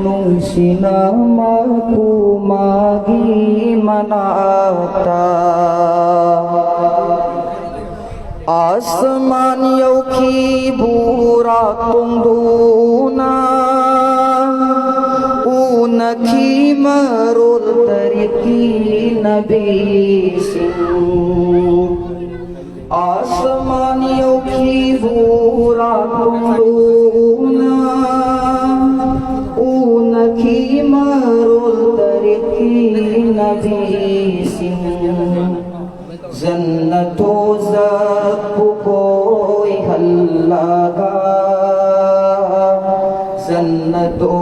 nung sinama kumagi manata आसमान यौखी बूरा तुंदूना ऊनखी मरुल तरिकी नबी सिंह आसमान यौखी बूरा तुंदूना ऊनखी मरुल तरिकी नबी सिंह जन्नतो ज़ब्बु कोई हल्लागा जन्नतो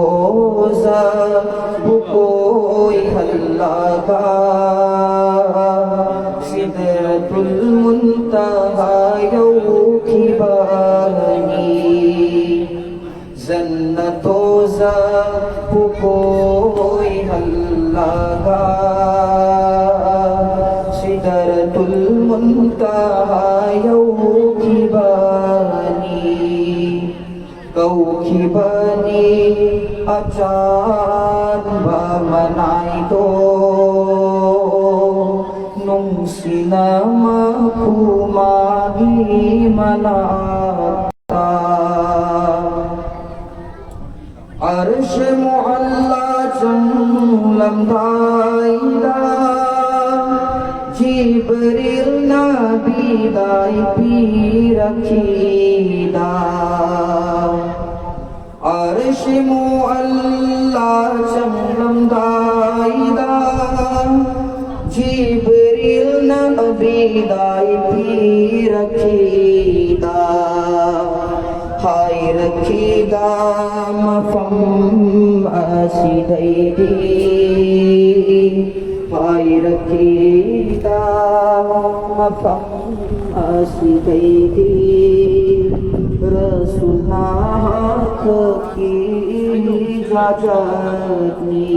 ज़ब्बु कोई हल्लागा सिदरतुल मुंतहा यौखी बानी जन्नतो ज़ब्बु कोई हल्लागा सिदरतुल मुंतहा यौखी बानी acan bamanay to nung sinama kumagi manata arsh mualla janglam daida Jibril Nabi dai pirakida Arsh mualla janglam daida Jibril Nabi dai pirakida Hai rakida mafam asidaidi Hai rakida mafam asidaidi Rasulullah ki ijazatni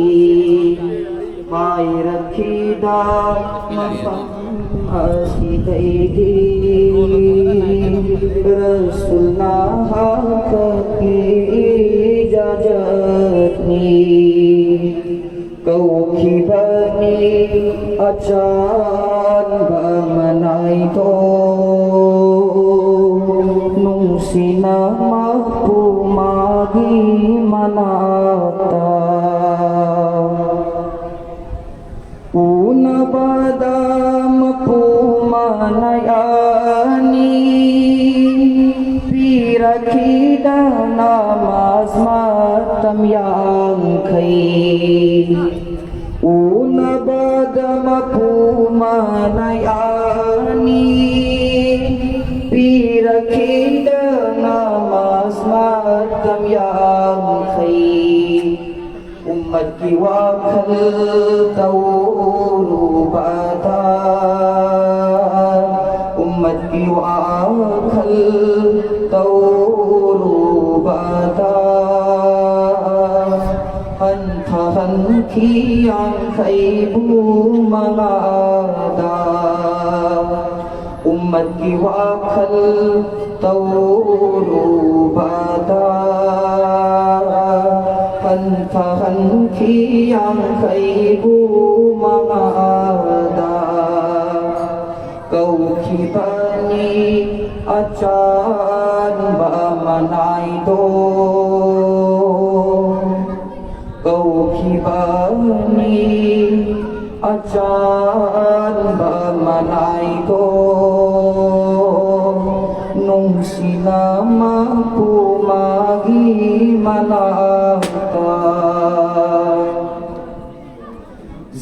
Hai rakida mafam asidaidi Rasulullah ki ijazatni Kau bani acan bamanay to nung sinama kumagi manata una badam pumanayani pirakida namaz matam yang khay una badam pumanayani pirakida namaz matam yang khay ummat ki wakal tawru bata ummat ki wakal tawru bata hantahan ki yang khaybu magada ummat ki wakal tawru bata hantahan ki yang khaybu magada kau kibani acan bamanay to kau kibani acan bamanay to nung sinama kumagi manata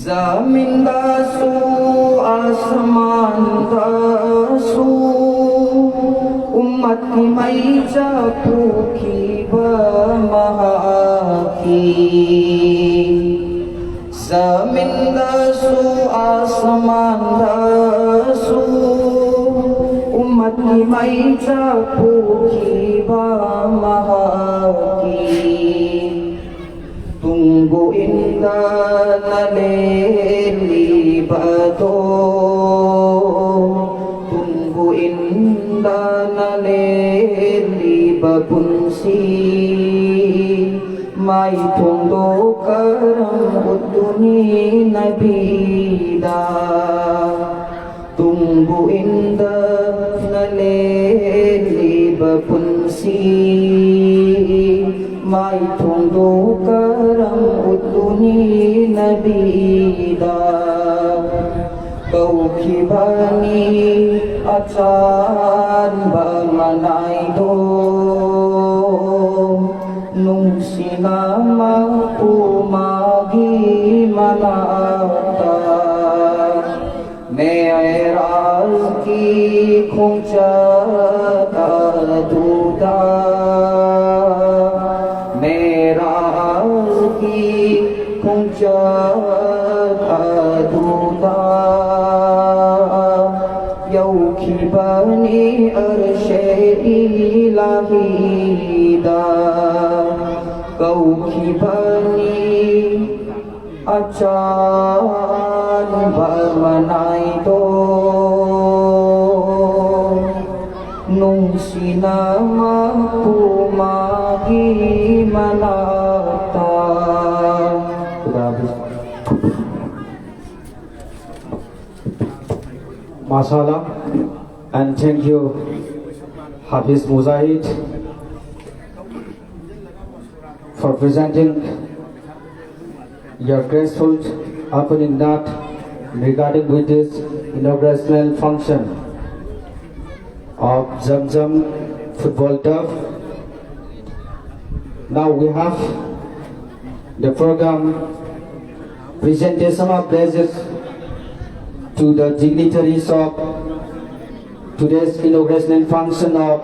zamin dasu asman dasu ummat ki mai japu ki bamahaki zamin dasu asman dasu ummat ki mai japu ki bamahaki tungguin naleli bato tungguin naleli bapunsi mai thung do karam utuni nabida tunggu inda nale liba punsi mai thung do karam utuni nabida câu khi bani achan banganai do nung sinama umagi manata meraz ki khungcha duda meraz ki khungcha duda yau khi bani arshe ilahida câu khi bani achan barmanai to nung sinama kumagi manata. Mashallah, and thank you Hafiz Mujahid for presenting your graceful opening note regarding with this inaugurational function of Zamzam football turf. Now we have the program presentation of pledges to the dignitaries of today's inaugurational function of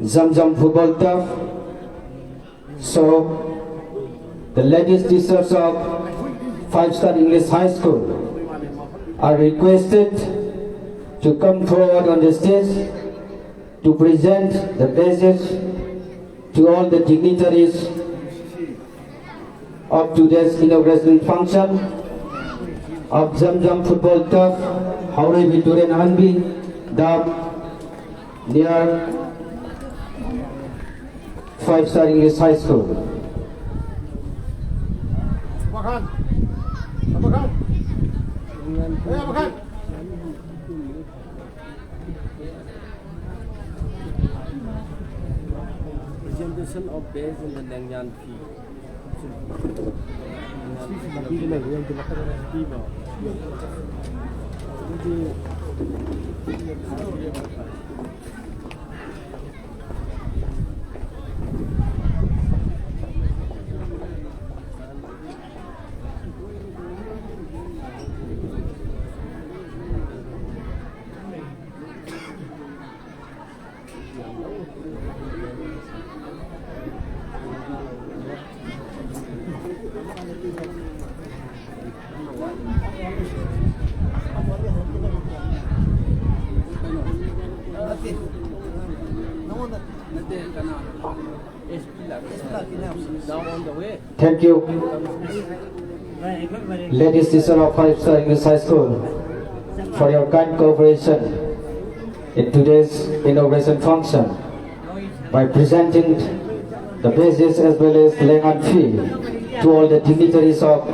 Zamzam football turf. So, the ladies teachers of 5-star English High School are requested to come forward on the stage to present the message to all the dignitaries of today's inaugurational function of Zamzam football turf, Hauri Victorian Hanbi, Dab, near 5-star English High School. Presentation of base in the Nangyan fee. Thank you, ladies teachers of 5-star English High School, for your kind cooperation in today's inauguration function by presenting the basis as well as Lengan fee to all the dignitaries of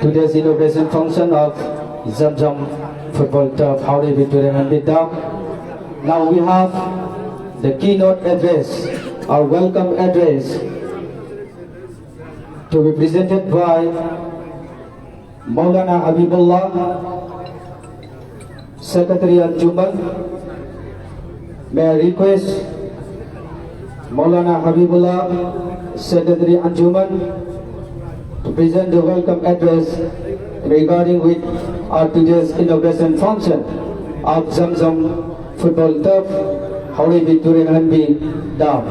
today's inauguration function of Zamzam football turf, Hauri Victorian and Bidda. Now we have the keynote address, our welcome address, to be presented by Maulana Habibullah, Secretary Anjuman. May I request Maulana Habibullah, Secretary Anjuman, to present the welcome address regarding with our today's inauguration function of Zamzam football turf, Hauri Victorian Hanbi, Dam.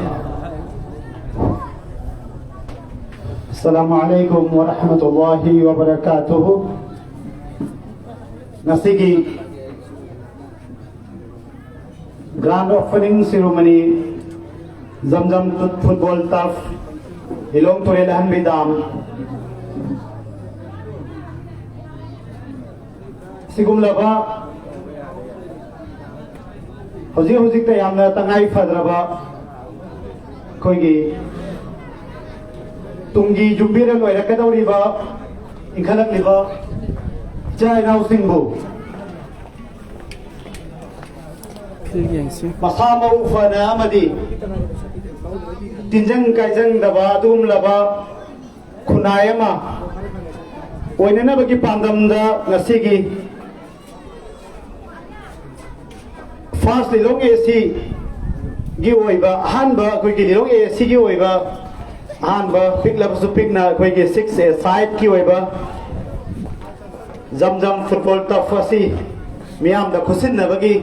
Assalamualaikum warahmatullahi wabarakatuh. Nasigi grand opening ceremony Zamzam football turf Ilong Turelahan Bidam Sigumlaba Hoji ta yamna tangai fadraba ꯑꯩꯈꯣꯏꯒꯤ ꯇꯨꯡꯒꯤ ꯌꯨꯝꯕꯤꯔ ꯂꯣꯏꯔꯛꯀꯗꯧꯔꯤꯕ ꯏꯟꯈꯠꯂꯛꯂꯤꯕ ꯏꯆꯥ ꯏꯅꯥꯎꯁꯤꯡꯕꯨ ꯃꯁꯥ ꯃꯎ ꯐꯅ ꯑꯃꯗꯤ ꯇꯤꯟꯖꯪ ꯀꯥꯏꯖꯪꯗꯕ ꯑꯗꯨꯒꯨꯝꯂꯕ ꯈꯨꯟꯅꯥꯏ ꯑꯃ ꯑꯣꯏꯅꯅꯕꯒꯤ ꯄꯥꯟꯗꯝꯗ ꯉꯁꯤꯒꯤ ꯐꯥꯔꯁ ꯂꯤꯂꯣꯡ ꯑꯦꯁꯤ ꯒꯤ ꯑꯣꯏꯕ ꯑꯍꯥꯟꯕ ꯑꯩꯈꯣꯏꯒꯤ ꯂꯤꯂꯣꯡ ꯑꯦꯁꯤꯒꯤ ꯑꯣꯏꯕ ꯑꯍꯥꯟꯕ ꯄꯤꯛꯂꯕꯁꯨ ꯄꯤꯛꯅ ꯑꯩꯈꯣꯏꯒꯤ 6A ꯁꯥꯏꯠꯀꯤ ꯑꯣꯏꯕ ꯖꯝꯖꯝ ꯐꯨꯠꯕꯣꯜ ꯇꯔꯐ ꯑꯁꯤ ꯃꯤꯌꯥꯝꯗ ꯈꯨꯠꯁꯤꯟꯅꯕꯒꯤ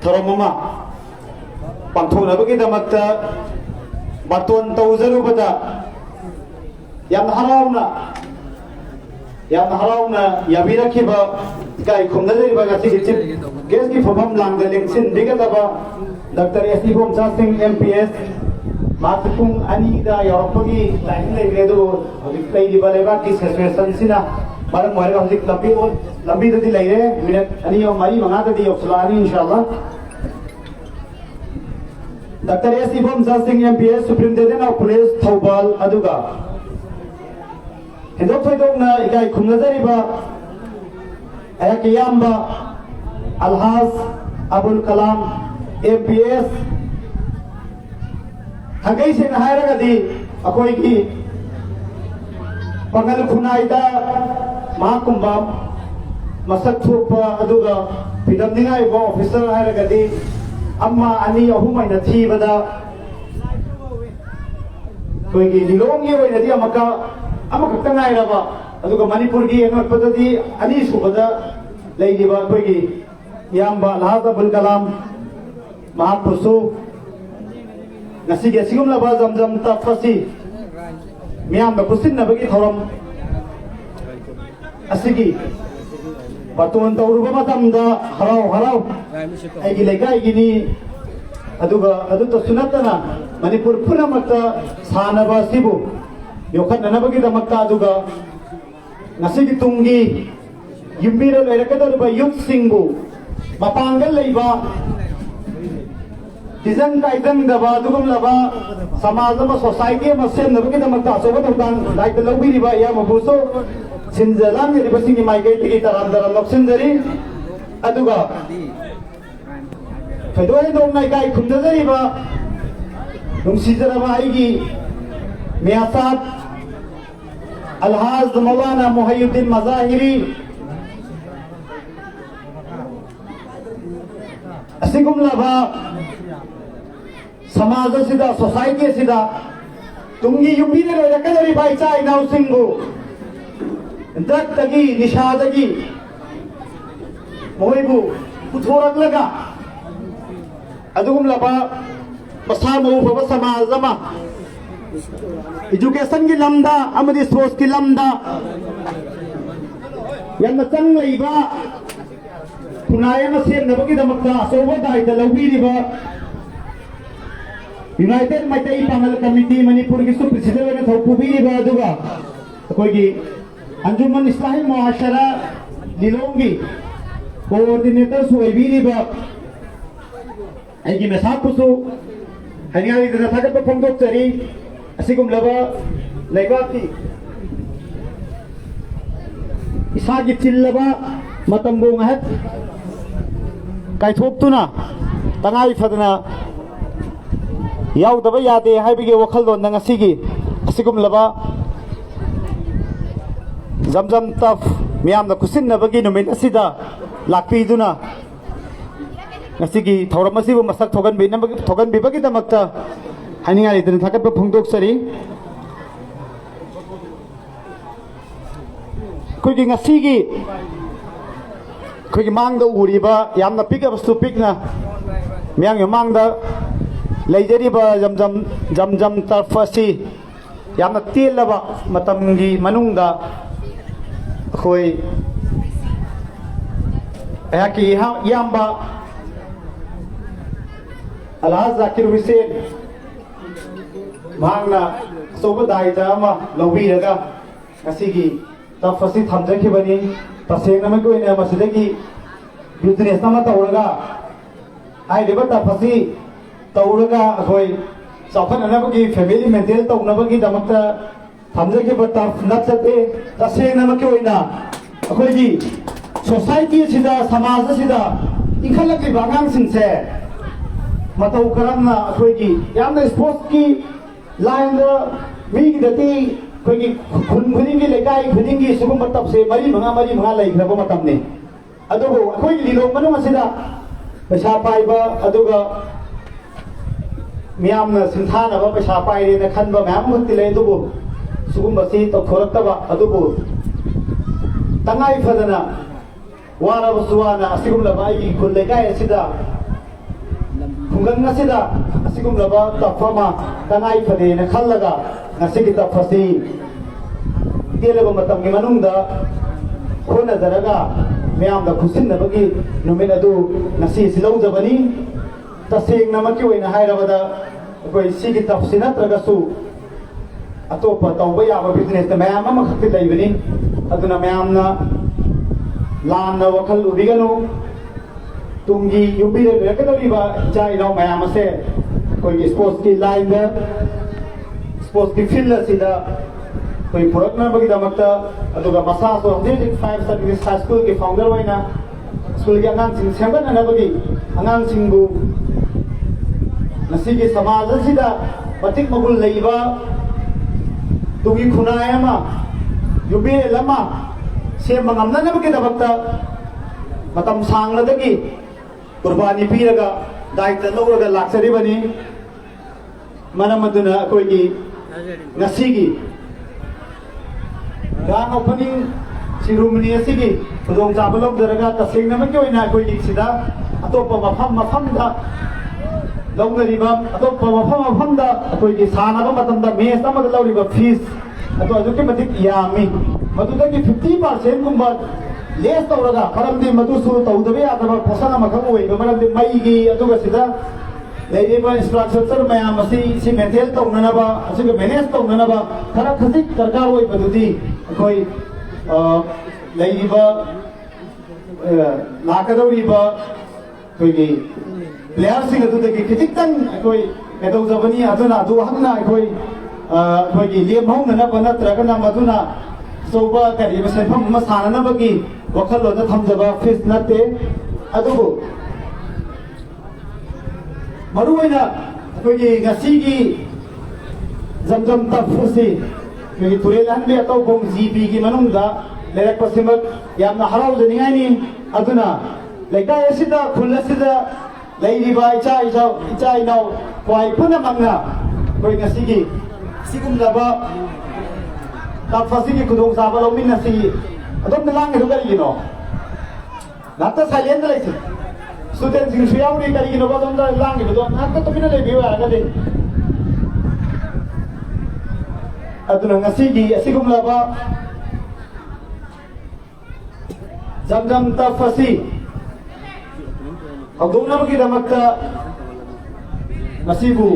ꯊꯧꯔꯝ ꯑꯃ ꯄꯥꯡꯊꯣꯛꯅꯕꯒꯤꯗꯃꯛꯇ ꯕꯥꯇꯣꯟ ꯇꯧꯖꯔꯨꯕꯗ ꯌꯥꯝꯅ ꯍꯔꯥꯎꯅ ꯌꯥꯕꯤꯔꯛꯈꯤꯕ ꯏꯀꯥꯏ ꯈꯨꯝꯅꯖꯔꯤꯕ ꯉꯁꯤꯒꯤ ꯆꯤꯐ ꯒꯦꯁꯀꯤ ꯐꯝꯐꯝ ꯂꯥꯡꯗ ꯂꯦꯡꯁꯤꯟꯕꯤꯒꯗꯕ ꯗꯥꯛꯇꯔ ꯑꯦꯁ ꯏꯕꯣꯝꯆꯥ ꯁꯤꯡ MPS ꯃꯍꯥꯛꯁꯨ ꯄꯨꯡ 2ꯗ ꯌꯧꯔꯛꯄꯒꯤ ꯇꯥꯏꯃꯤꯡ ꯂꯩꯈ꯭ꯔꯦ ꯑꯗꯨꯕꯨ ꯍꯧꯖꯤꯛ ꯂꯩꯔꯤꯕ ꯂꯩꯕꯥꯛꯀꯤ ꯁꯤꯆꯨꯋꯦꯁꯟꯁꯤꯅ ꯃꯔꯝ ꯑꯣꯏꯔꯒ ꯍꯧꯖꯤꯛ ꯂꯝꯕꯤꯗꯗꯤ ꯂꯩꯔꯦ ꯃꯤꯅꯠ 2-3-5ꯗꯗꯤ ꯌꯧꯁꯤꯜꯂꯛꯑꯅꯤ ꯏꯟꯁꯥꯜꯂꯥ ꯗꯥꯛꯇꯔ ꯑꯦꯁ ꯏꯕꯣꯝꯆꯥ ꯁꯤꯡ MPS ꯁꯨꯄ꯭ꯔꯤꯝꯇꯦꯟꯗꯦꯟ ꯑꯣꯐ ꯄꯨꯂꯤꯁ ꯊꯧꯕꯥꯜ ꯑꯗꯨꯒ ꯍꯦꯟꯗꯣꯛ ꯊꯣꯏꯗꯣꯛꯅ ꯏꯀꯥꯏ ꯈꯨꯝꯅꯖꯔꯤꯕ ꯑꯩꯍꯥꯛꯀꯤ ꯏꯌꯥꯝꯕ ꯑꯜꯍꯥꯖ ꯑꯕꯨꯜ ꯀꯂꯥꯝ MPS ꯊꯥꯡꯒꯩ ꯁꯦꯡꯅ ꯍꯥꯏꯔꯒꯗꯤ ꯑꯩꯈꯣꯏꯒꯤ ꯄꯥꯡꯒꯜ ꯈꯨꯟꯅꯥꯏꯗ ꯃꯍꯥꯛꯀꯨꯝꯕ ꯃꯁꯛ ꯊꯣꯛꯄ ꯑꯗꯨꯒ ꯐꯤꯗꯝꯅꯤꯡꯉꯥꯏ ꯑꯣꯏꯕ ꯑꯣꯐꯤꯁꯔ ꯍꯥꯏꯔꯒꯗꯤ 1, 2, 3 ꯑꯣꯏꯅ ꯊꯤꯕꯗ ꯑꯩꯈꯣꯏꯒꯤ ꯂꯤꯂꯣꯡꯒꯤ ꯑꯣꯏꯅꯗꯤ ꯑꯃꯈꯛꯇ ꯉꯥꯏꯔꯕ ꯑꯗꯨꯒ ꯃꯅꯤꯄꯨꯔꯒꯤ ꯑꯅꯣꯠꯄꯗꯗꯤ ꯑꯅꯤꯁꯨꯕꯗ ꯂꯩꯔꯤꯕ ꯑꯩꯈꯣꯏꯒꯤ ꯏꯌꯥꯝꯕ ꯑꯜꯍꯥꯖ ꯑꯕꯨꯜ ꯀꯂꯥꯝ ꯃꯍꯥꯛꯄꯨꯁꯨ ꯉꯁꯤꯒꯤ ꯑꯁꯤꯒꯨꯝꯂꯕ ꯖꯝꯖꯝ ꯇꯔꯐ ꯑꯁꯤ ꯃꯤꯌꯥꯝꯗ ꯈꯨꯠꯁꯤꯟꯅꯕꯒꯤ ꯊꯧꯔꯝ ꯑꯁꯤꯒꯤ ꯕꯥꯇꯣꯟ ꯇꯧꯔꯨꯕ ꯃꯇꯝꯗ ꯍꯔꯥꯎ ꯑꯩꯒꯤ ꯂꯩꯀꯥꯏꯒꯤꯅꯤ ꯑꯗꯨꯒ ꯑꯗꯨꯇꯁꯨ ꯅꯠꯇꯅ ꯃꯅꯤꯄꯨꯔ ꯄꯨꯝꯅꯃꯛꯇ ꯁꯥꯟꯅꯕ ꯑꯁꯤꯕꯨ ꯌꯣꯛꯈꯠꯅꯅꯕꯒꯤꯗꯃꯛꯇ ꯑꯗꯨꯒ ꯉꯁꯤꯒꯤ ꯇꯨꯡꯒꯤ ꯌꯨꯝꯕꯤꯔ ꯂꯩꯔꯛꯀꯗꯧꯔꯤꯕ ꯌꯨꯠꯁꯤꯡꯕꯨ ꯃꯄꯥꯡꯒꯜ ꯂꯩꯕ ꯇꯤꯖꯪ ꯀꯥꯏꯖꯪꯗꯕ ꯑꯗꯨꯒꯨꯝꯂꯕ ꯁꯃꯥꯖ ꯑꯃ ꯁꯣꯁꯥꯏꯇꯤ ꯑꯃ ꯁꯦꯝꯅꯕꯒꯤꯗꯃꯛꯇ ꯑꯆꯧꯕ ꯊꯧꯗꯥꯡ ꯗꯥꯏꯇ ꯂꯧꯕꯤꯔꯤꯕ ꯏꯌꯥꯝꯕꯕꯨꯁꯨ ꯁꯤꯟꯖ ꯂꯥꯡꯖꯔꯤꯕꯁꯤꯡꯒꯤ ꯃꯥꯏꯀꯩꯗꯒꯤ ꯇꯔꯥꯝ ꯂꯧꯁꯤꯟꯖꯔꯤ ꯑꯗꯨꯒ ꯊꯣꯏꯗꯣꯛ ꯍꯦꯟꯗꯣꯛꯅ ꯏꯀꯥꯏ ꯈꯨꯝꯅꯖꯔꯤꯕ ꯅꯨꯡꯁꯤꯖꯔꯕ ꯑꯩꯒꯤ मियासाब अलहाज मौलाना मुहय्यिद्दीन मज़ाहिरी असिगुमलबा समाज असिदा सोसाइटी असिदा तुंगी युम्बीने लोयरकदोरिबा इचा इनाउसिंगबु ड्रगदगी निशादगी मोइबु पुथोरकलगा अदुगुमलबा मसा मौफबा समाज अमा एजुकेशन की लमदा अमदी स्पोर्ट्स की लमदा यम चंग लैबा खुनाय अमा सेमनबगिदमक्ता अचौबा दायित्व लौबीरिबा यूनाइटेड मैतई पांगल कमिटी मणिपुर की प्रेसिडेंट ने थौपुबीरिबा अदुगा अखोइगी अंजुमन इस्लाही मुआशरा लिलोंगी कोऑर्डिनेटर सोइबीरिबा आइगी मेसापुसु हनियारी दना थागत फोंदोक्चरी असिगुमलबा लैबाकी इसागी चिल्लबा मतंबो ngahak कायथोक्तुना तंगाई फदना याउदबा यादे हाइबिगे वखललोन ngasiगी असिगुमलबा जमजम तफ मियामदा खुसिन्नबगी नुमित असिदा लाक्पीदुना ngasiगी थौरम असिबु मसक थोगनबिबगिदमक्ता हानिंगाई दन थागतबा फोंदोक्चरी खुगी ngasiगी खुगी मांगदा उरिबा यामना पिकअपस्तु पिकना मियांग मांगदा लेजरीबा जमजम तरफसी यामना तेलबा मतमगी मनुंगदा खोई याकी यामबा अलहाज जाकिर हुसैन मांगना सोबा दायित्व अमा लौबीरगा ngasiगी तफसी थमजखिबनी तसेंगनमगी ओइना मसिदगी बिजनेस अमा तौरगा हाइरिबा तफसी तौरगा अखोई ꯆꯥꯎꯈꯠꯅꯅꯕꯒꯤ ꯐꯦꯃꯤꯂꯤ ꯃꯦꯟꯇꯦꯟ ꯇꯧꯅꯕꯒꯤꯗꯃꯛꯇ ꯊꯝꯖꯈꯤꯕ ꯇꯔꯞ ꯅꯠꯆꯗꯦ ꯇꯁꯦꯡꯅꯃꯛꯀꯤ ꯑꯣꯏꯅ ꯑꯩꯈꯣꯏꯒꯤ ꯁꯣꯁꯥꯏꯇꯤ ꯑꯁꯤꯗ ꯁꯃꯥꯖ ꯑꯁꯤꯗ ꯏꯟꯈꯠꯂꯛꯂꯤꯕ ꯑꯉꯥꯡꯁꯤꯡꯁꯦ ꯃꯇꯧ ꯀꯔꯝꯅ ꯑꯩꯈꯣꯏꯒꯤ ꯌꯥꯝꯅ ꯁ꯭ꯄꯣꯔꯠꯁꯀꯤ ꯂꯥꯏꯟꯗ ꯃꯤꯒꯤꯗꯗꯤ ꯑꯩꯈꯣꯏꯒꯤ ꯈꯨꯟ ꯈꯨꯗꯤꯡꯒꯤ ꯂꯩꯀꯥꯏ ꯈꯨꯗꯤꯡꯒꯤ ꯁꯤꯒꯨꯝꯕ ꯇꯞꯁꯦ ꯃꯔꯤ ꯃꯉꯥ ꯂꯩꯈ꯭ꯔꯕ ꯃꯇꯝꯅꯤ ꯑꯗꯨꯕꯨ ꯑꯩꯈꯣꯏꯒꯤ ꯂꯤꯂꯣꯡ ꯃꯅꯨꯡ ꯑꯁꯤꯗ ꯄꯩꯁꯥ ꯄꯥꯏꯕ ꯑꯗꯨꯒ ꯃꯤꯌꯥꯝꯅ ꯁꯤꯟꯊꯥꯅꯕ ꯄꯩꯁꯥ ꯄꯥꯏꯔꯦꯅ ꯈꯟꯕ ꯃꯌꯥꯝ ꯑꯃꯗꯤ ꯂꯩ ꯑꯗꯨꯕꯨ ꯁꯤꯒꯨꯝꯕꯁꯤ ꯇꯧꯊꯣꯔꯛꯇꯕ ꯑꯗꯨꯕꯨ ꯇꯉꯥꯏ ꯐꯗꯅ ꯋꯥꯔꯕꯁꯨ ꯋꯥꯅ ꯑꯁꯤꯒꯨꯝꯂꯕ ꯑꯩꯒꯤ ꯈꯨꯟ ꯂꯩꯀꯥꯏ ꯑꯁꯤꯗ ꯈꯨꯡꯒꯪ ꯑꯁꯤꯗ ꯑꯁꯤꯒꯨꯝꯂꯕ ꯇꯞ ꯑꯃ ꯇꯉꯥꯏ ꯐꯗꯦꯅ ꯈꯜꯂꯒ ꯉꯁꯤꯒꯤ ꯇꯞ ꯑꯁꯤ ꯇꯦꯜꯂꯕ ꯃꯇꯝꯒꯤ ꯃꯅꯨꯡꯗ ꯍꯣꯠꯅꯖꯔꯒ ꯃꯌꯥꯝꯗ ꯈꯨꯠꯁꯤꯟꯅꯕꯒꯤ ꯅꯨꯃꯤꯠ ꯑꯗꯨ ꯉꯁꯤ ꯂꯧꯖꯕꯅꯤ तसेंगनमकी ओइना हाइरबदा अखोई सिगी तपसि नत्रगसु अतोपा तौबा याबा बिजनेस मयाम अमा खक्ति लैबनी अदुना मयामना लाना वखल उबिगनु तुंगी युबिरे लेकदरिबा इचाइनाव मयाम असे कोई स्पोर्ट्स की लाइन दा स्पोर्ट्स की फील्ड असिदा कोई पुरकनबगी दमकता अदुगा मसासो हजिक 5 सर्विस हाई स्कूल की फाउंडर ओइना स्कूल की अंगांसिंग सेंगननबगी अंगांसिंगबु नसीगी समाज असिदा मतिक मगुल लैबा तुगी खुनाय अमा युबे लमा same ngamnanabagi dabakta matam sangladagi कुर्बानी पीरगा दायित्व लौरगा लाक्सरिबनी मनम अदुना अखोइगी नसीगी ग्रांड ओपनिंग सिरुमनी असिगी खुदोंग चाबा लौदरगा तसेंगनमकी ओइना अखोइगी सिदा अतोपा मफमदा लौनरिबा अतोपा मफमदा अखोइगी सानाबा मतमदा मेच अमदा लौरिबा फीस अतो अदुके मतिक यामी मदुदगी 50% गुंबा लेस तौरगा मरमदि मदुसु तौदबे यादबा पोसन अमखम ओइबा मरमदि मईगी अदुगा सिदा लेरिबा इंफ्रास्ट्रक्चर मयाम असि सि मेंटेन तौननबा असिगा मैनेज तौननबा खरा खसिक दरकार ओइबदुदि अखोइ लेरिबा लाकदौरिबा कोइगी प्लेयर सिंग अदुदगी खितिक्तन अखोइ एदौजबनी अदुना अदु हंगना अखोइ अखोइगी लेमहौननबा नत्रगना मदुना सोबा करी सेंफम अमा साननबगी वखलोद थमजबा फिस नते अदुबु मरुइना अखोइगी गसीगी जमजम तफुसी कोइगी तुरेलान बे अतौ गोम जीबी की मनुंगदा लेरक पसिमक यामना हराउजनिङाइनी अदुना लेकाय असिदा खुलसिदा लेरिबा इचा इनाउ क्वाइ पुनमंगना कोइ गसीगी सिगुमलबा तफसिगी खुदोंग साबा लौमिनसी अदम लांगे करिगिनो नाता साइलेंट लाइसे स्टूडेंट सिंग सुयाउरी करिगिनो बदम लांगे बदो नाता तमिना लेबियो आगदे अदुना ngasiगी asigumlaba jamjam tafasi अगुमनबगी दमकता मसीबु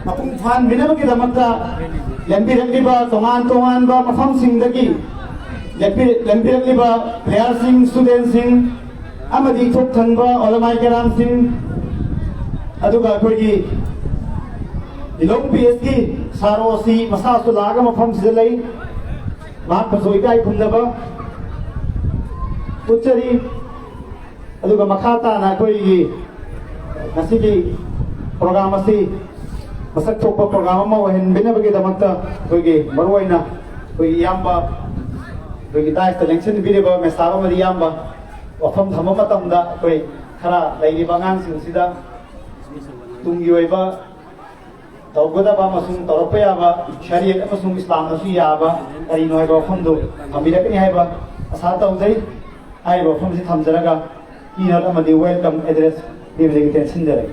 मपुंग फान बिनबगी दमकता लंबिरंगिबा तोंगान मफम सिंगदगी लंबिरंगिबा प्लेयर सिंग स्टूडेंट सिंग अमदी थोक थंगबा ओलमाई केराम सिंग अदुगा कोइगी इलोंग पीएसकी सारोसी मसासु लागा मफम सिदलई माक पसोइकाई खुंदबा उच्चरी अदुगा मखाता ना कोइगी नसीगी प्रोग्राम असी मसक थोप प्रोग्राम अमा वहन बिनबगी दमकता कोइगी मरुइना कोइगी याम्बा कोइगी दाइस लेंसन बिरेबा मेसाबा मदि याम्बा वफम थमा मतमदा कोइ खरा लैरिबा ngang सिदा तुंगी ओइबा तौगदबा मसुंग तौरपा याबा शरीयत अमसुंग इस्लाम नसु याबा करिनो हाइबा वफमदो थमिरकनि हाइबा आसा तौजै हाइबा वफमसि थमजरगा कीनोट अमदि वेलकम एड्रेस दिबदगी टेंशन दरे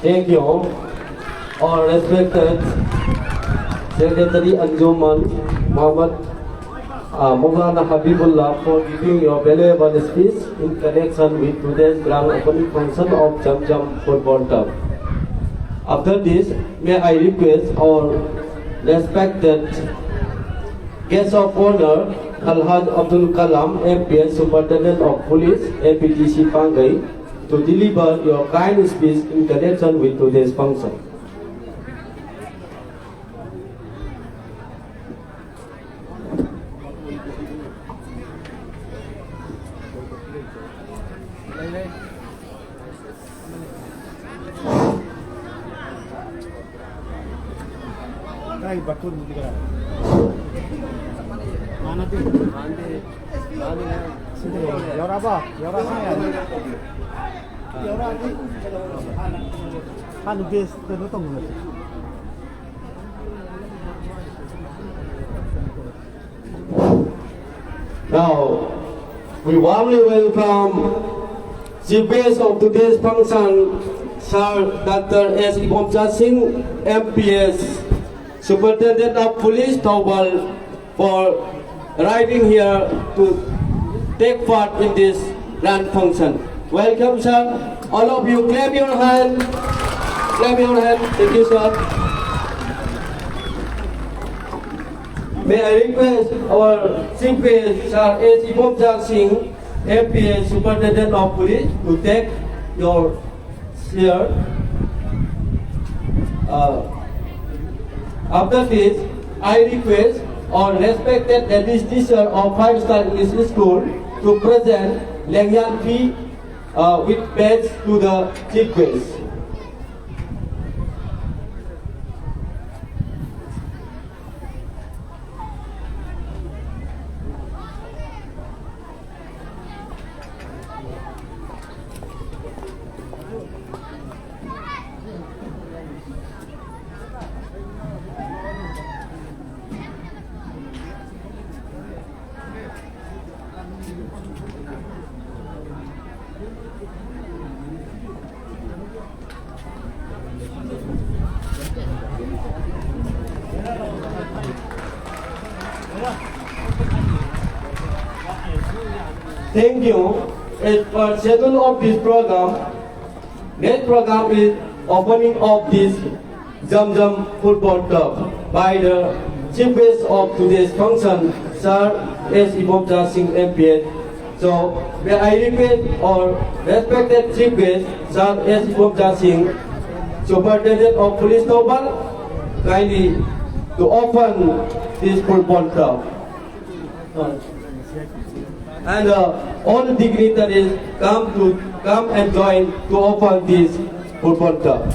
Thank you, our respected Secretary Anjuman Muhammad Maulana Habibullah for giving your valuable speech in connection with today's grand opening function of Jamjam Football Club. After this, may I request our respected guest of honor, Alhaj Abdul Kalam, MPS Superintendent of Police, APTC Pangai, to deliver your kind speech in connection with today's function. Ay, bakun hindi ka. Mana din? Sige, yora ba? Yora ka yan. Yora din. Paano guys? Ano tong? Now, we warmly welcome Chief Guest of today's function, Sir Dr. S. Ibomcha Singh, MPS, Superintendent of Police, Taubal, for arriving here to take part in this grand function. Welcome, sir. All of you, clap your hand. Clap your hand. Thank you, sir. May I request our Chief Guest, Sir S. Ibomcha Singh, MPS, Superintendent of Police, to take your chair. After this, I request our respected head teacher of 5-star English School to present Lengyan fee with badge to the Chief Guest. Thank you. As per schedule of this program, next program is opening of this Jam Jam Football Club by the Chief Guest of today's function, Sir S. Ibomcha Singh, MPS. So, may I request our respected Chief Guest, Sir S. Ibomcha Singh, Superintendent of Police Taubal, kindly to open this football club. And all the dignitaries come and join to open this football club.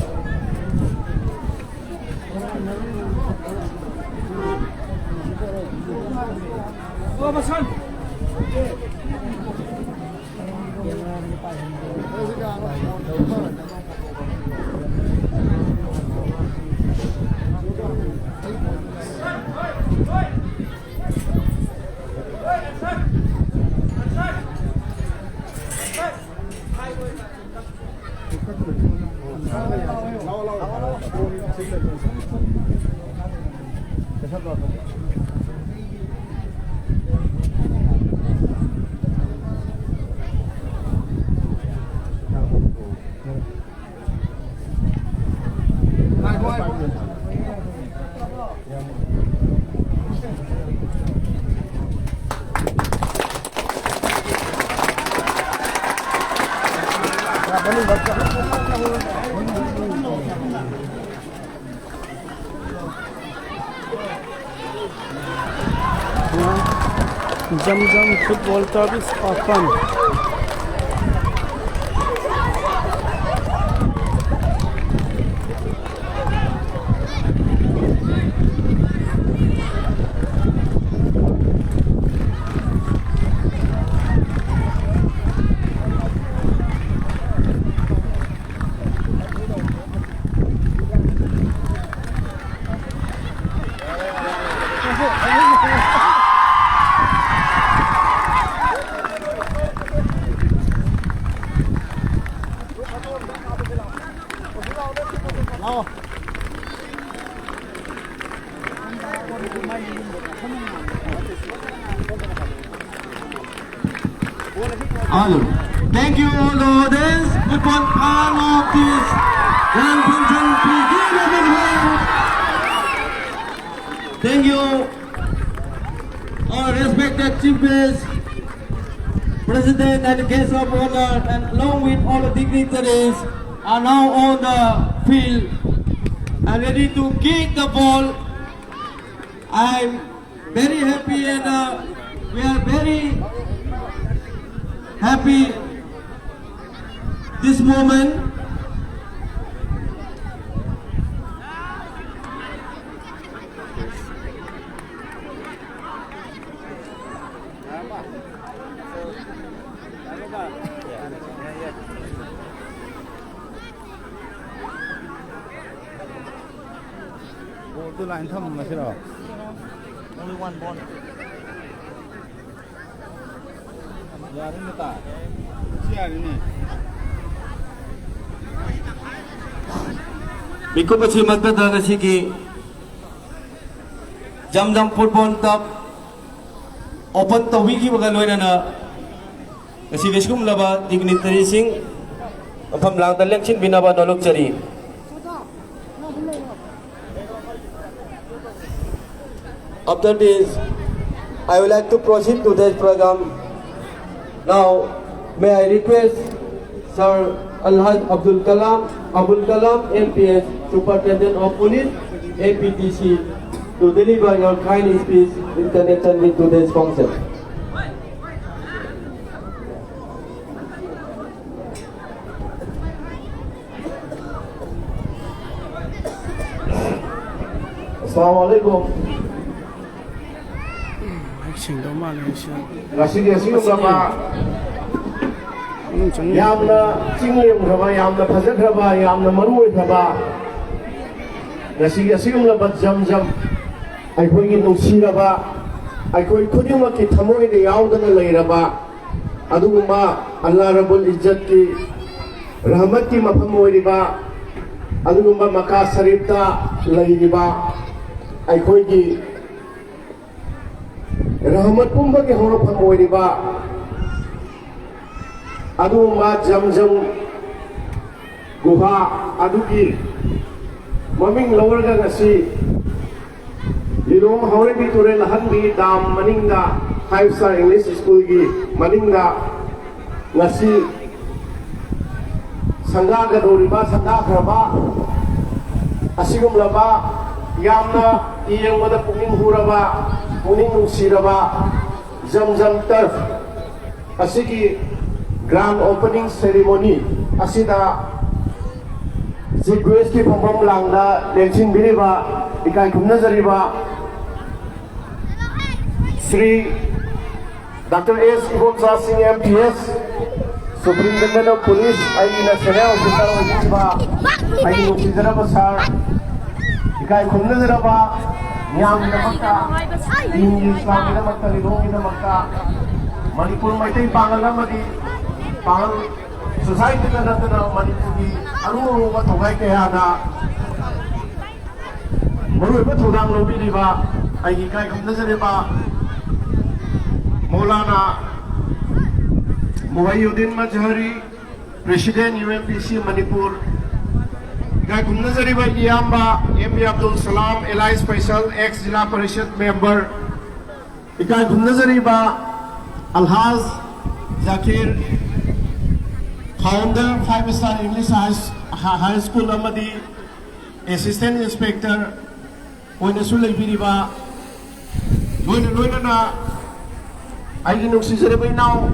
Jam Jam Football Club is open. Thank you all the audience. Football fan of this grand function. Please give a big hand. Thank you, our respected Chief Guest, President and guests of honor, and along with all the dignitaries, are now on the field and ready to kick the ball. I'm very happy and we are very happy this moment. The line thâm mà thế nào? Only one ball. Dạ đến ta. Chia đi nè. Mikko kasi magdada na sige Jam football top open to wiki magaloy na kasi deskum laba dignitary sing apam lang talek sin binaba dolok chari. After this, I would like to proceed to this program. Now, may I request Sir Alhaj Abdul Kalam MPS, Superintendent of Police, APTC, to deliver your kind speech in connection with today's function. Assalamualaikum. Hành đâu mà này xem. Ngasinya siyong lama yamna chinglim khaba yamna phajak khaba yamna marui khaba ngasinya siyong lama jam aikoi gi nungsiraba aikoi khudima ki thamoi de yaudana leiraba aduguma Allah Rabbul Izzat ki rahmat ki mafam oiriba aduguma Makkah Sharifta leiriba aikoi gi rahmat pumba ki horo pham oiriba aduma jam guha aduki maming lawarga ngasi lilom haure bi ture lahan bi dam maningda 5-star English school gi maningda ngasi sangga ga doriba sangga khraba asigum laba yamna iyang mada puning huraba puning nungsiraba jam turf asigi grand opening ceremony asida Zigwes ki pambam langda lengsin biriba ikai kumna zariba Sri Dr. S. Ibomsa Singh MPS Superintendent of Police Aina Senior Officer of Jiba Aina Officer Sir ikai kumna zaraba nyam namakka English lang namakka lidong namakka Manipur Maitai Pangalamadi Pangal society na natin na Manipuri ano ba tungay kaya na maroy ba tudang lobi di ba ay hikay kung nasa di ba Maulana Muhyiddin Mazhari President UMPC Manipur hikay kung nasa di ba Iyamba MP Abdul Salam Eli Special ex Jila Parishad member hikay kung nasa di ba Alhaz Zakir Founder 5-star English High School Amadi Assistant Inspector Oina Sulay Biriba Loina na ay ginong si Zerebay now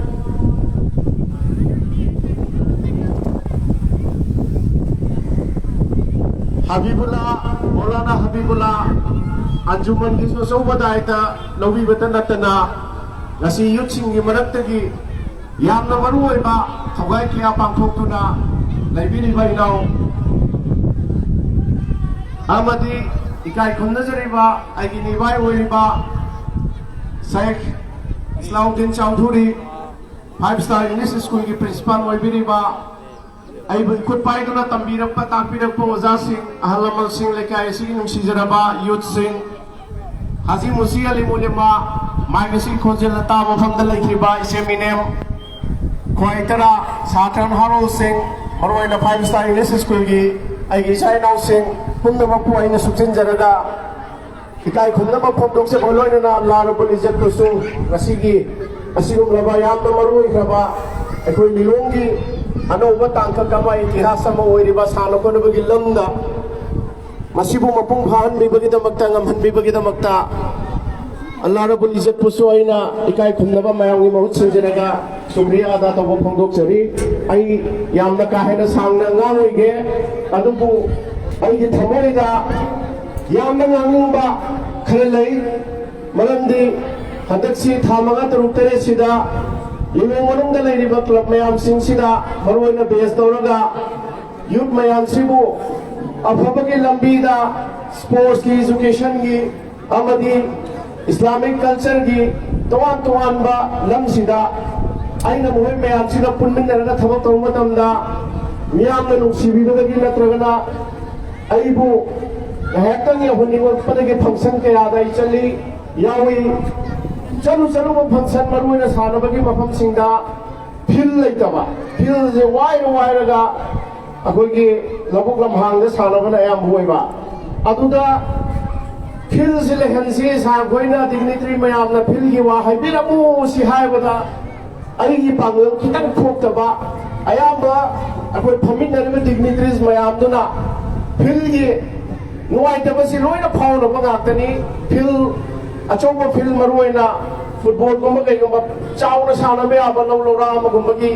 Habibullah Maulana Habibullah Anjuman Gisno Sobadaita Nawi Batanatana Nasi Yutsing Gimaratagi Yamna maruay ba thawai kya pangthok tuna laibini ba inaw amadi ikai khumna jariba aigini bai oiba Sheikh Islauddin Chowdhury 5-star English School ki principal oibini ba ai bun khut pai tuna tambirap pa takpirak po oza sing ahalamal sing lekai sing nung sijaraba youth sing Haji Musi Ali Mulema Magasi Khojel Lata mafamda laikriba iseminem Koitara Satran Haro Singh Maroina 5-star English School gi aigi sai nau sing humna mapu aina suksin jarada ikai khumna mapom dok se boloina na Allah Rabbul Izzat to su ngasigi ꯑꯁꯤꯒꯨꯝꯂꯕ ꯌꯥꯝꯅ ꯃꯔꯨꯑꯣꯏꯈ꯭ꯔꯕ ꯑꯩꯈꯣꯏ ꯂꯤꯂꯣꯡꯒꯤ ꯑꯅꯧꯕ ꯇꯥꯡꯀꯛ ꯑꯃ ꯏꯇꯤꯍꯥꯁ ꯑꯃ ꯑꯣꯏꯔꯤꯕ ꯁꯥꯟꯅ ꯈꯣꯠꯅꯕꯒꯤ ꯂꯝꯗ ꯃꯁꯤꯕꯨ ꯃꯄꯨꯡ ꯐꯥꯍꯟꯕꯤꯕꯒꯤꯗꯃꯛꯇ ꯉꯝꯍꯟꯕꯤꯕꯒꯤꯗꯃꯛꯇ ꯑꯜꯂꯥ ꯔꯕꯨꯜ ꯏꯖꯠꯄꯨꯁꯨ ꯑꯩꯅ ꯏꯀꯥꯏ ꯈꯨꯝꯅꯕ ꯃꯌꯥꯝꯒꯤ ꯃꯍꯨꯠ ꯁꯤꯟꯖꯔꯒ ꯁꯨꯀ꯭ꯔꯤꯌꯥ ꯑꯗꯥ ꯇꯧꯕ ꯐꯣꯡꯗꯣꯛꯆꯔꯤ ꯑꯩ ꯌꯥꯝꯅ ꯀꯥ ꯍꯦꯟꯅ ꯁꯥꯡꯅ ꯉꯥꯡꯂꯣꯏꯒꯦ ꯑꯗꯨꯕꯨ ꯑꯩꯒꯤ ꯊꯃꯣꯏꯗ ꯌꯥꯝꯅ ꯉꯥꯡꯅꯤꯡꯕ ꯈꯔ ꯂꯩ ꯃꯔꯝꯗꯤ ꯍꯟꯗꯛꯁꯤ ꯊꯥ 5-6-7 ꯂꯤꯂꯣꯡ ꯃꯅꯨꯡꯗ ꯂꯩꯔꯤꯕ ꯀ꯭ꯂꯕ ꯃꯌꯥꯝꯁꯤꯡꯁꯤꯗ ꯃꯔꯨꯑꯣꯏꯅ ꯕꯦꯁ ꯇꯧꯔꯒ ꯌꯨꯠ ꯃꯌꯥꯝꯁꯤꯕꯨ ꯑꯐꯕꯒꯤ ꯂꯝꯕꯤꯗ ꯁ꯭ꯄꯣꯔꯠꯁꯀꯤ ꯏꯖꯨꯀꯦꯁꯟꯒꯤ ꯑꯃꯗꯤ ꯏꯁꯂꯥꯃꯤक कल्चरगी तोान तोानबा लमसिदा आइना मोय मयामसिदा पुनमिन्नरगा थबक तौब मतमदा मियामना नुसिबिबदगी नत्रगना आइबु हेक्तंग यहुनिगो पदगे फंक्शन कयादा इचली यावी चलु चलु फंक्शन मरुइना सानबगी मफमसिंदा फिल लेतबा फिल जे वायरगा अखोइगी लबुक लमहांगदा सानबना याम होइबा अदुदा फिल से लेहनसी साखोइना डिग्निटरी मयामना फिल की वा हाइबिरमु सि हाइबदा अइगी पांगल खितंग थोक्तबा अयाबा अखोइ फमिनरबा डिग्निटरीज मयामदुना फिल की नुवाइतबसि लोइना फाउनबा गाक्तनी फिल अचौबा फिल मरुइना फुटबॉल गुम्बा कइगुम्बा चाउना सानबा याबा लौलौरा अमगुम्बगी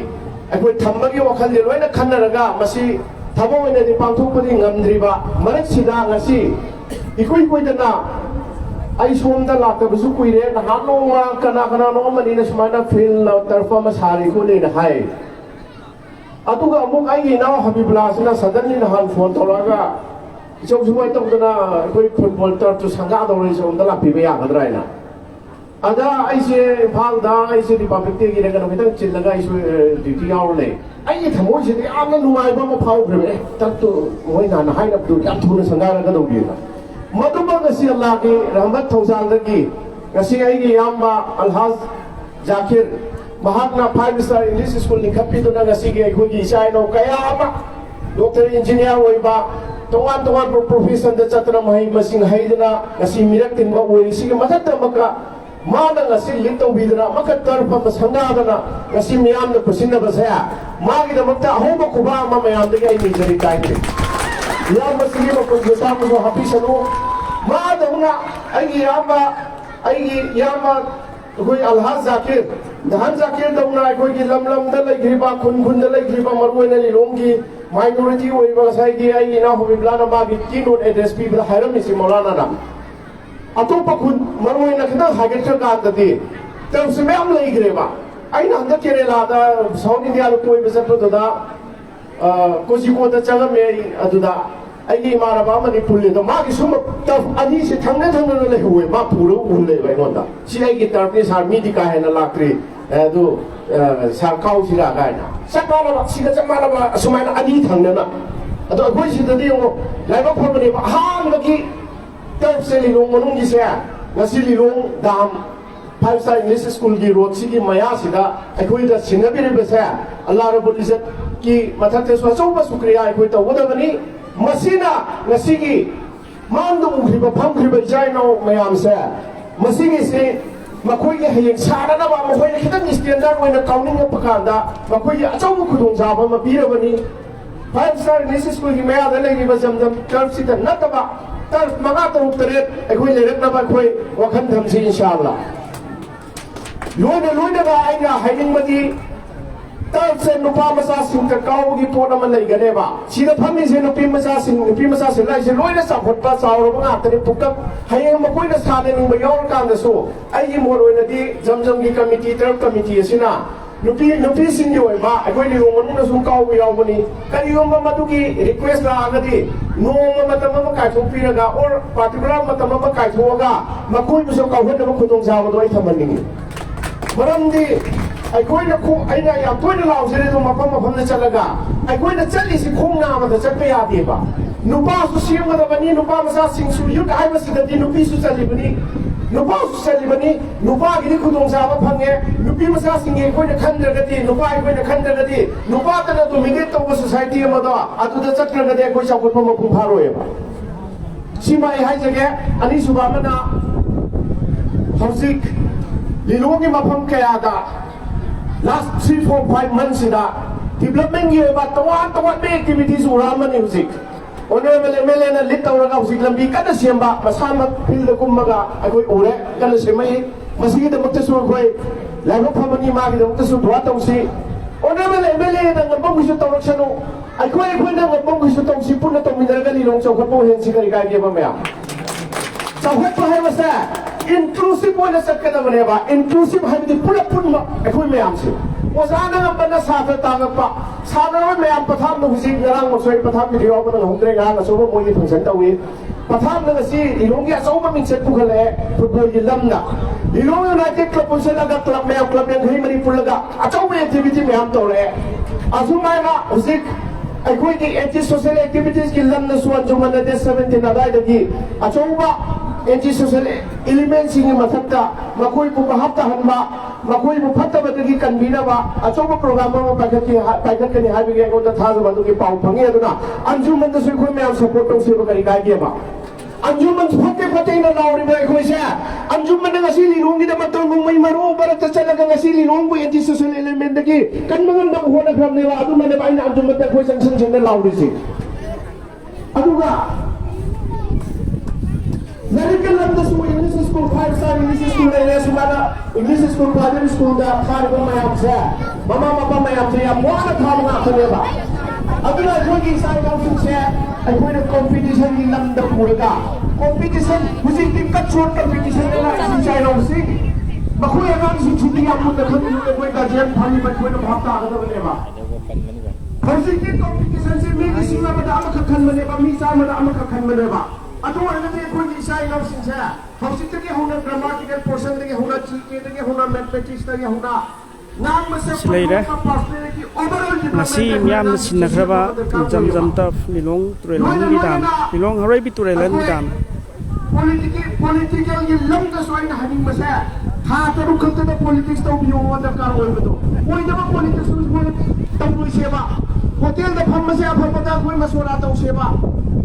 अखोइ थम्बगी वखल लोइना खन्नरगा मसि थबोइनादि पांथोकपदि ngamdriba मरकसिदा ngasi इकोई कोइदना आई सोमदा लातबसु कुइरे नहानोमा कना नोमनि न सुमाना फिल तरफा म सारी को ले हाय अतुगा अमुक आई नाव हबीबुल्लाहना सदनली नहान फोन तौरागा इचौ सुमाय तौदना कोई फुटबॉल तरफ तो संगा दौरे सोमदा लापिबे यागद्रायना अदा आइसे फालदा आइसे रिपब्लिक डे गिरगा नमितंग चिल्लगा आइसु ड्यूटी यावले आई थमोइ से यामना नुवाइबा म फाउग्रे तक तो मोय नाना हाइनबदु याम थुना संगारगा दौदिना मधुबा गसी अल्लाह की रहमत थौजालदगी गसी आइगी याम्बा अलहाज जाकिर महात्मा 5-star इंग्लिश स्कूल लिखपिदुना गसी के अखोगी इचाइनो कयामा डॉक्टर इंजीनियर होइबा तोवान तोवान प्रोफेशन द चतरा महै मसिंग हैदना गसी मिरक तिनबा ओइसी के मथत मका माना गसी लिंक तौबिदना मका तरफ संगादना गसी मियामना खुसिना बसया मागी दमक्ता अहोबा खुबा मा मयामदगी आई निजरी काइते याम मसिगी को गुस्सा को हाफी सनो मा दहुना आइगी यामा कोई अलहाज जाकिर दहन जाकिर दहुना कोई की लम द लेग्रिबा खुन द लेग्रिबा मरुइना लिलोंगी माइनॉरिटी ओइबा साइगी आई ना होबिब्लाना मागी कीनोट एड्रेस पी बदा हायरम मिसी मौलाना ना अतोपा खुन मरुइना खदा हागेट गाददी तब से मैम लेग्रिबा आइना हंद केरला दा साउथ इंडिया लो कोई बसपददा कोजिकोदा चंगमे अदुदा अगी इमानबा मनि पुल्लेदो मागी सुम तफ अनि से थंगने ले हुए मा पुरो उल्ले बाइनोदा सिलाई तरफनी सारमी दि का हेना लाक्री दो सरकाउ सिरा गायना सकमाला सिगा सकमाला सुमाइना अनि थंगना अदो अखोइ सिददि यो लाइबा फरबनि हांगकी तरफ से लिलोंग मनुंगी से ngasi लिलोंग दाम 5-star इंग्लिश स्कूल की रोड सिगी मया सिदा अखोइ द सिंगबिरे से अल्लाह रब्बुल इज्जत की मथते सचौबा शुक्रिया अखोइ तौगदबनि मसीना ngasi मांदो उखिबा फमखिबा जायनो मयाम से मसीगी से मखोइ के हयें सारनबा मखोइ खितंग स्टैंडर्ड ओइना काउंटिंग पकांदा मखोइ अचौबा खुदों जाबा म पीरबनि 5-star इंग्लिश स्कूल की मया द लेगिबा जमजम टर्फ सिदा नतबा टर्फ 5-3 अखोइ लेरकनबा अखोइ वखन थमसी इंशाअल्लाह लोइना बा आइना हाइनिंगबदी तरफ से नुपा मसा सिंह काउगी पोट अमा लेगनेबा सिदा फमी से नुपी मसा सिंह लाइसे लोइना साफटपा चावरबा गातने पुकप हयें मकोइना सानेनिंगबा यावर कांदसो आइगी मोर ओइनादि जमजम की कमिटी तरफ कमिटी असिना नुपी सिंह ओइबा अखोइ लिरोंग मनुना सुम काउबा यावबनी करियोंबा मदुगी रिक्वेस्ट लागदी नोंग मतम अमा काइथोपिरगा और पार्टिकुलर मतम अमा काइथोगा मकोइ बुसो काउहनबा खुदोंग जाबदो आइ थमनिंगी मरमदी अखोइना खो आइना याम तोइना लाउजरे दो मफम चलगा अखोइना चलिसि खोंगना अमदा चटपा यादेबा नुपासु सिमगदबनी नुपा मसा सिंसु युट हाइबसिददि नुपीसु चलिबनी नुपासु चलिबनी नुपागिदि खुदोंजाबा फंगे नुपी मसा सिंगे अखोइना खंद्रगदि नुपा अखोइना खंद्रगदि नुपातना डोमिनेट तौबा सोसाइटी अमदा अदुदा चट्रगदि अखोइ चाउखटपा मफुं फारोयबा सिमा हाइजगे अनिसुबा अमना हौजिक ꯂꯤꯂꯣꯡꯒꯤ ꯃꯐꯝ ꯀꯌꯥꯗ last 3-4-5 monthsꯤꯗ ꯗꯤꯕ꯭ꯂꯞꯃꯦꯟꯒꯤ ꯑꯣꯏꯕ ꯇꯣꯉꯥꯟꯕ ꯑꯦꯛꯇꯤꯚꯤꯇꯤꯁ ꯎꯔꯛꯑꯃꯅꯤ ꯍꯧꯖꯤꯛ ꯑꯣꯅꯔꯦꯕꯜ MLAꯅ ꯂꯤꯗ ꯇꯧꯔꯒ ꯍꯧꯖꯤꯛ ꯂꯝꯕꯤ ꯀꯟꯅ ꯁꯦꯝꯕ ꯃꯁꯥꯃꯛ ꯐꯤꯜꯗ ꯀꯨꯝꯃꯒ ꯑꯩꯈꯣꯏ ꯎꯔꯦ ꯀꯟꯅ ꯁꯦꯝꯃꯛꯏ ꯃꯁꯤꯒꯤꯗꯃꯛꯇꯁꯨ ꯑꯩꯈꯣꯏ ꯂꯥꯏꯕꯛ ꯐꯕꯅꯤ ꯃꯥꯒꯤꯗꯃꯛꯇꯁꯨ ꯗꯨआ ꯇꯧꯁꯤ ꯑꯣꯅꯔꯦꯕꯜ MLAꯅ ꯉꯝꯕꯒꯤꯁꯨ ꯇꯧꯔꯛꯁꯅꯨ ꯑꯩꯈꯣꯏꯅ ꯉꯝꯕꯒꯤꯁꯨ ꯇꯧꯁꯤ ꯄꯨꯟꯅ ꯇꯧꯃꯤꯟꯅꯔꯒ ꯂꯤꯂꯣꯡ ꯆꯥꯎꯈꯠꯄ ꯑꯣꯏꯍꯟꯁꯤ ꯀꯔꯤ ꯀꯥꯏꯒꯦꯕ ꯃꯌꯥꯝ ꯆꯥꯎꯈꯠꯄ ꯍꯥꯏꯕꯁꯦ inclusive ꯑꯣꯏꯅ ꯆꯠꯀꯗꯕꯅꯦꯕ inclusive ꯍꯥꯏꯕꯗꯤ ꯄꯨꯂꯞ ꯄꯨꯟꯕ ꯑꯩꯈꯣꯏ ꯃꯌꯥꯝꯁꯦ ꯑꯣꯖꯥꯅ ꯉꯝꯕꯅ ꯁꯥꯇ꯭ꯔ ꯇꯥꯡꯉꯛꯄ ꯁꯥꯟꯅꯔꯣꯏ ꯃꯌꯥꯝ ꯄꯊꯥꯞꯅ ꯍꯧꯖꯤꯛ ꯉꯔꯥꯡ ꯃꯁꯣꯏ ꯄꯊꯥꯞꯀꯤꯗꯤ ꯌꯥꯎꯕ ꯉꯝꯍꯧꯗ꯭ꯔꯦ ꯉꯔꯥꯡ ꯑꯆꯧꯕ ꯃꯣꯏꯒꯤ ꯐꯪꯁꯟ ꯇꯧꯏ ꯄꯊꯥꯞꯅ ꯉꯁꯤ ꯂꯤꯂꯣꯡꯒꯤ ꯑꯆꯧꯕ ꯃꯤꯡꯆꯠ ꯄꯨꯈꯠꯂꯛꯑꯦ ꯐꯨꯠꯕꯣꯜꯒꯤ ꯂꯝꯗ ꯂꯤꯂꯣꯡ ꯌꯨꯅꯥꯏꯇꯦꯗ ꯀ꯭ꯂꯕ ꯄꯨꯟꯁꯤꯜꯂꯒ ꯀ꯭ꯂꯕ ꯃꯌꯥꯝ ꯀ꯭ꯂꯕ 50 ꯄꯨꯜꯂꯒ ꯑꯆꯧꯕ ꯑꯦꯛꯇꯤꯚꯤꯇꯤ ꯃꯌꯥꯝ ꯇꯧꯔꯛꯑꯦ ꯑꯁꯨꯃꯥꯏꯅ ꯍꯧꯖꯤꯛ ꯑꯩꯈꯣꯏꯒꯤ ꯑꯦꯟꯇꯤ ꯁꯣꯁꯤꯌꯦꯜ ꯑꯦꯛꯇꯤꯚꯤꯇꯤꯁꯀꯤ ꯂꯝꯗꯁꯨ ꯑꯟꯖꯨꯃꯟ ꯗꯦꯠ 17 ꯑꯗꯨꯋꯥꯏꯗꯒꯤ ꯑꯆꯧꯕ एंटी सोशल एलिमेंट्स मथक्ता मखोइबु भाप ताहनबा मखोइबु फत्तबदगी कन्बीनबा अचौबा प्रोग्राम अमा पाइखत्कनि हाबिगे एगोंदा थाजबदुगी पाउ फंगे अदुना अंजुमन दसु खोइ मयाम सपोर्ट तौसेबा करि गाइगेबा अंजुमन फत्ते फत्तेना लाउरिबा एखोइसे अंजुमन ngasi लिलोंगी दमत मुंबई मरो बरत चलगा ngasi लिलोंगु एंटी सोशल एलिमेंट दगी कन्मगन दम होना खरनेबा अदुमने बाइना अंजुमन द खोइ संसन संने लाउरिसि अदुगा Medical lamda su English school 5-star English school le sumada English school private school da khar ba mayam se mama papa mayam se ya mwana tham na khane ba aduna jogi sai ga fu se ai koi na competition ni lamda puraga competition huji ti cut short competition la si chai no si ba khoi ga si chuti ya mun da khani ne koi ga jen phani ba koi na bhata ga da ne ba huji ti competition se me ki sima ba da am khan mane ba mi sa ma da am khan mane ba अतो अनदे कोई दिशा enough सिंसा हौसित के होना grammatical portion के होना GK के होना mathematics के होना नाम से personality overall masi miyam na sinagraba jam taf lilong turelan bidam lilong harai bi turelan bidam political ये लंग का स्वाइन हनिंग मसे हाँ तो रुकते तो politics तो बियो वाला कार होए बतो कोई जब politics में तब कोई सेवा होटल द फम मसे अब पता कोई मसौदा तो सेवा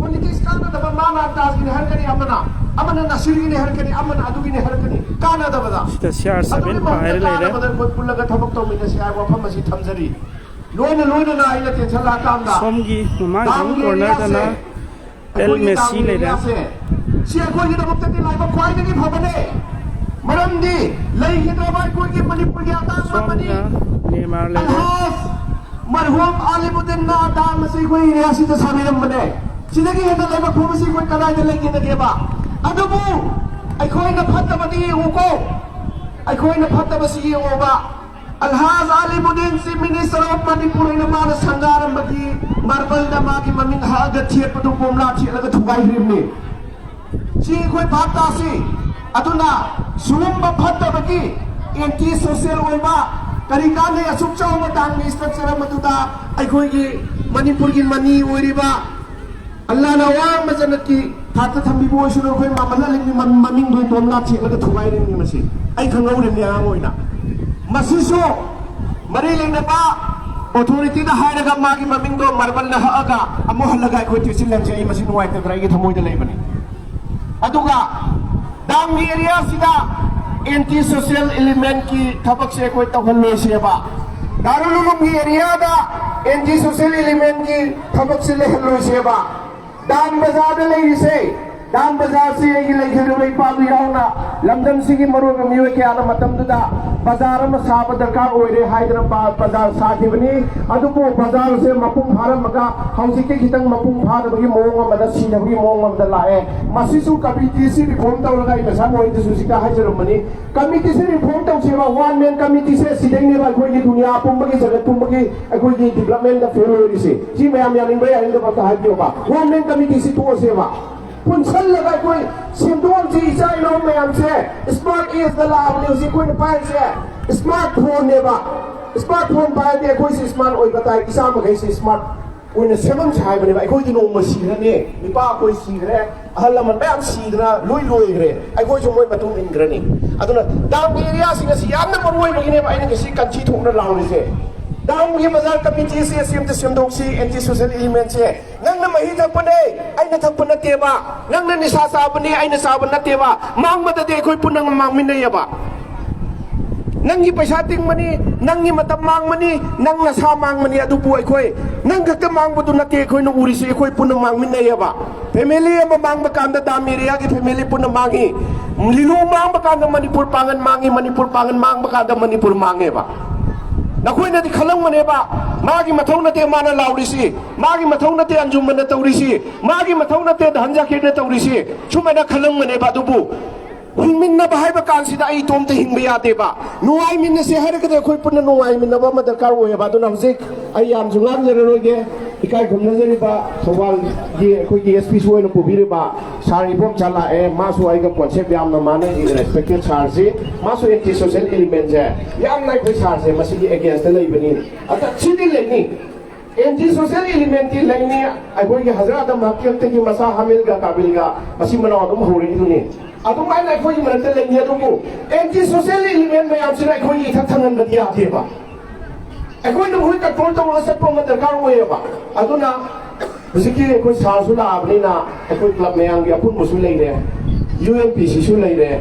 politics का ना तब माना दास की हर करी अमना नसीरी ने हर करी अमना अदुगी ने हर करी काना तब दा sita shar saben paher leire पुल्लगा थबक तो मिने से आवा फम मसी थमजरी लोइन ना आइला टेंशन ला काम दा somgi mama jang corner dana el messi leire si akhoi gi dabak ti lai ba khwai gi phabane maram di lai hyderabad ko gi manipur gi ata samani neymar leire marhum alimuddin na da masi khoi riasi ta samiram bane sidagi heda lai ba khomasi khoi kadai de lai gi na deba adubu akhoi na phatabadi uko akhoi na phatabasi oba Alhaz Alimuddin si Minister of Manipur ina mana sangaram bagi marbal da magi maming haga thiet padu pomla thiet laga thugai hrimni si khoi bhata si aduna sumba phatta bagi anti social oiba karika ne asuk chauma dang ni structure maduda ai khoi gi Manipur gi mani oiriba Allah na wa majanati thata thambi bo sunu khoi mamala lingni maming doi pomla thiet laga thugai hrimni masi ai khangau rim ya ngoina मसीसो मरी लेने बा authority दा हायरगा मागी ममिंग दो मरबल ना हागा अमो हलगा कोई तिसिल लंजे ई मसी नुवाई ते द्राई थमोय दे लेबनी अदुगा दाम एरिया सिदा एंटी सोशल एलिमेंट की थबक से कोई तहल लो सेबा दारुलुम एरिया दा एंटी सोशल एलिमेंट की थबक से ले लो सेबा दाम बाजार ले से दाम बाजार से ये लेखर रे पाबी राउना लमदम सिगी मरो मियो के आना मतम दुदा बाजार में साब दरकार ओइरे हैदराबाद बाजार साथिबनी अदुबो बाजार से मपुंग भारम मगा हौसिके खितंग मपुंग भारबगी मोंग मदा सिनबगी मोंग मदा लाए मसिसु कमिटी से रिफॉर्म तौरगा इनसा मोइ दिसुसिका हाजरमनी कमिटी से रिफॉर्म तौसेबा वन मैन कमिटी से सिदेंगे बा कोई दुनिया पुंबगी जगत पुंबगी कोई डेवलपमेंट दा फेल होरिसे जी मैम यानिंग बे आइंदा पता हाजियोबा वन मैन कमिटी से तो सेवा पुंसल लगा कोई सिंदूर जी चाय लो में हमसे स्मार्ट इज द लाभ म्यूजिक कोई पाए से स्मार्टफोन ने बा स्मार्टफोन पाए दे कोई से स्मार्ट ओइ बताए इसा मगै से स्मार्ट ओइने सेमम छाय बने बा कोई दिनो मसीरने निपा कोई सीगरे अहल मन बे हम सीगरा लोई ग्रे आई कोई जो मोय मतुम इंग्रनी अदुना दाम एरिया सिंग से यामना मरोय बगिने बा आइने के कंची थोकना लाउनी से दाम ये बाजार कमिटी से सेम दोक्सी एंटी सोशल एलिमेंट से नंगना मही थपने आइना थपन नतेबा नंगना निशा साबने आइना साब नतेबा मांगबदा दे कोई पुनंग मांगमिनयबा nangi paisa tingmani nangi matam mangmani nang nasa mangmani adu bu akhoi nang khakta mangbu du nate akhoi no uri se akhoi punna mangminai ba family ama mangba kanda damiria ki family punna mangi lilu mangba kanda manipur pangan mangba kanda manipur mange ba nakoi na di khalang mane ba magi mathau nate mana laurisi magi mathau nate anjum mana taurisi magi mathau nate dhanja khirne taurisi chumana khalang mane ba dubu minna bahai ba kan sida ai tom te hingba yate ba nuai minna se har ka khoi punna nuai minna ba ma darkar hoye ba do na hujik ai yam jungam jere roge ikai khumna jeri ba thowal gi khoi gi sp soi no pobire ba sari bom chala e ma su ai ga concept yam na mane respected charge ma su anti social element je yam nai khoi charge ma si gi against the lei bani ata chidi lei ni anti social element ti lei ni ai khoi gi hazrat market te gi masa hamil ga kabil ga masi mana adum hori ni ni adum ai nai khoi gi mana te lei ni adum anti social element me yam si nai khoi gi thak thangan ba dia te ba akhoi no hui control to la sat pom darkar hoye ba aduna hujiki akhoi sa su la abni na akhoi club me yang gi apun musu lei re UNPC su lei re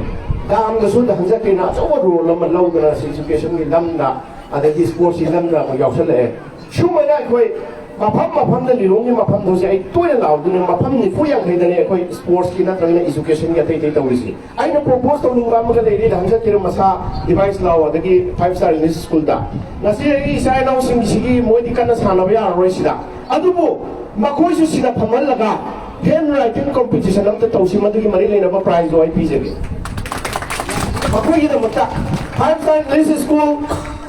dam ga su da hanja ke na chaw ro lam lau ga education gi lam da adagi sports gi lam da ko yaw sale shu ma na akhoi mafam da lirong ni mafam do se ai toina law du mafam ni fu yang kai da ne akhoi sports gi na trang education gi tai tai tawrisi ai na propose to ning ba ma ga dei ri hanja ke masa device law adagi 5-star English school da nasi ai sai naw sing gi moi di kana sana ba ya roi sida adubu makoi su sida phamal laga handwriting competition am ta tawsi ma gi mari leina ba prize do ai pi je makoi gi da mutta 5-star English school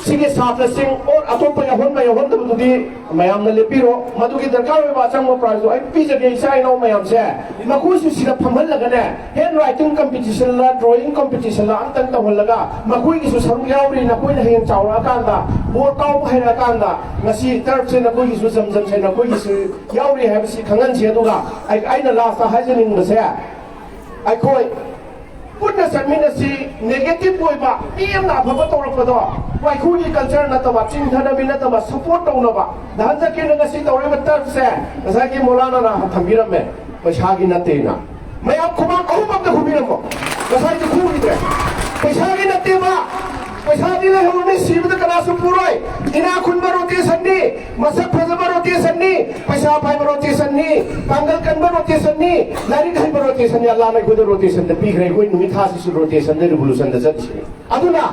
sige satra sing or atop ya hon da bududi mayam na lepiro madugi darkar we ba chang mo prize do ai pi je ge sai no mayam se makoi su sida phamal laga ne handwriting competition la drawing competition la antang ta hol laga makoi gi su saru yauri na koi na hen chawra kan da bor kau hai ra kan da ngasi tarp se na koi gi su jam se na koi gi su yauri ha si khangan se do ga ai na last ta haijening ba se ai koi punna samina si negative boy ba pm na phaba torok ba do wai khu gi culture na ta ba chin thana bi na ta ba support to na ba dan ja ke na si tore ba tar se sa ki molana na thambiram me paisa gi na te na mai ab khuma ko ba da khubiram ko sa ji khu gi de paisa gi na te ba paisa gi le ho ne si ba da kana su puroi ina khun ba roti sanni masak phaja ba roti sanni paisa pai ba roti sanni pangal kan ba roti sanni lari kai ba roti sanni allah na khud roti sanni pi ghai koi numi thasi su roti sanni revolution da jat si aduna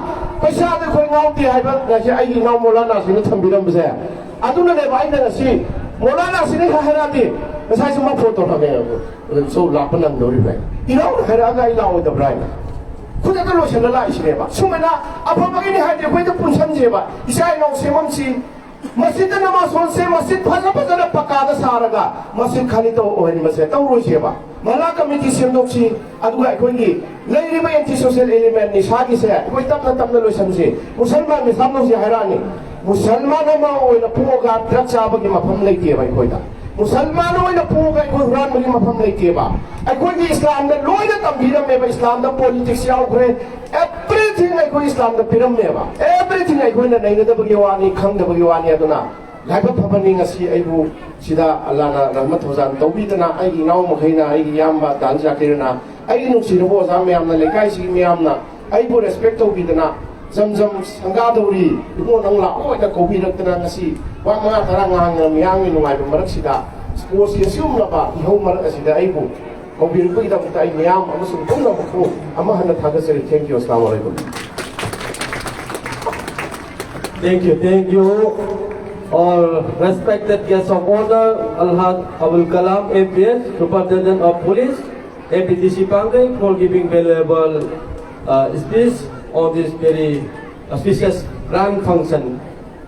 paisa da khoi ngau ti hai ba na si ai gi ngau molana si na thambiram ba se aduna le bai na si molana si ne ha ti sai su ma photo na me so la pa nang do ri ba ina ha ra ga ila o da brai खुद का lotion ला इसने बा सुमना अब हम बगे नि हाते कोई तो पुनसन जे बा इसाई नो सेमम सी मस्जिद नमाज होन से मस्जिद फजा फजा पक्का दा सारगा मस्जिद खाली तो ओहन मसे तो रोई जे बा मला कमिटी सेमदोक सी अदुगा कोई लेरी बा एंटी सोशल एलिमेंट नि सागी से कोई तब लोशन से मुसलमान में सामनो से हैरानी मुसलमान मा ओइना पुगा ड्रग चाबगी मफम लेके बा कोई दा मुसलमान ओइना पुगा कोई हुरान मगी मफम लेके बा अखोई इस्लाम दा लोइना तंबीरम में इस्लाम दा पॉलिटिक्स याव करे एवरीथिंग अखोई इस्लाम दा पिरम में बा एवरीथिंग अखोई ना नहीं दा बगी वानी खंग दा बगी वानी अदुना life फबनी ngasi aibu sida Allah na rahmat hozan tawbi dana ai naw mokhaina ai yamba dan jakirna ai nu sida bo za me amna lekai si me amna ai bo respect tawbi dana zamzam sanga dori mo nang la o da ko bi rak dana ngasi wa ma tara ngang yang ni nuai marak sida sports yesum la ba ho marak sida aibu ko bi ru ida ta ai yam amasung tumna ko amma hana thaga sir thank you assalamu alaikum Thank you. All respected guests of honor, Alhaj Abul Kalam, MPS, Superintendent of Police, APTC Pangai, for giving valuable speech on this very auspicious grand function.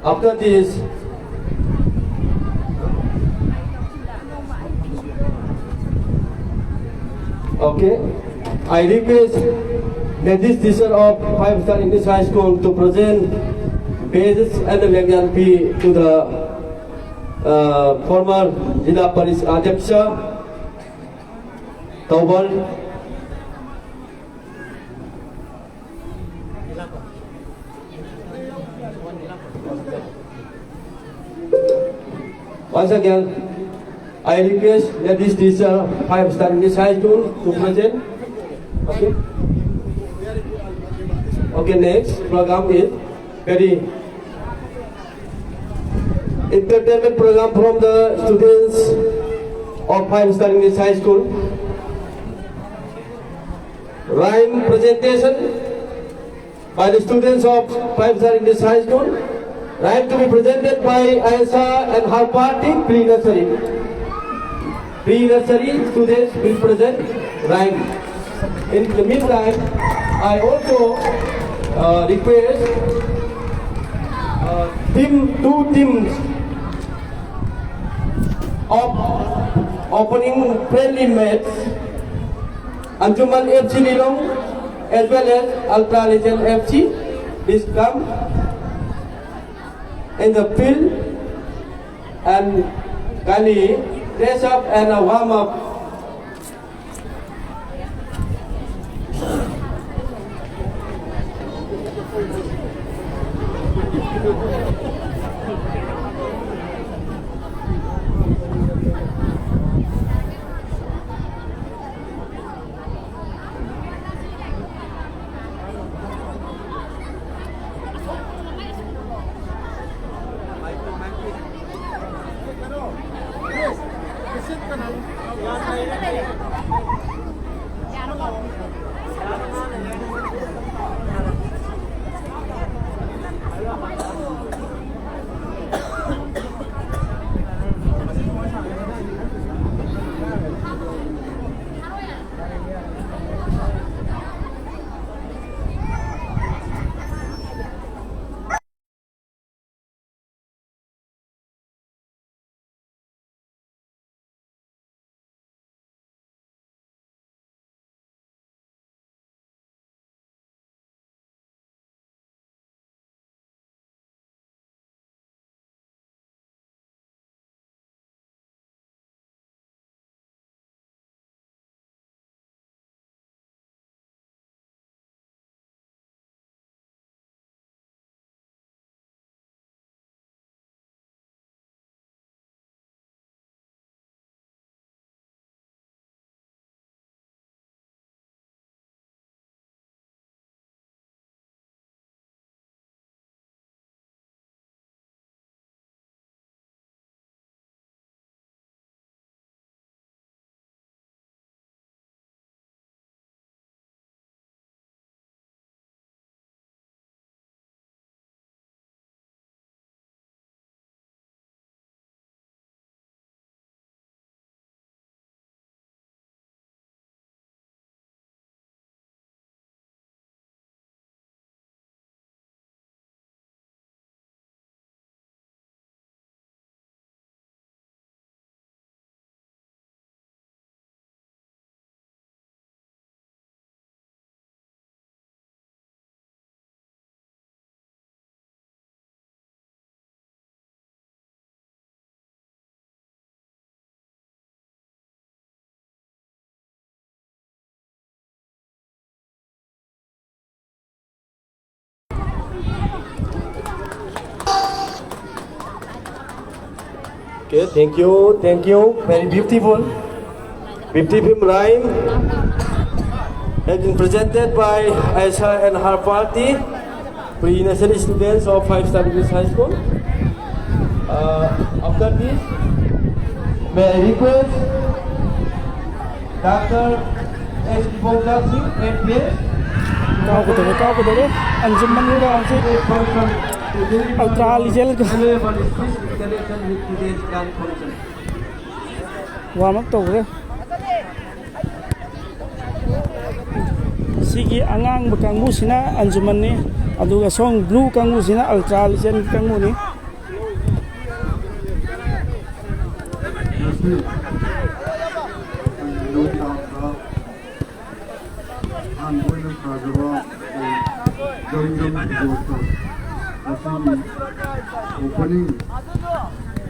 After this, okay, I request the teacher of 5-star English High School to present badges and the legal fee to the former Jila Paris Adyaksha Taubal. Once again, I request that this teacher 5-star English High School to present. Okay. Okay, next program is very entertainment program from the students of 5-star English High School. Rhyme presentation by the students of 5-star English High School. Rhyme to be presented by Aisha and her party, pre-nursery. Pre-nursery students will present rhyme. In the meantime, I also request two teams of opening friendly match, Anjuman FC Lilong as well as Ultra Legend FC. Please come in the field and kindly dress up and warm up. Okay, thank you, very beautiful rhyme has been presented by Aisha and her party, pre-nursery students of 5-star English High School. After this, may I request Dr. S. Bongdar Singh, MPS, Kau ko dulu. Anjuman ni dah ansik. Ultra Legend ka. Warm up tau ke? Sigi angang bekangmu sina anjuman ni. Aduga song blue kangmu sina Ultra Legend kangmu ni.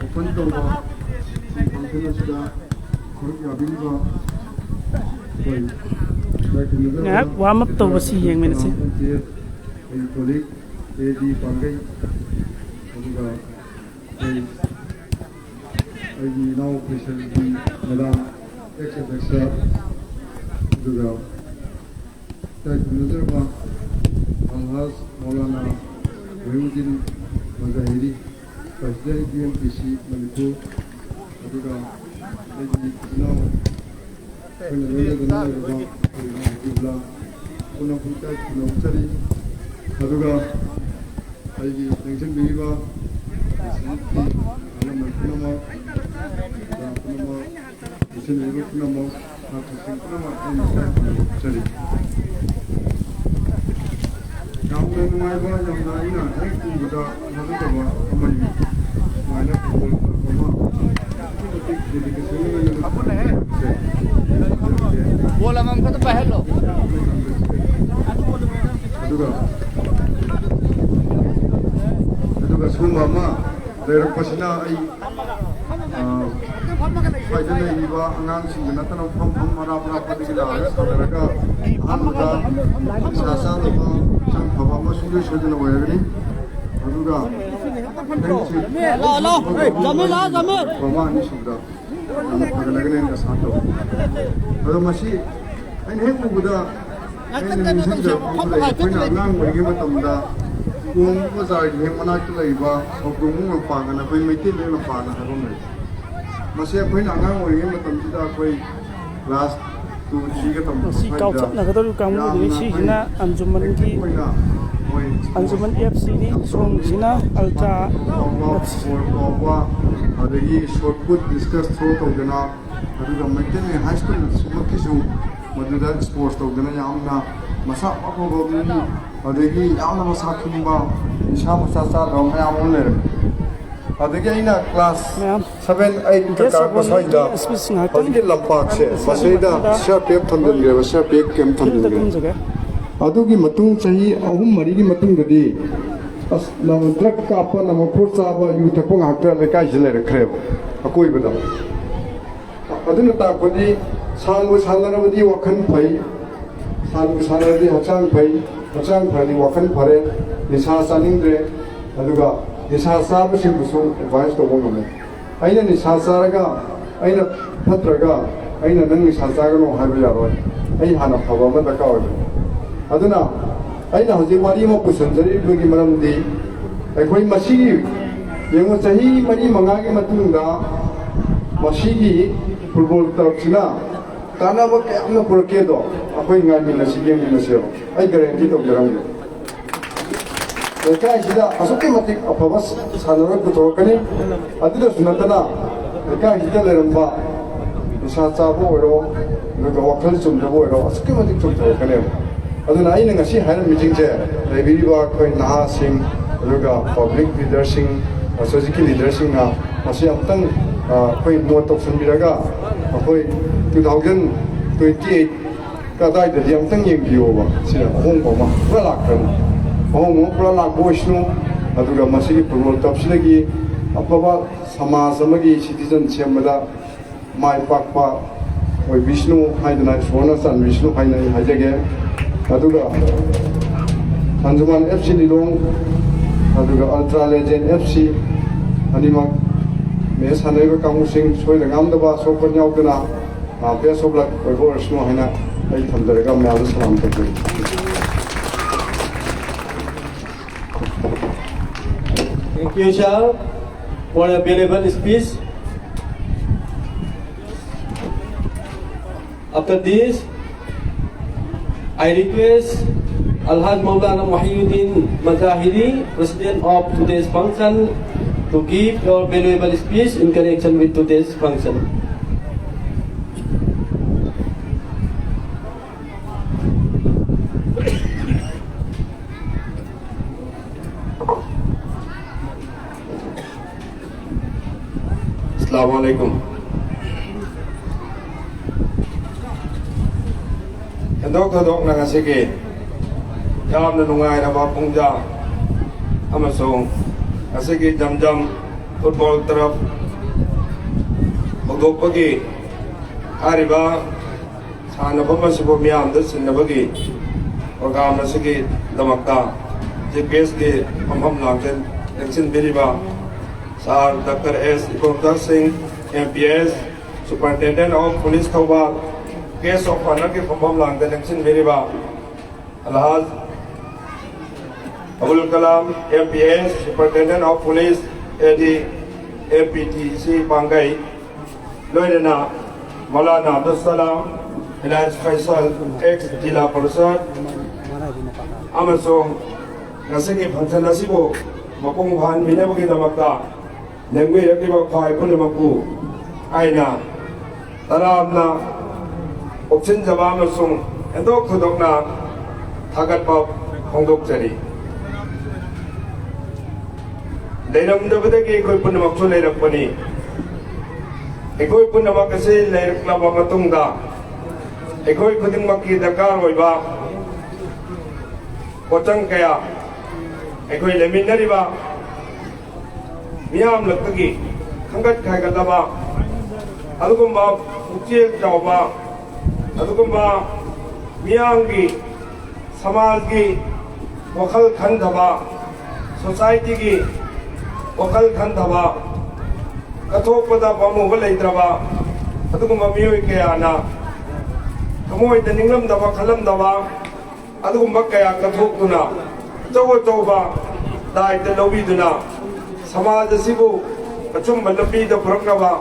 오픈 도가 방송에서가 그렇게 아비가 Ngap warm up tau basi yang mana sih? kolik di pakai juga lagi now present di dalam eksa juga इकाई खुमनजरबा अलहाज मौलाना वहीउद्दीन मजाहिरी president BMPC Manipur अदुगा अꯩꯒꯤ इनाव ꯑꯩꯈꯣꯏꯅ ꯂꯣꯏꯅꯗꯨꯅ ꯂꯩꯔꯤꯕ ꯍꯕꯤꯕꯨꯜꯂꯥ ꯄꯨꯟꯅ ꯏꯀꯥꯏ ꯈꯨꯝꯅꯖꯔꯤ ꯑꯗꯨꯒ ꯑꯩꯒꯤ ꯌꯦꯡꯁꯤꯟꯕꯤꯔꯤꯕ ꯗꯤꯁꯇ꯭ꯔꯤꯛꯀꯤ ꯑꯍꯜ ꯂꯃꯟ ꯄꯨꯝꯅꯃꯛ ꯄꯨꯝꯅꯃꯛ ꯌꯦꯡꯁꯤꯟꯕꯤꯔꯤꯕ ꯄꯨꯝꯅꯃꯛ ꯁꯥꯇ꯭ꯔꯁꯤꯡ ꯄꯨꯝꯅꯃꯛ ꯑꯩꯅ ꯏꯀꯥꯏ ꯈꯨꯝꯅꯖꯔꯤ ꯌꯥꯝꯅ ꯅꯨꯡꯉꯥꯏꯕ ꯌꯥꯝꯅ ꯑꯩꯅ ꯍꯦꯛ ꯎꯕꯗ ꯊꯥꯖꯗꯕ ꯑꯃꯅꯤ ꯁꯨꯃꯥꯏꯅ ꯐꯨꯠꯕꯣꯜ ꯑꯃ ꯑꯗꯨꯛꯀꯤ ꯃꯇꯤꯛ ꯗꯦꯗꯤꯀꯦꯁꯟ बोल हमको तो पहल लो ꯑꯗꯨꯒ ꯁꯨꯝꯕ ꯑꯃ ꯂꯩꯔꯛꯄꯁꯤꯅ ꯑꯩ ꯁ꯭ꯋꯥꯏꯗ ꯂꯩꯔꯤꯕ ꯑꯉꯥꯡꯁꯤꯡꯗ ꯅꯠꯇꯅ ꯃꯐꯝ ꯑꯔꯥꯞ ꯑꯔꯥꯞꯄꯗꯒꯤ ꯂꯥꯛꯑꯒ ꯁꯥꯟꯅꯔꯒ ꯑꯍꯥꯟꯕꯗ ꯅꯤꯁꯥ ꯆꯥꯗꯕ ꯍꯛꯆꯥꯡ ꯐꯕ ꯑꯃ ꯁꯨꯡꯁꯣꯏ ꯁꯣꯏꯗꯅ ꯑꯣꯏꯔꯒꯅꯤ ꯑꯗꯨꯒ ꯃꯃꯥ ꯑꯅꯤꯁꯨꯕꯗ ꯌꯥꯝꯅ ꯐꯒꯠꯂꯒꯅꯤ ꯑꯩꯅ ꯑꯁꯥ ꯇꯧꯏ ꯑꯗꯣ ꯃꯁꯤ ꯑꯩꯅ ꯍꯦꯛ ꯎꯕꯗ ꯑꯩꯅ ꯅꯤꯡꯁꯤꯡꯖꯔꯛꯄ ꯑꯩꯈꯣꯏꯅ ꯑꯉꯥꯡ ꯑꯣꯏꯔꯤꯉꯩ ꯃꯇꯝꯗ ꯀꯣꯡ ꯕꯖꯥꯔꯒꯤ ꯍꯦꯛ ꯃꯅꯥꯛꯇ ꯂꯩꯕ ꯁꯧꯒ꯭ꯔꯣꯡꯕꯨꯡ ꯂꯝꯄꯥꯛꯑꯅ ꯑꯩꯈꯣꯏ ꯃꯩꯇꯩꯂꯣꯟ ꯂꯝꯄꯥꯛꯑꯅ ꯍꯥꯏꯕ ꯑꯃ ꯂꯩ ꯃꯁꯤ ꯑꯩꯈꯣꯏꯅ ꯑꯉꯥꯡ ꯑꯣꯏꯔꯤꯉꯩ ꯃꯇꯝꯁꯤꯗ ꯑꯩꯈꯣꯏ ꯀ꯭ꯂꯥꯁ 2, 3ꯒ ꯇꯝꯕ ꯁꯤ ꯀꯥꯎꯊꯠꯅꯒꯗꯧꯔꯤꯕ ꯀꯥꯡꯕꯨꯗꯨꯅꯤ ꯁꯤꯁꯤꯅ ꯑꯟꯖꯨꯃꯟꯒꯤ अंजुमन FC नी सोंगसिना अल्ट्रा अदगी शॉटपुट डिस्कस थ्रो तौदना अदुगा मेंटेन हाई स्कूल सुमकिसु मदुदा स्पोर्ट्स तौदना यामना मसा अफबा मु अदगी यामना मसा खिंबा निशा मसा चा रम याम लेर अदगी आइना क्लास 7 8 का पसाइदा अदगी लंपाक से मसेदा शपेप थंदनगे शपेप केम थंदनगे अदुगी मतुंग चाही अहुम मरीगी मतुंगदि अस नम ड्रग कापा नम फ्रूट चाबा यू थपो हाक्टर लेकाय जिले रखरेब अकोय बदा अदुन तापदि सानबु सानरबदि वखन फै सानबु सानरदि हचांग फै हचांग फैदि वखन फरे निसा सानिंद्रे अदुगा निसा साबसिंबुसु एडवाइस तोबो गमे आइना निसा सारगा आइना फत्रगा आइना नंग निसा सागनो हाइबा यारोय आइ हाना फबा म दका ओय अदुना अैना हजिक वारी म पुसनजरीबगी मरमदि अखोई मसीगी येंगो चाही मरी मंगागी मतुंगा मसीगी फुटबॉल तरफसिना कानाबा कयामना पुरकेदो अखोई ngaमिना सिगेंगि नसेरो अै गारंटी तौजरंगे लेकाइसिदा असुके मतिक अफबा सानरो पुथोकनी अदुदा सुनतना लेकाइसिदा लेरंबा निसा चाबो ओरो नुगा वखल चुमदबो ओरो असुके मतिक चुमथोकने अदुना आइना ngasi हाइर मीटिंग जे लेबिरिबा कोइ नहासिंग अदुगा पब्लिक लीडरसिंग सोसाइटी लीडरसिंग ना मसी अमतंग कोइ नोट तौसनबिरगा अखोइ 2028 कदाइ ददि अमतंग येंगियोबा सिना होंगबा पुरा लाखन होंगो पुरा लाखबोइसनु अदुगा मसी फुटबॉल तपसिलगी अफबा समाज अमगी सिटीजन सेमदा माइ पाकपा ओइ विष्णु हाइदना सोना सान विष्णु हाइना हाइजेगे अदुगा अंजुमन FC लिलोंग अदुगा अल्ट्रा लेजेंड FC अनिमक मे सानैबा कांगुसिंग सोइना गामदबा सोपन यावदना बेस्ट ऑफ लक ओइबोरसनो हाइना अइ थमदरगा म्याल सलाम तकरि Thank you, Charles, for a valuable speech. After this, I request Alhaj Maulana Wahyuddin Mazahiri, President of today's function, to give your valuable speech in connection with today's function. Assalamu alaikum. Endok thadok na ngasige yamna nungai na mapungja amasong ngasige jamjam football taraf magdokpagi ariba sanaba masibo miyamda sinabagi program nasige damakta GPS ke pamham langchen election biriba Sir Dr. S. Ikomdar Singh, MPS, Superintendent of Police Thawbal, Case of Honor के form लांग दे लेकिन मेरे बा Alhaj Abdul Kalam MPS Superintendent of Police AD APTC Pangai Loinana Maulana Abdul Salam Elias Faisal ex Jila Parasad Amasong Nasiki Pantanasibo Mapung Pan Minabaki Namaka Nengwe Yakiba Pai Punamaku Aina Taramna Opsin Javamasung and Dok Tudokna Tagat Pop Hongdok Jari Leiram Dabadaki Koi Punamaksu Leirakpani Ekoi Punamakasi Leirak Lava Matunga Ekoi Putimaki Dakar Oiba Potang Kaya Ekoi Leminariba Miam Lakagi Hangat Kagataba Adugumba Uchil Tauba Adugumba Miangi Samagi Wakal Khandaba Society Gi Wakal Khandaba Katopada Bamu Valaidraba Adugumba Mui Kayana Kamoy the Ningam Dava Kalam Dava Adugumba Kaya Katokuna Jogo Toba died the Lobiduna Sama the Sibu Achum Malapi the Prokava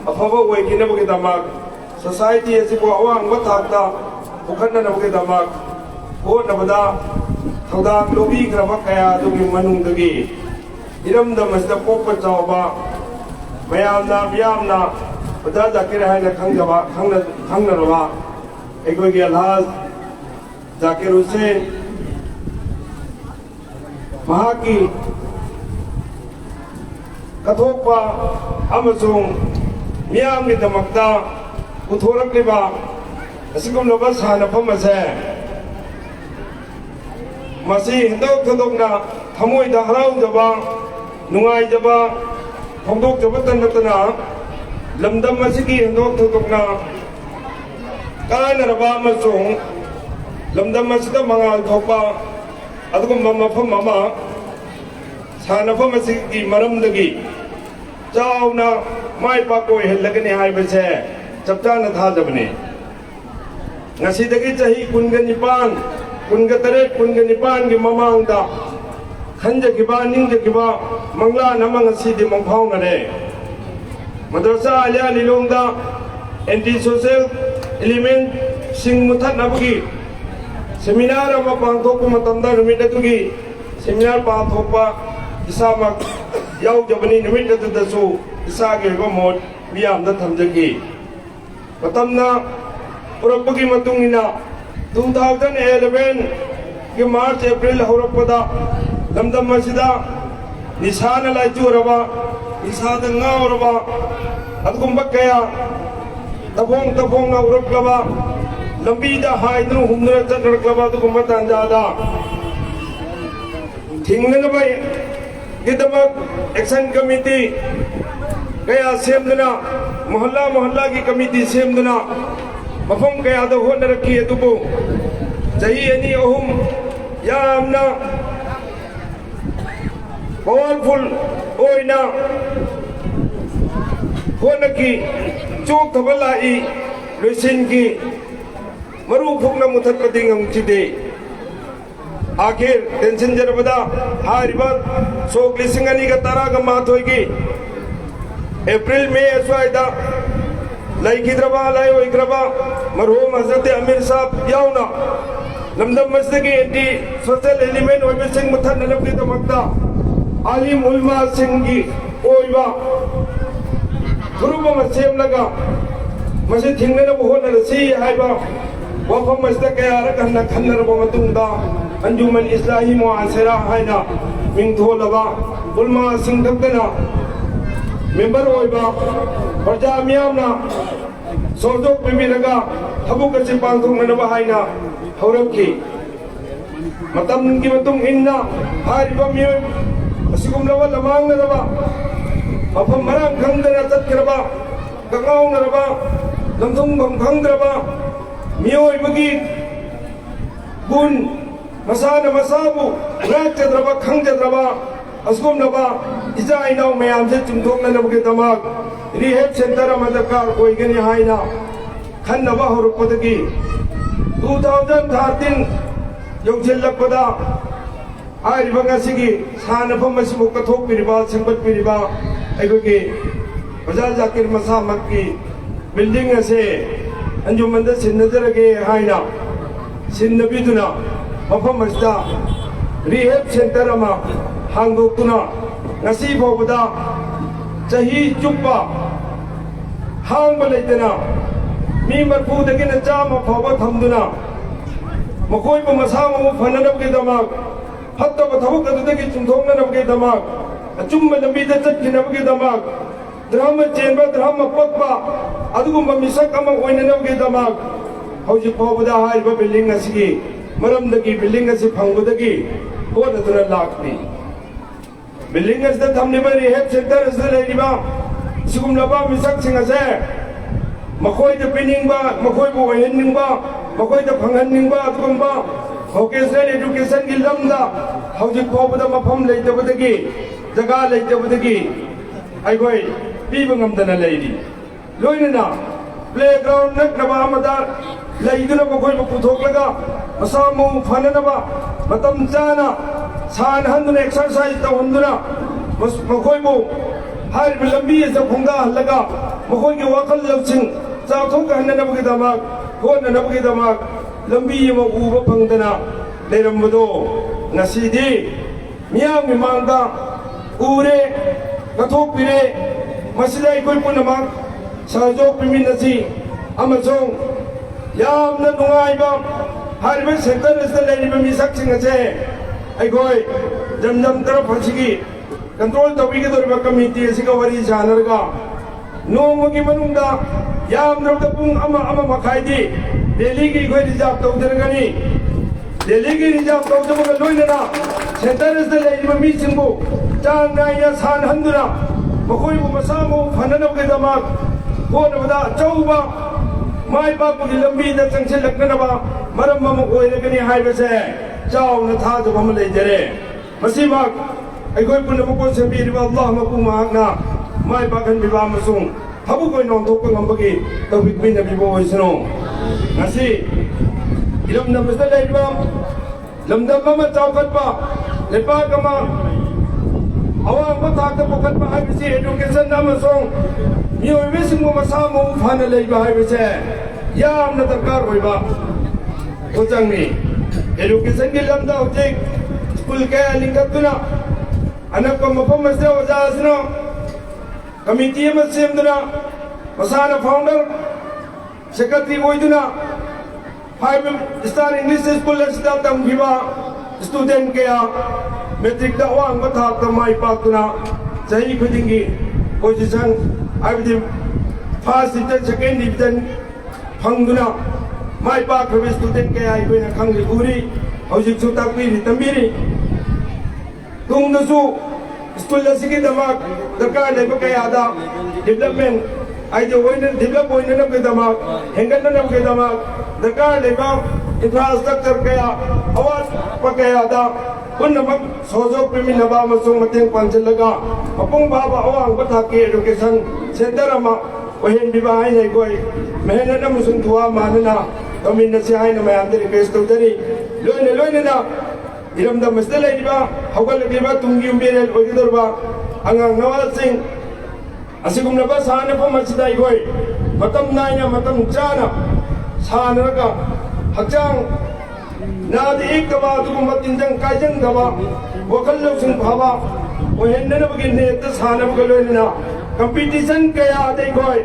Apava Wakinabugidamag Society as if Awang Watata Ukana Nabugidamag O Nabada Tauda Lobi Gravakaya Dugi Manung Dagi Iram the Master Popa Tauba Mayamna Biamna Padada Kirahana Kangava Kangarava Egogi Alhaz Zakir Hussain Mahaki Katopa Amazon Miam Nidamakta Utorak Liba Asikum Nabas Hanapamase Masi Hindok Tadokna Hamoy the Harau Jaba Nungai Jaba Hongdok Jabatan Natana Lamdam Masiki Hindok Tadokna Kana Raba Masung Lamdam Masita Mangal Topa Adugum Mama Mama Sanapa Masiki Maram Dagi Jauna Mai Pako Helagani Haibase Chaptana Thadabani Nasidagi Tahi Kunganipan Kungatare Kunganipan Mamanga Hanja Kiba Ninja Kiba Mangla Namanga Sidi Mongpongane Madrasa Alia Lilonda Anti-Social Element Sing Mutat Nabugi Seminar of Pantoku Matanda Rumidatugi Seminar Pantopa Isamak Yau Jabani Numita to the Zoo Isagi Gomod Biam the Tamjaki Patamna Purapugi Matungina 2011 के मार्च अप्रैल होरपदा लमदम मसिदा निशान लाइचुरबा Nishad ngauraba adgumba kaya tabong ngaurabklaba lambida haidru humna chadraklaba adgumba tanjada thingna bai gidamak action committee kaya semduna mohalla ki committee semduna Mafam kaya da ho narakhi adubu jahi ani ahum yamna powerful oina honaki chok thabalai resin ki maru phukna muthat pading ang chide akhir tension jarabada hariba sok lisingani ka tara ga mat hoigi april may aswaida Laikidraba, Layo Igraba, Marhum Hazrat Amir Saab, Yauna, Lamdam Masdagi, anti social element, Oiba Singh Muthan Nalabki Damakta, Alim Ulma Singhi, Oiba, Guruba Masem Laga, Masjid Hingana Buhona, Si Haiba, Wafa Masdaka, Rakana Kandara Bamatunda, Anjuman Islahi Muasera Haina, Mingtolava, Ulma Singh Dabdana, Member Oiba, Perja Miamna, Sojok Mimiraga, Habuka Sipangtung Navahaina, Horaki, Matam Gimatum Inna, Hariba Mio, Asikum Lava Lamang Narava, Papa Marang Kandana Takraba, Kakao Narava, Lamtung Kangrava, Mio Ibagi, Gun, Masana Masabu, Rakadrava Kangadrava, Askum Nava, Izaina Mayam Tumtok Navagatamag. Rehab Center Madakar Koigani Haina Khanava Horupataki 2013 ꯌꯧꯁꯤꯜꯂꯛꯄꯗ ꯍꯥꯏꯔꯤꯕ ꯉꯁꯤꯒꯤ ꯁꯥꯟꯅꯐꯝ ꯑꯁꯤꯕꯨ ꯀꯠꯊꯣꯛꯄꯤꯔꯤꯕ ꯁꯦꯝꯒꯠꯄꯤꯔꯤꯕ ꯑꯩꯈꯣꯏꯒꯤ ꯑꯣꯖꯥ Zakir ꯃꯁꯥꯃꯛꯀꯤ building ꯑꯁꯦ ꯑꯟꯖꯨꯃꯟꯗ ꯁꯤꯟꯅꯖꯔꯒꯦ ꯍꯥꯏꯅ ꯁꯤꯟꯅꯕꯤꯗꯨꯅ ꯃꯐꯝ ꯑꯁꯤꯗ ꯔꯤꯍꯦꯕ ꯁꯦꯟꯇꯔ ꯑꯃ ꯍꯥꯡꯗꯣꯛꯇꯨꯅ ꯉꯁꯤ ꯐꯥꯎꯕꯗ ꯆꯍꯤ ꯆꯨꯞꯄ ꯍꯥꯡꯕ ꯂꯩꯇꯅ ꯃꯤ 40 ꯆꯥꯝꯃ ꯐꯥꯎꯕ ꯊꯝꯗꯨꯅ ꯃꯈꯣꯏꯕꯨ ꯃꯁꯥ ꯃꯎ ꯐꯅꯅꯕꯒꯤꯗꯃꯛ ꯐꯠꯇꯕ ꯊꯕꯛ ꯑꯗꯨꯗꯒꯤ ꯆꯨꯝꯊꯣꯛꯅꯅꯕꯒꯤꯗꯃꯛ ꯑꯆꯨꯝꯕ ꯂꯝꯕꯤꯗ ꯆꯠꯈꯤꯅꯕꯒꯤꯗꯃꯛ ꯙꯔꯃ ꯆꯦꯟꯕ ꯙꯔꯃ ꯄꯛꯄ ꯑꯗꯨꯒꯨꯝꯕ ꯃꯤꯁꯛ ꯑꯃ ꯑꯣꯏꯅꯅꯕꯒꯤꯗꯃꯛ ꯍꯧꯖꯤꯛ ꯐꯥꯎꯕꯗ ꯍꯥꯏꯔꯤꯕ ꯕꯤꯜꯗꯤꯡ ꯑꯁꯤꯒꯤ ꯃꯔꯝꯗꯒꯤ ꯕꯤꯜꯗꯤꯡ ꯑꯁꯤ ꯐꯪꯕꯗꯒꯤ ꯍꯣꯠꯅꯗꯨꯅ ꯂꯥꯛꯂꯤ ꯕꯤꯜꯗꯤꯡ ꯑꯁꯤꯗ ꯊꯝꯂꯤꯕ ꯔꯤꯍꯦꯕ ꯁꯦꯟꯇꯔ ꯑꯁꯤꯗ ꯂꯩꯔꯤꯕ ꯁꯤꯒꯨꯝꯂꯕ ꯃꯤꯁꯛꯁꯤꯡ ꯑꯁꯦ ꯃꯈꯣꯏꯗ ꯄꯤꯅꯤꯡꯕ ꯃꯈꯣꯏꯕꯨ ꯑꯣꯏꯍꯟꯅꯤꯡꯕ ꯃꯈꯣꯏꯗ ꯐꯪꯍꯟꯅꯤꯡꯕ ꯑꯗꯨꯒꯨꯝꯕ ꯚꯣꯀꯦꯁꯅꯦꯜ ꯑꯦꯖꯨꯀꯦꯁꯟꯒꯤ ꯂꯝꯗ ꯍꯧꯖꯤꯛ ꯐꯥꯎꯕꯗ ꯃꯐꯝ ꯂꯩꯇꯕꯗꯒꯤ ꯖꯒꯥ ꯂꯩꯇꯕꯗꯒꯤ ꯑꯩꯈꯣꯏ ꯄꯤꯕ ꯉꯝꯗꯅ ꯂꯩꯔꯤ ꯂꯣꯏꯅꯅ ꯄ꯭ꯂꯦꯒ꯭ꯔꯥꯎꯟ ꯅꯛꯅꯕ ꯑꯃꯗ ꯂꯩꯗꯨꯅ ꯃꯈꯣꯏꯕꯨ ꯄꯨꯊꯣꯛꯂꯒ ꯃꯁꯥ ꯃꯎ ꯐꯅꯅꯕ ꯃꯇꯝ ꯆꯥꯅ ꯁꯥꯟꯅꯍꯟꯗꯨꯅ ꯑꯦꯛꯁꯔꯁꯥꯏꯖ ꯇꯧꯍꯟꯗꯨꯅ ꯃꯈꯣꯏꯕꯨ ꯍꯥꯏꯔꯤꯕ ꯂꯝꯕꯤ ꯑꯁꯤꯗ ꯈꯣꯡꯗꯥꯍꯜꯂꯒ ꯃꯈꯣꯏꯒꯤ ꯋꯥꯈꯜ ꯂꯧꯁꯤꯡ ꯆꯥꯎꯊꯣꯛꯍꯟꯅꯕꯒꯤꯗꯃꯛ ꯍꯣꯠꯅꯅꯕꯒꯤꯗꯃꯛ ꯂꯝꯕꯤ ꯑꯃ ꯎꯕ ꯐꯪꯗꯅ ꯂꯩꯔꯝꯕꯗꯣ ꯉꯁꯤꯗꯤ ꯃꯤꯌꯥꯝꯒꯤ ꯃꯥꯡꯗ ꯎꯔꯦ ꯀꯠꯊꯣꯛꯄꯤꯔꯦ ꯃꯁꯤꯗ ꯑꯩꯈꯣꯏ ꯄꯨꯝꯅꯃꯛ ꯁꯍଯꯣꯛ ꯄꯤꯃꯤꯟꯅꯁꯤ ꯑꯃꯁꯨꯡ ꯌꯥꯝꯅ ꯅꯨꯡꯉꯥꯏꯕ ꯍꯥꯏꯔꯤꯕ ꯁꯦꯛꯇꯔ ꯑꯁꯤꯗ ꯂꯩꯔꯤꯕ ꯃꯤꯁꯛꯁꯤꯡ ꯑꯁꯦ ꯑꯩꯈꯣꯏ ꯖꯝꯖꯝ ꯇꯔꯐ ꯑꯁꯤꯒꯤ कंट्रोल तौबीगदौरिबा कमिटी असिगा वरी सानरगा नोमगी मनुंगदा यामद्रबदा पुंग अमा मखाइदी दिल्ली की कोई रिजर्व तौदरगनी दिल्ली की रिजर्व तौदबगा लोइनना सेंटर असिदा लेरिबा मिसिंगबु चांग नाइना सानहंदुना मखोइबु मसामो फननबगदमक होनबदा चौबा माय पापगी लंबीदा चंगसिलकनबा मरम अमा ओइरगनी हाइबसे चावना थाजबा अमा लेजरे मसिमक अखोई पुनमको सेंबीरिबा अल्लाह मपु महाकना माय पाखनबिबा अमसुंग थबुक ओइ नोंथोकपा ngambagi tawbikminabibो ओइसनो ngasi इलमदमसदा लेरिबा लमदम अमा चावखतपा लेपाक अमा अवांगबा थाकता पुखतपा हाइबसि एजुकेशन अमसुंग मियोइबसिंगबु मसा मउ फाना लेइबा हाइबसे यामना दरकार होइबा ओजंगनि एजुकेशन की लमदा होजिक स्कूल के लिंगतुना अनक मफम से ओजासनो कमिटी में सेमदुना मसाना फाउंडर सेक्रेटरी ओइदुना 5 स्टार इंग्लिश स्कूल अस्ता तमगिबा स्टूडेंट के मैट्रिक दा वांग बथा तमाई पातुना सही खुदिंगी पोजीशन आइबदि फर्स्ट डिवीजन सेकंड डिवीजन फंगदुना माई पाक स्टूडेंट के आइबेना खंगलि उरी हौजिक सु ताकपि तंबिरी तुमदसु स्कूल असिगी दमक दरकार लेब कयादा डेवलपमेंट आइदे होइने डेवलप होइने नबगे दमक हेंगन नबगे दमक दरकार लेब इंफ्रास्ट्रक्चर कया अवाज पकयादा पुनमक सोजो पिमिनबा मसुंग मतेंग पांचलगा अपुंग बाबा अवांग बथाके एजुकेशन सेंटर अमा ओहेन बिबा हाइने गोय मेहनत अमसुंग दुआ मानना कमिन से हाइने मयाम दे रिक्वेस्ट तौदरी लोइने लोइने ना इरमदा मसदे लेरिबा हौगलगिबा तुंगी उम्बेरेल ओइगदरबा अंगांग नवासिंग असिगुमनबा सानफम असिदा इगोय मतम नाइना मतम चाना सानरगा हचांग नाद एक दबा दुगुम तिंजंग काइजंग दबा वखल लौसिंग भाबा ओहेन्ननबगे नेत सानबगा लोइना कंपटीशन कया दे गोय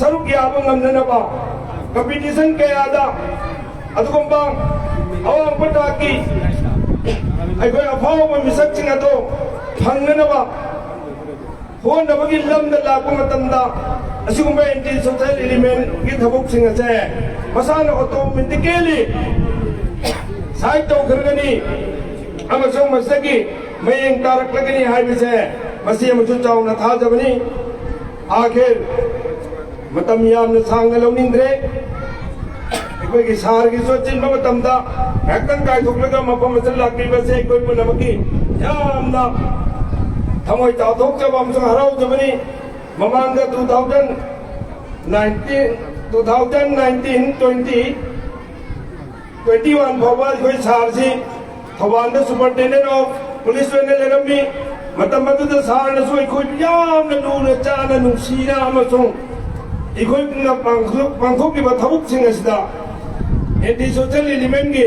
सरुक याबा ngamnanaba कंपटीशन कया दा अदुगुमबा अवांग पटाकी अखोई अफाव मिसक्सिंग अदो फंगनबा होनबगी लमदा लाकु मतमदा असिगुम्बा एंटी सोशल एलिमेंट की थबुकसिंग असे मसाना ऑटोमेटिकली साइड तौखरगनी अमसुंग मसगी मयेंग तारकलगनी हाइबसे मसी अमसु चावना थाजबनी आखिर मतम यामना सांगना लौनिंद्रे कोई की सार की सोचिन मतमदा हेक्टन काय थोकलगा मफम मसल लाक्रीबसे कोई पुनमकी यामना थमोय चाथोकजब अमसुंग हरावजबनी ममांगदा 2019 20 20 21 फाउबा अखोई सारसी थवान सुपरिटेंडेंट ऑफ पुलिस लेरमी मतलब सारनसु अखोई यामना लूना चाना नुंसीना अमसुंग अखोई पांथोक्लिबा थबुकसिंग असिदा एंटी सोशल एलिमेंट की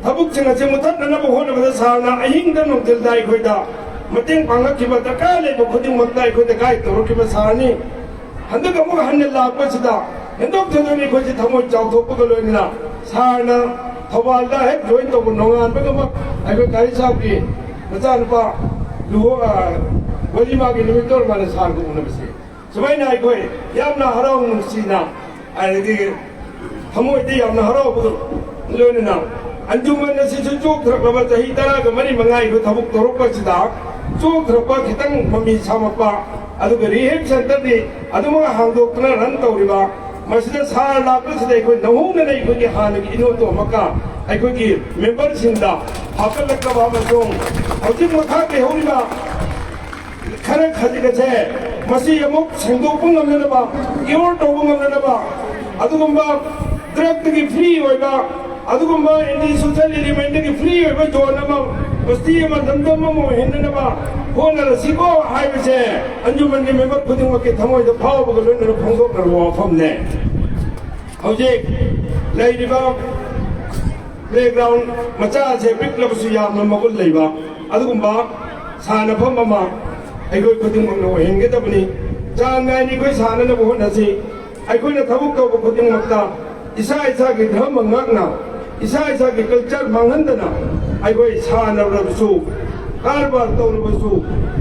थबुकसिंग असे मुथतनब होनबदा सारना अहिंगदा नोंतिलदा अखोइदा मतेंग पांगखिबा दरकार लेबा खुदिंगमक्ता अखोइदा गाइड तौरखिबा सारनी हंदक अमुक हन्ने लापसिदा हेंदोक थदोनी अखोइसे थमोय चाउथोकपगा लोइना सारना थौबालदा हेक जॉइन तौब नोंगानबगमक अखोइ गारी साहबकी मचानुपा लुहो वलिमागी निमित्तोर माने सारगु उनबसे सुमाइना अखोइ यामना हराव नुंसीना आइदि थमोयदि यामना हराव लोइना अंजुमन असिसु चोकथरकबा चही 10 मरी मंगाई को थबुक तोरकपसिदा चोकथरकपा खितंग ममी सामपा अदुग रिहेब सेंटर दी अदुमा हांगदोक्तना रन तौरिबा मसिदा सार लापसिदा अखोइ नहुंगना नै अखोइ हानगी इनोतो मका अखोइ मेंबर सिंदा हाकलकबा मसों हौजिक मखा के होरिबा खरे खजिगसे मसी अमुक सेंदोकपं ngamnaba क्योर तौबं ngamnaba अदुगुंबा ड्रग की फ्री होइबा अदुगुंबा एंटी सोशल एलिमेंट की फ्री होइबा जोन अमा बस्ती अमा दमदम अमा हेननबा होनरसिको हाइबसे अंजुमन के मेंबर खुदिंग के थमोइदा फावबग लोइनर फोंदोकनर वाफमने हौजिक लेइरिबा प्लेग्राउंड मचा से पिकलबसु यामना मगुल लेबा अदुगुंबा सानफम अमा अखोइ खुदिंग नो हेंगेदबनी चांगाइनि कोइ साननब होनसि अखोइना थबुक तौब खुदिंगमक्ता इसा इसा की धर्म ngakna इसा इसा की कल्चर मांगहंदना अखोइ सानरबसु कारबार तौरबसु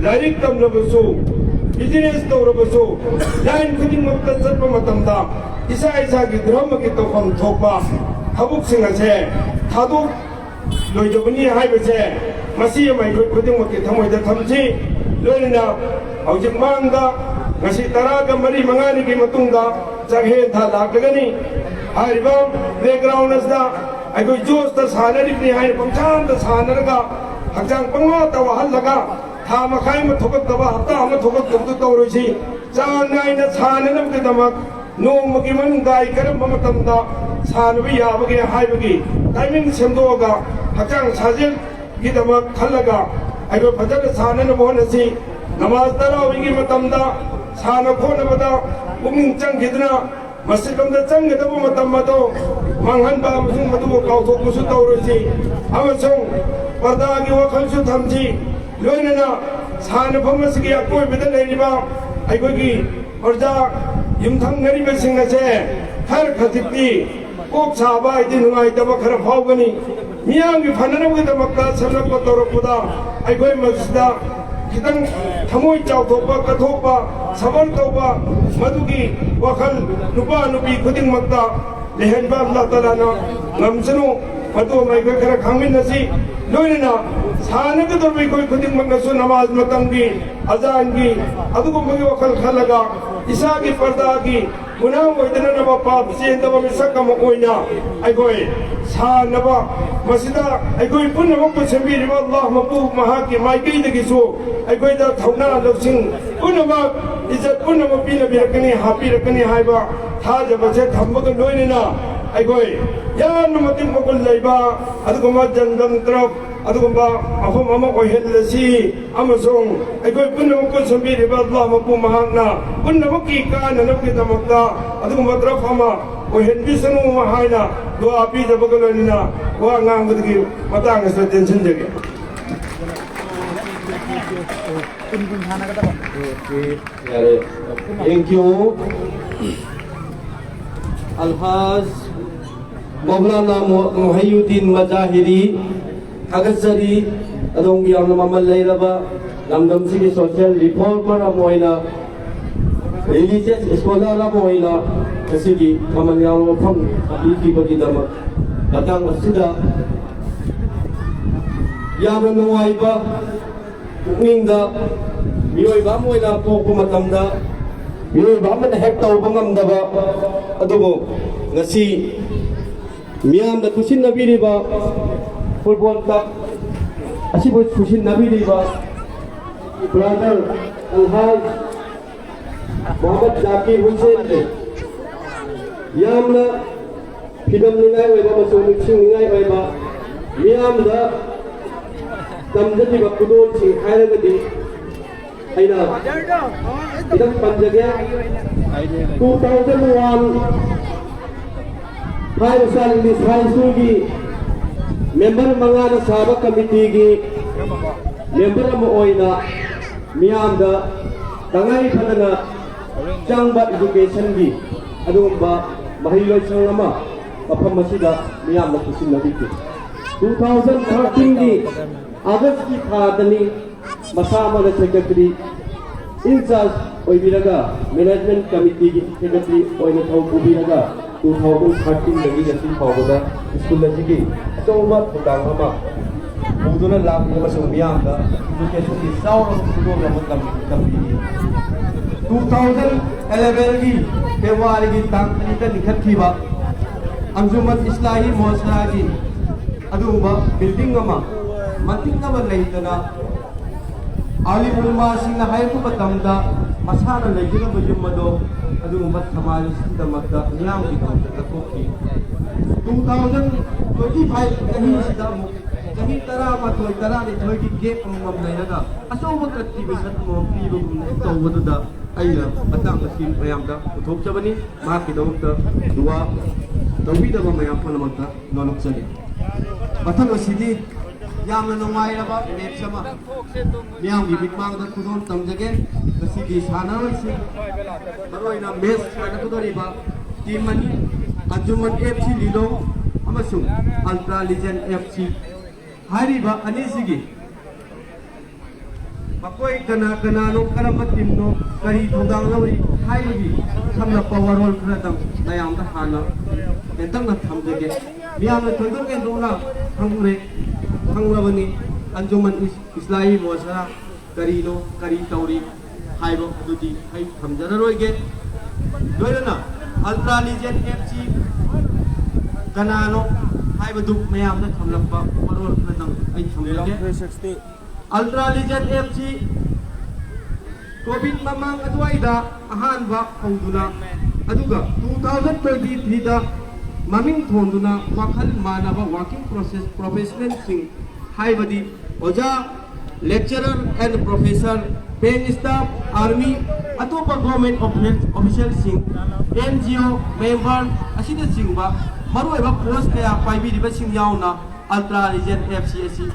लाइरिक तमरबसु बिजनेस तौरबसु लाइन खुदिंगमक्ता चतप मतमदा इसा इसा की धर्म की तौफम थोपा थबुक सिंग असे थादोक लोइदबनी हाइबसे मसी अमैखोइ खुदिंगमक्की थमोइदा थमसि लोइना हौजिक मांगदा ngasi 10 mari mangani ki matungda jaghe tha lakagani hariba background asda aigoi jos ta sanari ni hai pamcham ta sanaraga hakjang pangwa ta wahal laga tha makhai ma thokat daba hafta ama thokat tumdu tawroisi changai na sananam ke damak nong magi man gai karam matamda sanabi yabage haibagi timing semdoga hakjang sajil ki damak khalaga aigoi phajana sanana bonasi namaz tarawih matamda साना खोनबदा पुंगिंग चंगिदना मसिकमदा चंगदबो मतमदो मांगहनबा मसुं मदुबो काउथोकमुसु तौरसि अमसुं पर्दागी वखलसु थमसि लोइनना सानफमसगी अकोइबदा लेरिबा अइगोगी पर्दा युमथंगरिबसिंग असे खर खजिक्ति Coke साबा इदि नुंगाइतबा खर फावगनी मियांगी फननबगदमक्ता सनबो तौरपुदा अइगोइ मसिदा खितंग थमोय चाउथोपा कथोपा सबल तौबा मधुगी वखल नुपा नुपी खुदिंगमक्ता लेहनबा अल्लाह ताला ना ngамसनु मधु माइखो खरा खांमिनसि लोइना सानगदबि कोइ खुदिंगमक्नसु नमाज मतंगी अजान की अदुगुमगी वखल खलगा इसागी पर्दागी गुनाह ओइदना नबा पाप सेंदबा मिसकम ओइना अइगोय सानबा मसिदा अइगोय पुनमक सेंबिरिबा अल्लाह मपु महाकी माइकैदगिसु अइगोयदा थौना लौसिंग पुनमक इज्जत पुनमक पिनबिरकनी हापिरकनी हाइबा थाजबसे थम्बग लोइना अइगोय यान मतिम मकुल लैबा अदुगुमा जंगम तरफ अदुगुमा अफम अमा ओहेलसी अमसों अइगोय पुनमक सेंबिरिबा अल्लाह मपु महाकना पुनमकी काननबकी दमक्ता अदुगुमा तरफ अमा ओहेनबिसनु हाइना दुआ पी जबगलोनिना वा ngangbदगी मतंग से टेंशन जगे Thank you. Alhaj Maulana Muhyiddin Mazahiri Agasari Adongi Amna Mamal Lairaba Lamdam City Social Reformer Amoina Religious Scholar Amoina City Mamal from Abiti Badidama Batang Sida Yamna Nuaiba Ninda Mioiba Moina Popo Matamda Mioiba Man Hector Bangamdaba Adobo Nasi Miam the Tushin Nabiriba Football Cup Asibo Tushin Nabiriba Brother Alhaj Mohammed Zakir Hussein Yamna फिदमनिंगाई ओइबा मसुं मिक्सिंनिंगाई ओइबा मियामदा तमजतिबा कुदोलसिंग हायरगदि अइना इदम पंजगे 2001 higher सल English high school की member मंगाना साबा committee की member अमा ओइना मियामदा तंगाई Fadna चंगबा education की अदुगुंबा महिलोइसंग अमा मफम मसिदा मियामना खुसिनबिकी 2013 की अगस्त की थादनी मसामदा सेक्रेटरी इंचार्ज ओइबिरगा मैनेजमेंट कमिटी की सेक्रेटरी ओइना थौ पुबिरगा 2013 दगी गसी फावबदा स्कूल असिगी अचौबा थौदांग अमा उदुना लाखि अमसुंग मियामदा एजुकेशन की साउर खुदोंग अमा कमिटी 2011 की फेब्रुआरी की तांग अनिता लिखतखिबा अंजुमन इस्लाही मोहसरा की अदुबा बिल्डिंग अमा मतिंगबा लेदना आलिम उलमा सिंह हायरकु मतमदा मसाना लेगिरबा युमदो अदुबा थमालिसिदमक्ता मियामगी तमदा तथोखि 2025 कहीं सिदा कहीं तरा मतोय तरा नि थोय की गेप अमम लेरगा अचौबा कंट्रीब्यूशन मो पीबगुम तौबदुदा अइना अतांग सिम मयामदा पुथोकचबनी माकी दवक्ता दुआ तौबीदबा मयाम फनमक्ता नोलुकचली मथंग सिदी यामना नुंगाइरबा मैच अमा मियामगी बिकमांगदा खुदोन तमजगे गसिगी सानावसि मरोइना मैच सानकुदरिबा टीम मनी अंजुमन एफसी लीलो अमसुंग अल्ट्रा लीजेंड एफसी हारिबा अनिसिगी मकोई कना कनानो करम टीमनो करी थोदांग लवरी हाइबगी समना पावरहोल खरदम मयामदा हाना एतंगना थमजगे मियामना थोइदोके दोना खंगरे खंगरबनी अंजुमन इस्लाही मोसरा करीनो करी तौरी हाइबो अदुदी हाइ थमजररोइगे लोइरना अल्ट्रा लीजेंड एफसी कनानो हाइबदु मयामदा थमलपा पावरहोल खरदम आई थमजगे अल्ट्रा लीजेंड एफसी कोविड ममांग अदवाइदा अहानबा हौदुना अदुगा 2023 दा ममिंग थोंदुना वाखल मानबा वर्किंग प्रोसेस प्रोफेशनल सिंह हाइबदी ओजा lecturer and professor paying staff army अतोपा गवर्नमेंट ऑफिशियल सिंह एनजीओ मेंबर असिदा सिंहबा मरुएबा पोस्ट कया पाइबिरिबा सिंह याउना अल्ट्रा लीजेंड एफसी असि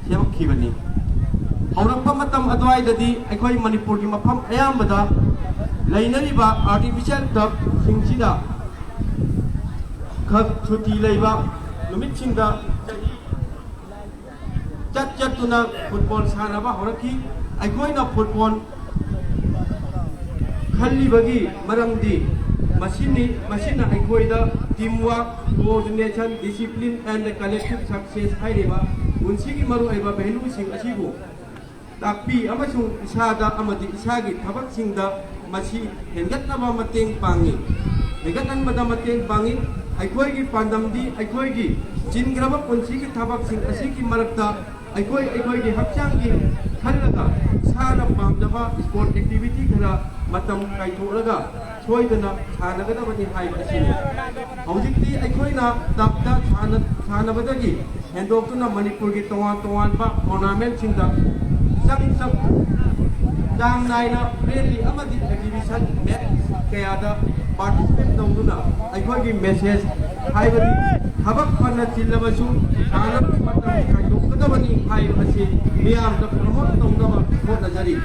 सेमखिबनी हौरक्पा मतम अदवाइददी अखोई मणिपुर की मफम अयामबदा लैनरिबा आर्टिफिशियल टफ सिंगसिदा खक छुट्टी लेबा नुमितसिंगदा चटुना फुटबॉल सानबा हौरकी अखोइना फुटबॉल खल्लिबगी मरमदी मसिना अखोइदा team work coordination discipline and collective success हाइरेबा उनसिगी मरु आइबा वैल्यू सिंग असिबु ताकपी अमसुंग इसादा अमदी इसागी थबकसिंगदा मसी हेंगतनबा मतेंग पांगी हेंगतनबदा मतेंग पांगी अखोइगी पांदमदी अखोइगी चिनग्रबा पुंसिगी थबकसिंग असिगी मरकता अखोइगी हक्चांगी खल्लगा साना पामदबा स्पोर्ट एक्टिविटी खरा मतम काइथोरगा सोइदना सानगदबनी हाइबा असिनी हौजिक्ति अखोइना तबदा सानबदगी हेंदोक्तुना मणिपुर की तोवान बा टूर्नामेंट सिंगदा चांग नाइना फ्रेंडली अमदी एग्जीबिशन मैच कयादा पार्टिसिपेट तौदुना अखोइगी मेसेज हाइबदी थबक फन्ना चिल्लबसु सानब मतम काइदोक्तबनी हाइब असि मियामदा प्रमोट तौदबा होटनजरी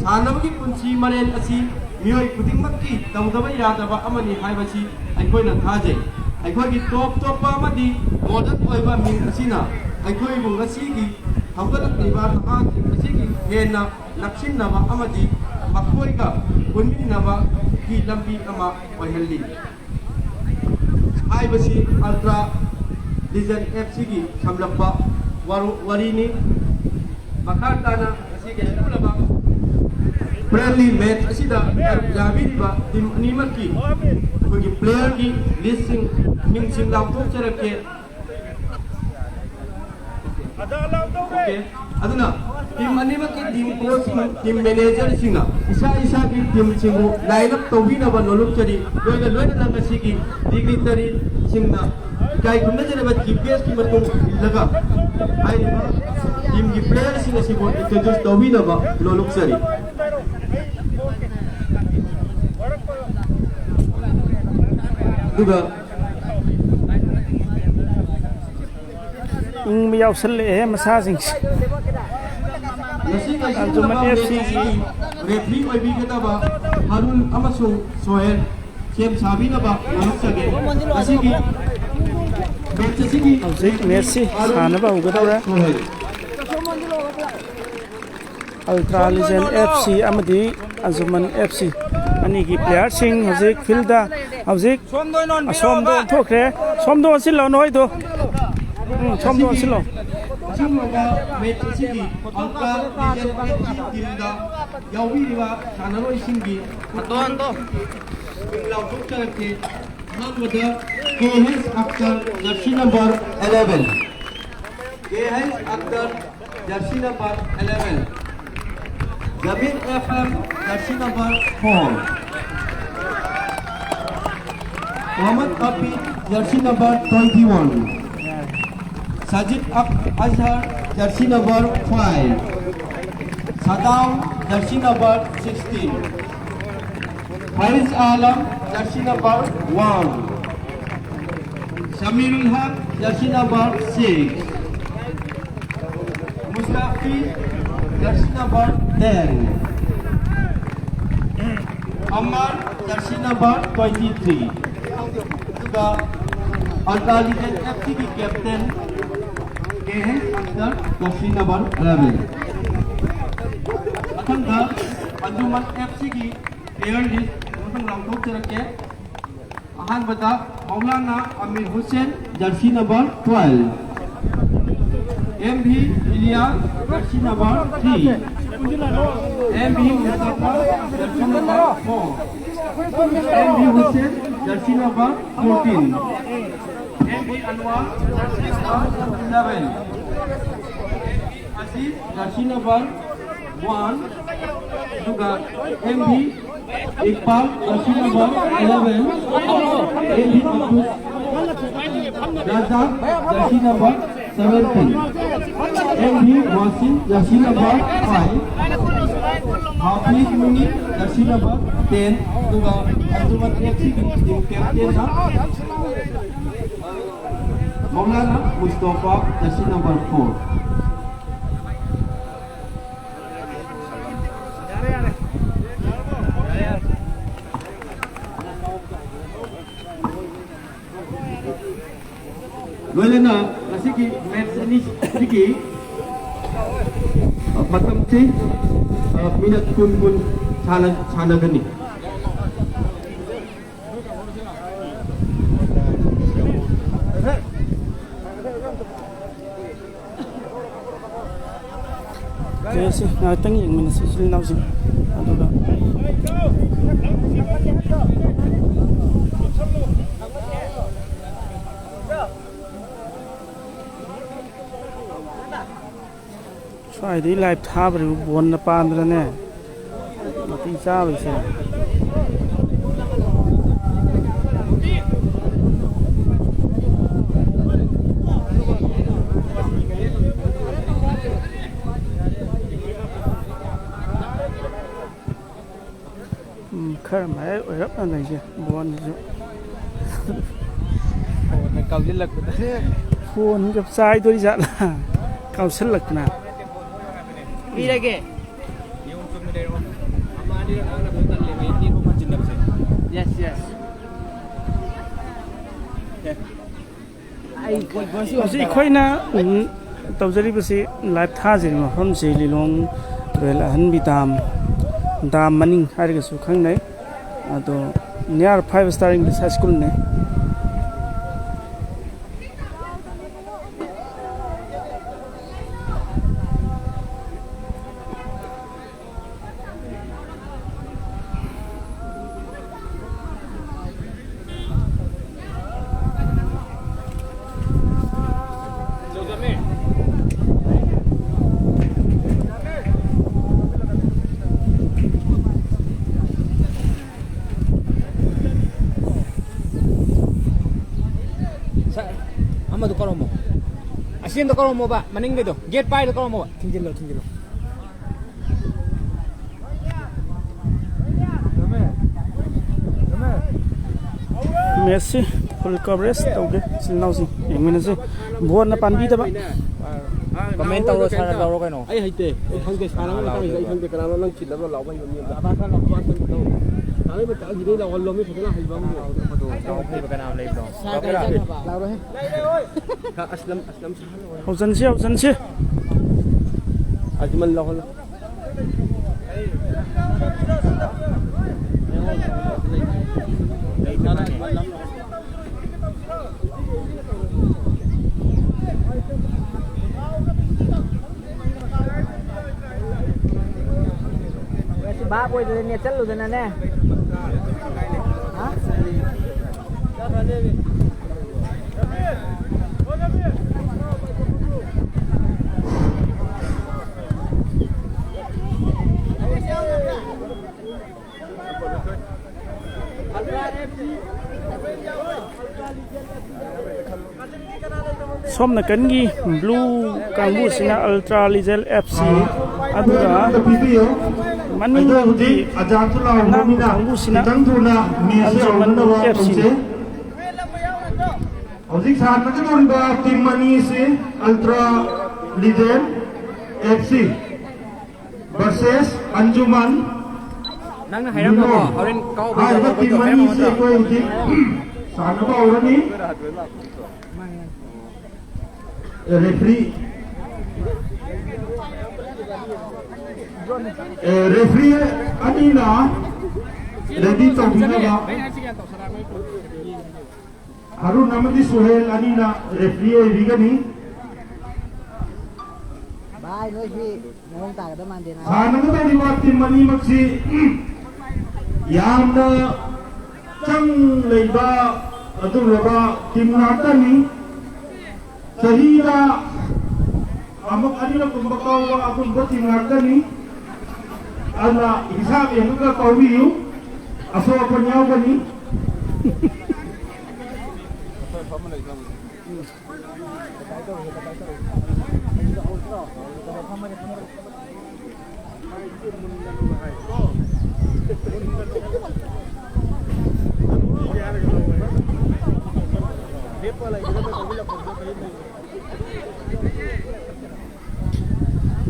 सानबगी पुंसी मरेन असि मियोय खुदिंगमक्की तौदबा यादबा अमनी हाइबसि अखोइना थाजे अखोइगी टॉप अमदी मॉडर्न ओइबा मिंग असिना अखोइबु ngasiगी हौगलक्लिबा नहान असिगी हेना नक्सिनबा अमदी मखोइगा पुनमिनबा की लंबी अमा ओइहल्ली हाइबसि अल्ट्रा लीजेंड एफसी की समलपा वरीनी मखाताना असिगे सुलबा फ्रेंडली मैच असिदा याबिरिबा टीम अनिमकी कोई प्लेयर की लिस्टिंग मिंगसिंग लाउथोकचरके ओके अदुना टीम अनिमकी टीम कोच टीम मैनेजर सिंगा isa ki team singu line up tobi na ba noluk chari loina lang asi ki dignitary singna kai kumna jana ba GPS ki matung laga ai ba team ki player sing asi bo introduce tobi na ba noluk chari duga ing yaw sal e masasing Anjuman FC referee oi bi kata ba Harun amasung Sohail Kem sabi na ba noluk sage asi ki match asi ki hꯧzik Messi sanaba ugadawra Ultra Legend FC amadi Anjuman FC ani ki player sing houzik field da houzik somdo thokre somdo silo noi do somdo silo Chimanga match sigi angka timda yawi riwa sanaroi singi ando lau tukta ke namada KH Akhtar jersey number 11 KH Akhtar jersey number 11 Jamil FM jersey number 4 Muhammad Api jersey number 21 Sajid Azhar jersey number 5 Sadam jersey number 16 Haris Alam jersey number 1 Samirul Haq jersey number 6 Mustafi jersey number 10 Ammar jersey number 23 juga Ultra Legend FC की captain KH Akhtar jersey number 11 अथंगा अंजुमन FC की player list Athang round चरके Ahaan बता मौलाना अमीर Hussain jersey number 12 MV इलिया jersey number 3 MV Mustafa jersey number 4 MV Hussain jersey number 14 MV Anwar jersey number 7 Aziz jersey number 1 juga MV Iqbal jersey number 11 MV Abdus Razak jersey number 17 MV Wasim jersey number 5 Hafiz Munir jersey number 10 juga Anjuman FC tim captain Maulana Mustafa jersey number 4 Loilena nasiki match ini sedikit matam sih minat kun sana gani Kasi natang yung minasusul na si ano ba try đi live tháp rồi buồn là pan rồi nè mà tí sao vậy sao khởi máy ở rất là này chứ buồn chứ cầu dinh lực phun gặp sai tôi dạ là cầu sinh lực nào đi đây kìa yes yes Kasi khoi na tawjari basi live tha jin ma pham se lilong rel han bitam dam maning har ga su khang nai ado near 5 star English high school ne ꯑꯃꯗꯣ ꯀꯧꯔꯝꯃꯣ ꯑꯁꯦꯡꯗꯣ ꯀꯧꯔꯝꯃꯣꯕ ꯃꯅꯤꯡꯒꯤꯗꯣ get ꯄꯥꯏꯗꯣ ꯀꯧꯔꯝꯃꯣꯕ ꯊꯤꯡꯖꯤꯜꯂꯣ Messi full coverage tauge silnausi engmenase bonna panbidaba comment tawro sara tawro kaino ai haite ai khangde sara ma tawi ai khangde kana nang chilaba lawba yoni aba ka lawba tan to tare ba ta gide la wallo mi thana haiba mu to to kana am leibro lawro he ka aslam hausan se ajmal lahol ba boy de ne chal lu de na ne ha somna kangi blue kangu sina ultra legal fc adura mani hudi ajatula homina tangduna miasona fc hojik saat na doriba team mani se ultra legend fc versus anjuman nang hairam ko horen kau ba team mani se koi hojik sana ba orani referee anina ready to binaba harun namadi suhel anina referee bigani bai noi hi mong ta da man de na sanamada diwati mani maksi yamna chang leiba aduraba timnatani sahira amak adila kumbakawa akun boti ngakani ana hisab yang ka kawiyu aso panyaw bani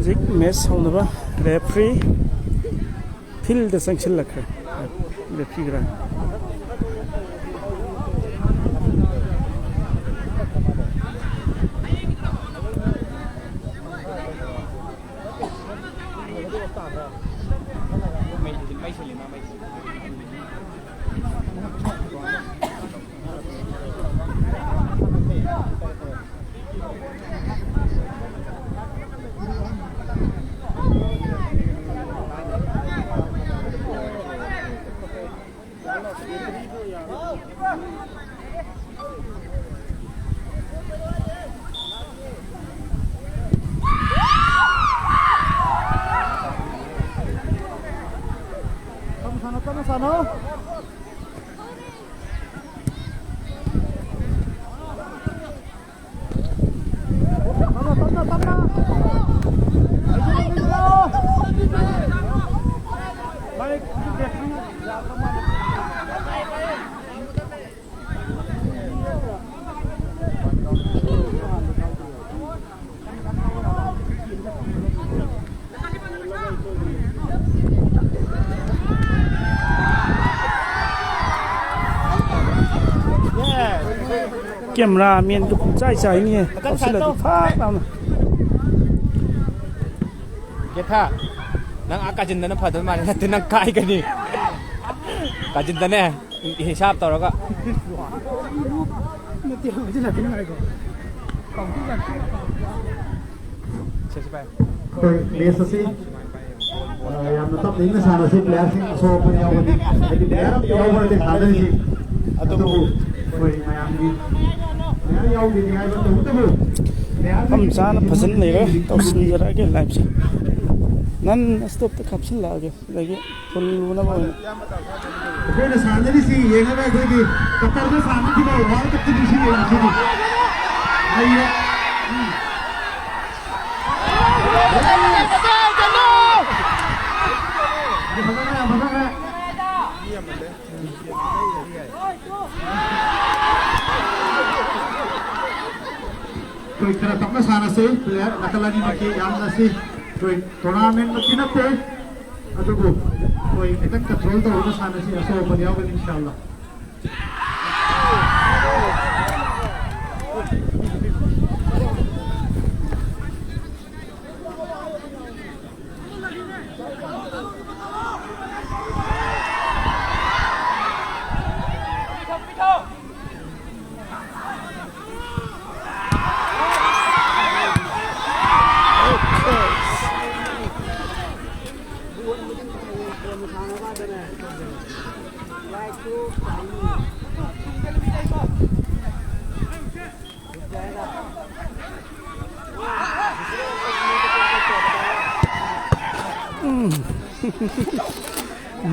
zik mes honaba referee field the sanction lakha referee gra camera miền tục chạy chạy nghe có sự là phát nào get ha nang akajin na phadon mane na tinang kai gani kajin da ne hisab tawraga lesasi yang tetap ini sana si player sing so panyaw bani jadi player yaw bani khada si atu koi mayam di player yaw di ngai ba tu tu हम जाना पसंद नहीं है तो सुन जरा के live से none stop तक kapsin lagi lagi full na ba ꯑꯩꯈꯣꯏꯅ ꯁꯥꯟꯅꯔꯤꯁꯤ ꯌꯦꯡꯉꯒ ꯑꯩꯈꯣꯏꯒꯤ ꯀꯇꯔꯗ ꯁꯥꯟꯅꯈꯤꯕ ꯋꯥꯔꯜ ꯀꯞꯇꯒꯤ ꯁꯤ ꯌꯦꯡꯉꯤꯁꯤꯅꯤ ꯍꯩꯔꯦ कोई तरह तब में साना से प्लेयर नकलानी में की याम नसी कोई टूर्नामेंट में की नते अदुगो कोई इतने कंट्रोल तो होगा साना से ऐसा हो पाएगा इंशाल्लाह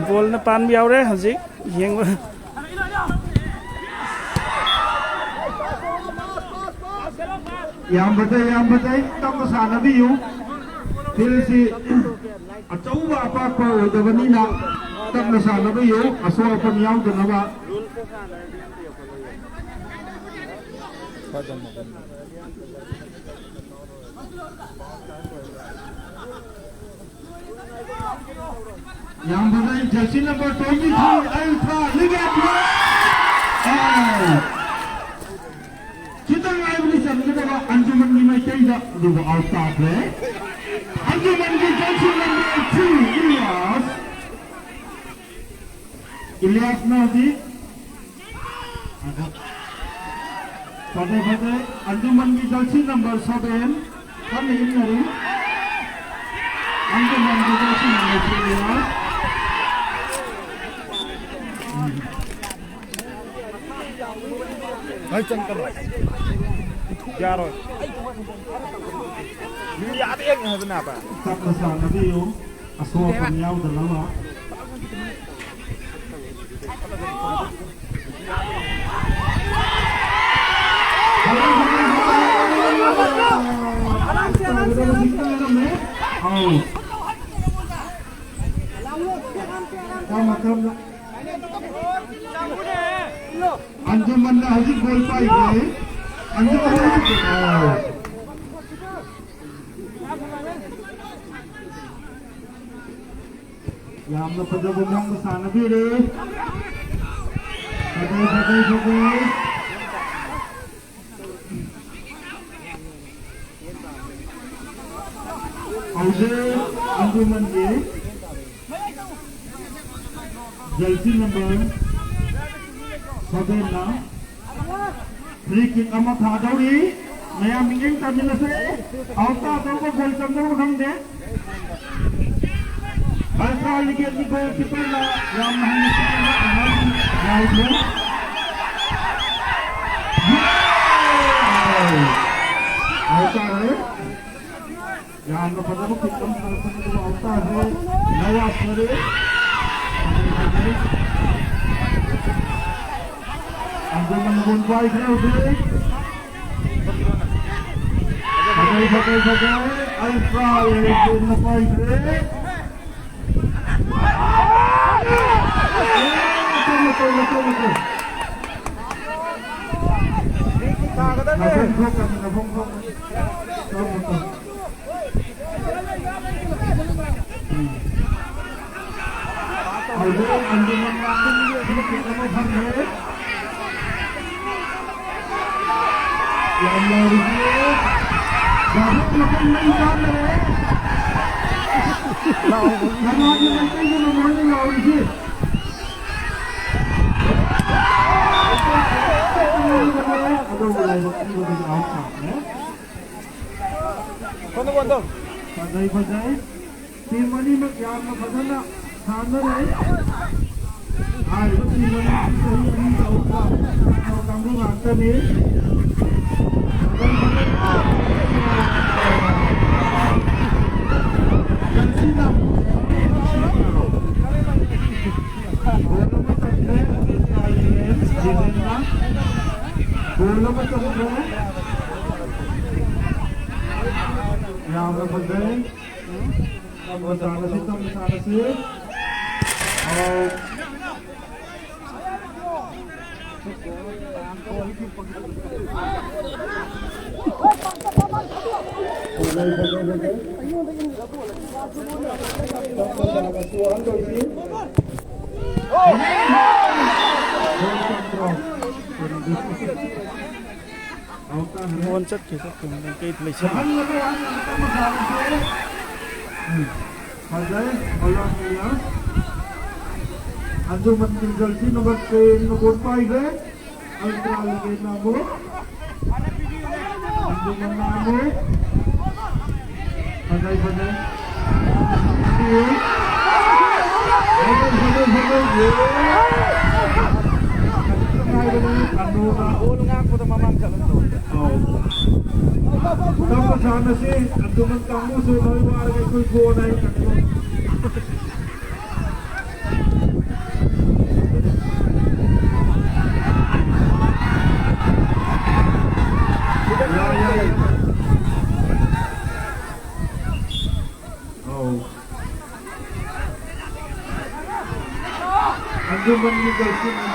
bol na pan biaw re hajik yeng याम बताए तब तो साना भी यूं फिर से अचौबा अपाक पर उदवनी ना तब तो साना भी यूं असो अपन याम तो नवा याम बताए Jersey number 23 alpha Liggett kita ngai beli sampai bawa anjuman ni mai kaya dah dua outside le anjuman ni jersey number 2 Ilyas Nadi pada anjuman ni jersey number 7 kami ini anjuman ni jersey number 3 Hai chân cầm ra rồi lihat yang benar apa tak kesal nabi yo asal penyau dalam lah अंजुमन ने हजी गोल पाई गए अंजुमन ने याम ने पद बुमंग साना भी रे पदे औजे अंजुमन के जर्सी नंबर 7 ना फ्री किक अमा था दौड़ी नया मिंगिंग तमिल से औता तो को गोल चंदर को हम दे अल्फा लिगे की गोल कीपर ला राम मोहम्मद राइट में औता है यहाँ पर पता को कितम करने को औता है नया सरे अंजुमन गुन पाई है उसे बगाई अल्फा ये गुन पाई है tim ini yang bagaimana sana ni tim ini tahu kamu nanti ni बोलना मत समझो यहाँ पर बंद है अब बताना से तुम बताना से और Buồn chất kìa các cùng cái lịch sử Anjuman tinggal di nomor 5 Antara lagi namu Anjuman namu Pandai-pandai Kamu sana sih, anjuman kamu sudah warga kuy naik Anjuman ni kasi ng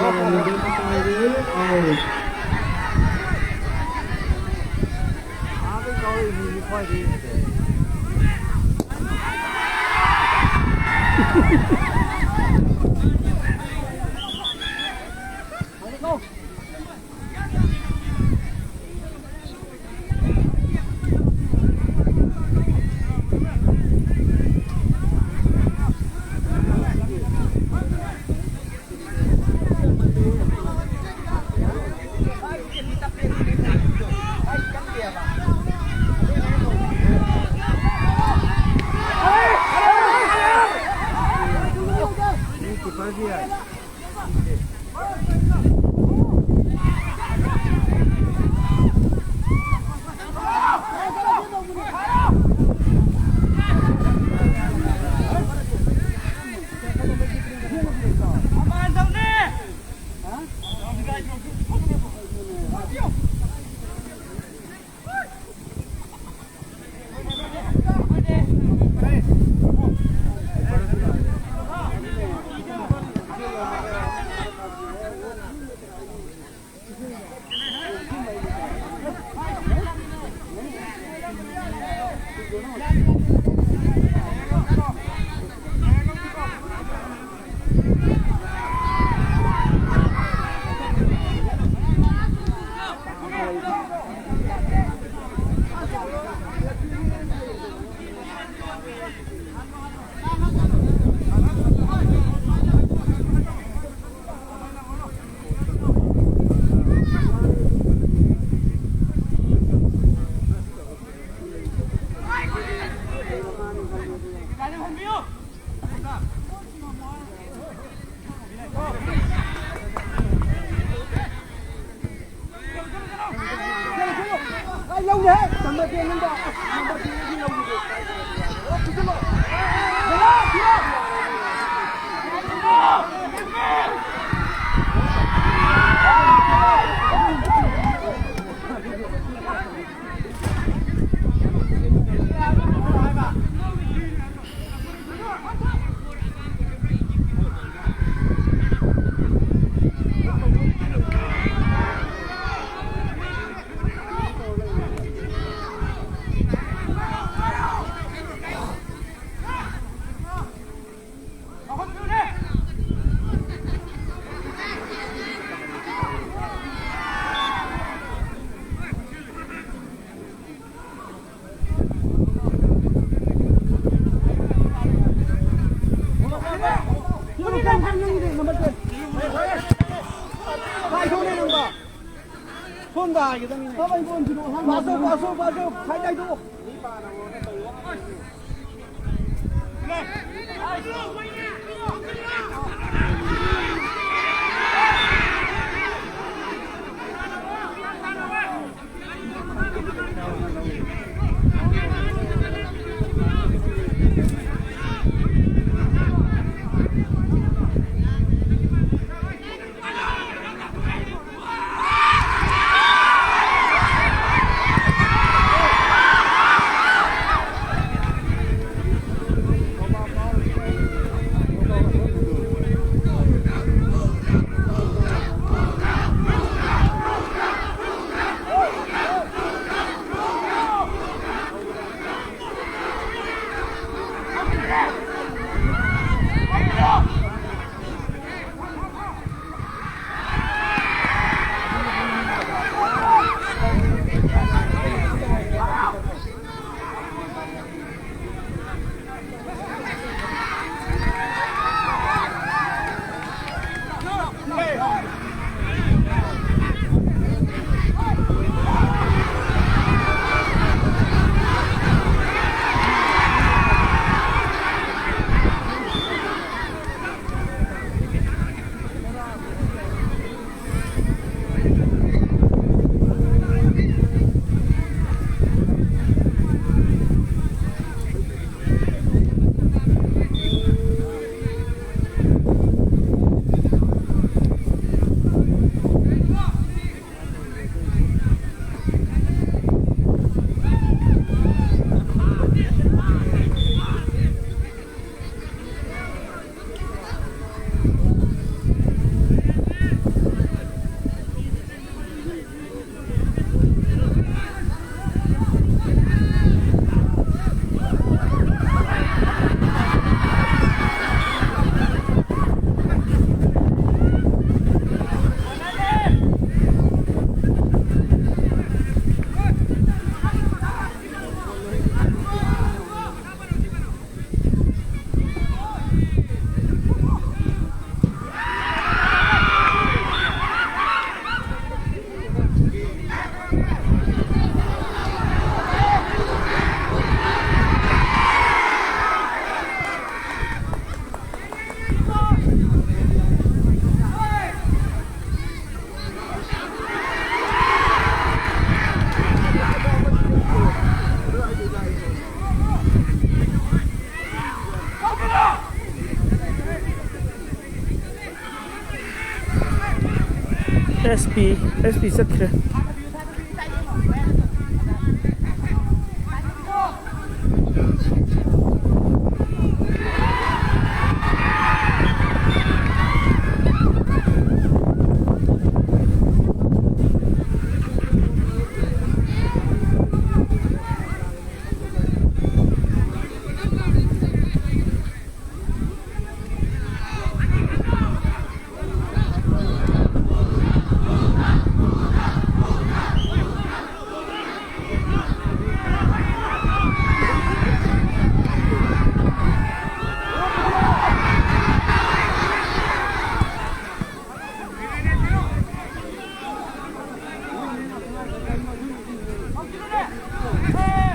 SP चतरे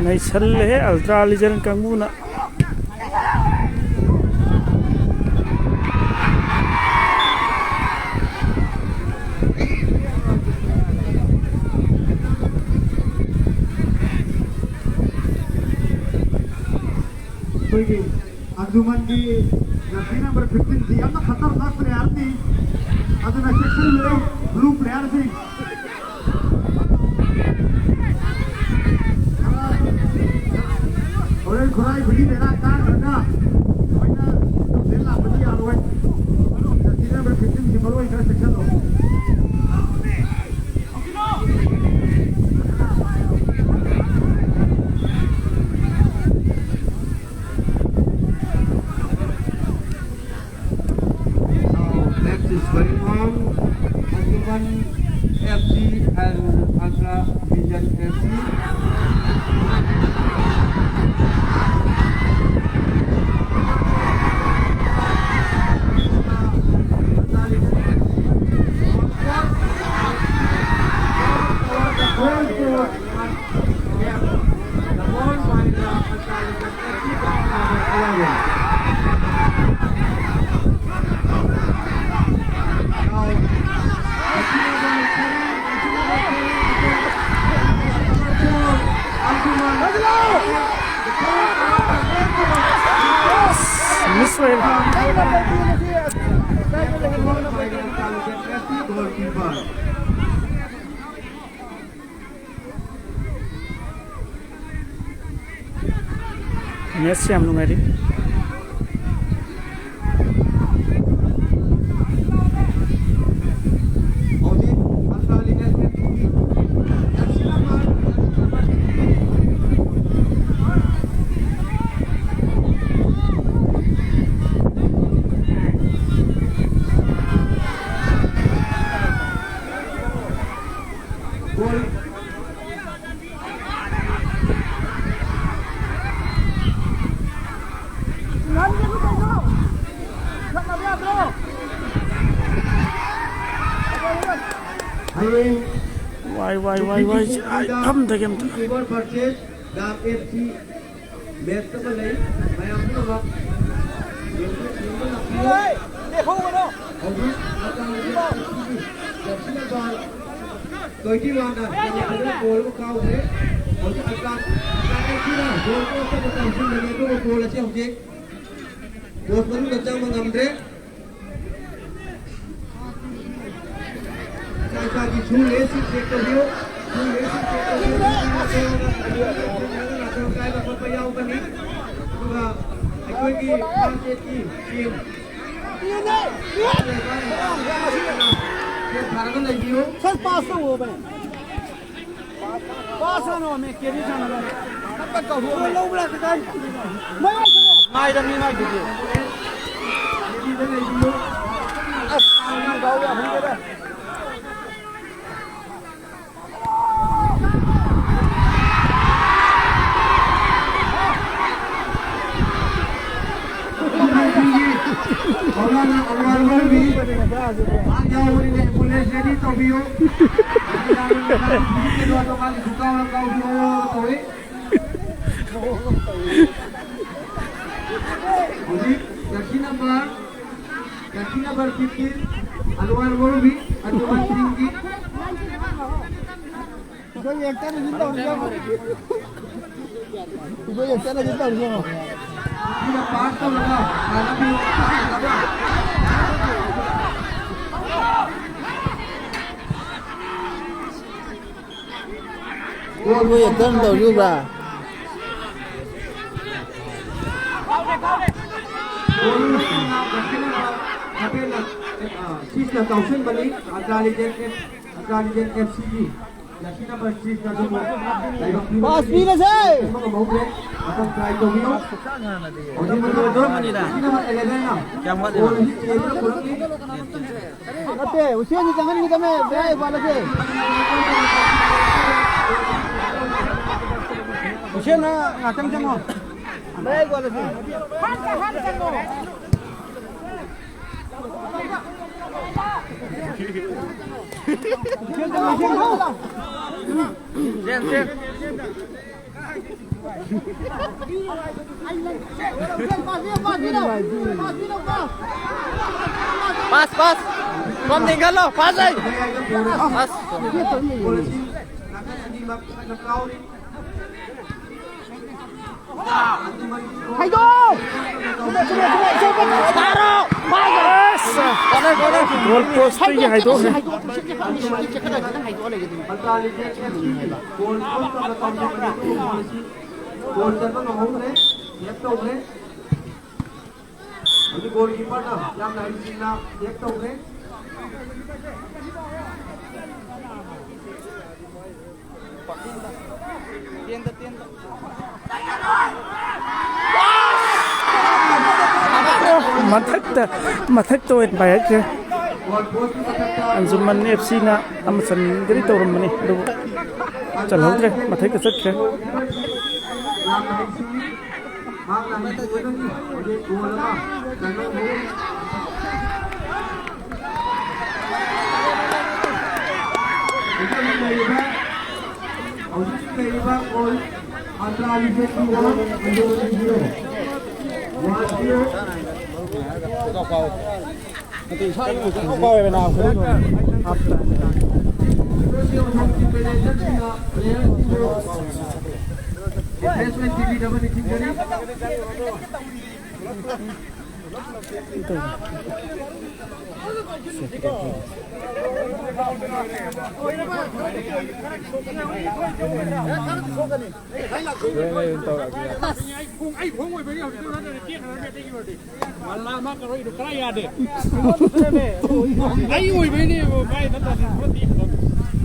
नहीं चल है ultra legend कंगूना अंजुमन की Jersey number 15 थी अब खतरनाक player थी अदना section में ब्लू प्लेयर थी और एक खुराई बड़ी देना कार करना वैना देला बड़ी आलोय जर्सी नंबर 15 की बड़ो इधर सेक्शन हो going on. Anjuman FC and Ultra Vision FC. Messi am numeri why come the game Keyboard purchase Gap FC match तो नहीं मैं आपको बात देखो बोलो कोई की बात है गोल को काउ है और अल्लाह की ना गोल को से टेंशन लेने को गोल अच्छे होके गोल पर बच्चा मंगमरे का की छू ले सी चेक कर दियो छू ले सी चेक कर दियो ना तो काय का पया ऊपर नहीं पूरा कोई की पांच की टीम ये भारत में लगी सर पास तो हो बने पास ना मैं केरी जाना तब तक हो लो बड़ा का माय दमी माय दीजिए ये भी लगी ना गाओ या हम के और भी आ जाओ बोले पुलिस रेडी तो भी हो तो खाली झुका हुआ का तो है जी जर्सी नंबर 15 अलवार वो भी अजमान सिंह की कोई एक तरह जिंदा हो गया कोई एक तरह जिंदा हो गया पूरा पास तो लगा खाना भी लगा Ôi, tân đầu như bà. Sisna Kaushal Malik, Agaligen FCG. Laki number 6 na dumo. Pas bilas eh. Mga maubre, atang try to win. O di mo do manila. Laki number 11 na. Kamwa din. Uli chebra kurang ni. Ate, usian ni tangan ni kami. Bay wala ke. Usian na ngatang jamo. Bay wala ke. Pas. Kom tinggal lo, pas ay. Pas. Hay go! Taro! Yes! Goal post पे ये है तो है। Goalkeeper ना याम night Singh एक तो उन्हें mathak to et bayat ke Anjuman FC na amasan gari to ram mani do chal ho ke mathak ke sat ke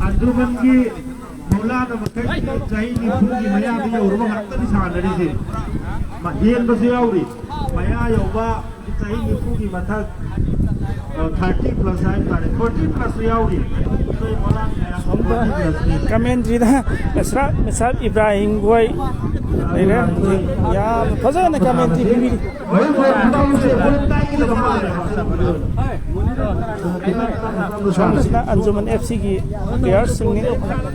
अंजुमन की मौलाद चाही की पूरी मया भी और वो हत्ता भी साल रही थी महियन बस यावरी मया योगा चाही की पूरी मथा 30 plus है 40 plus यावरी तो ये मौलाद commentary da misal Ibrahim Goy ini ya fazana commentary bi Anjuman FC ki players sing ni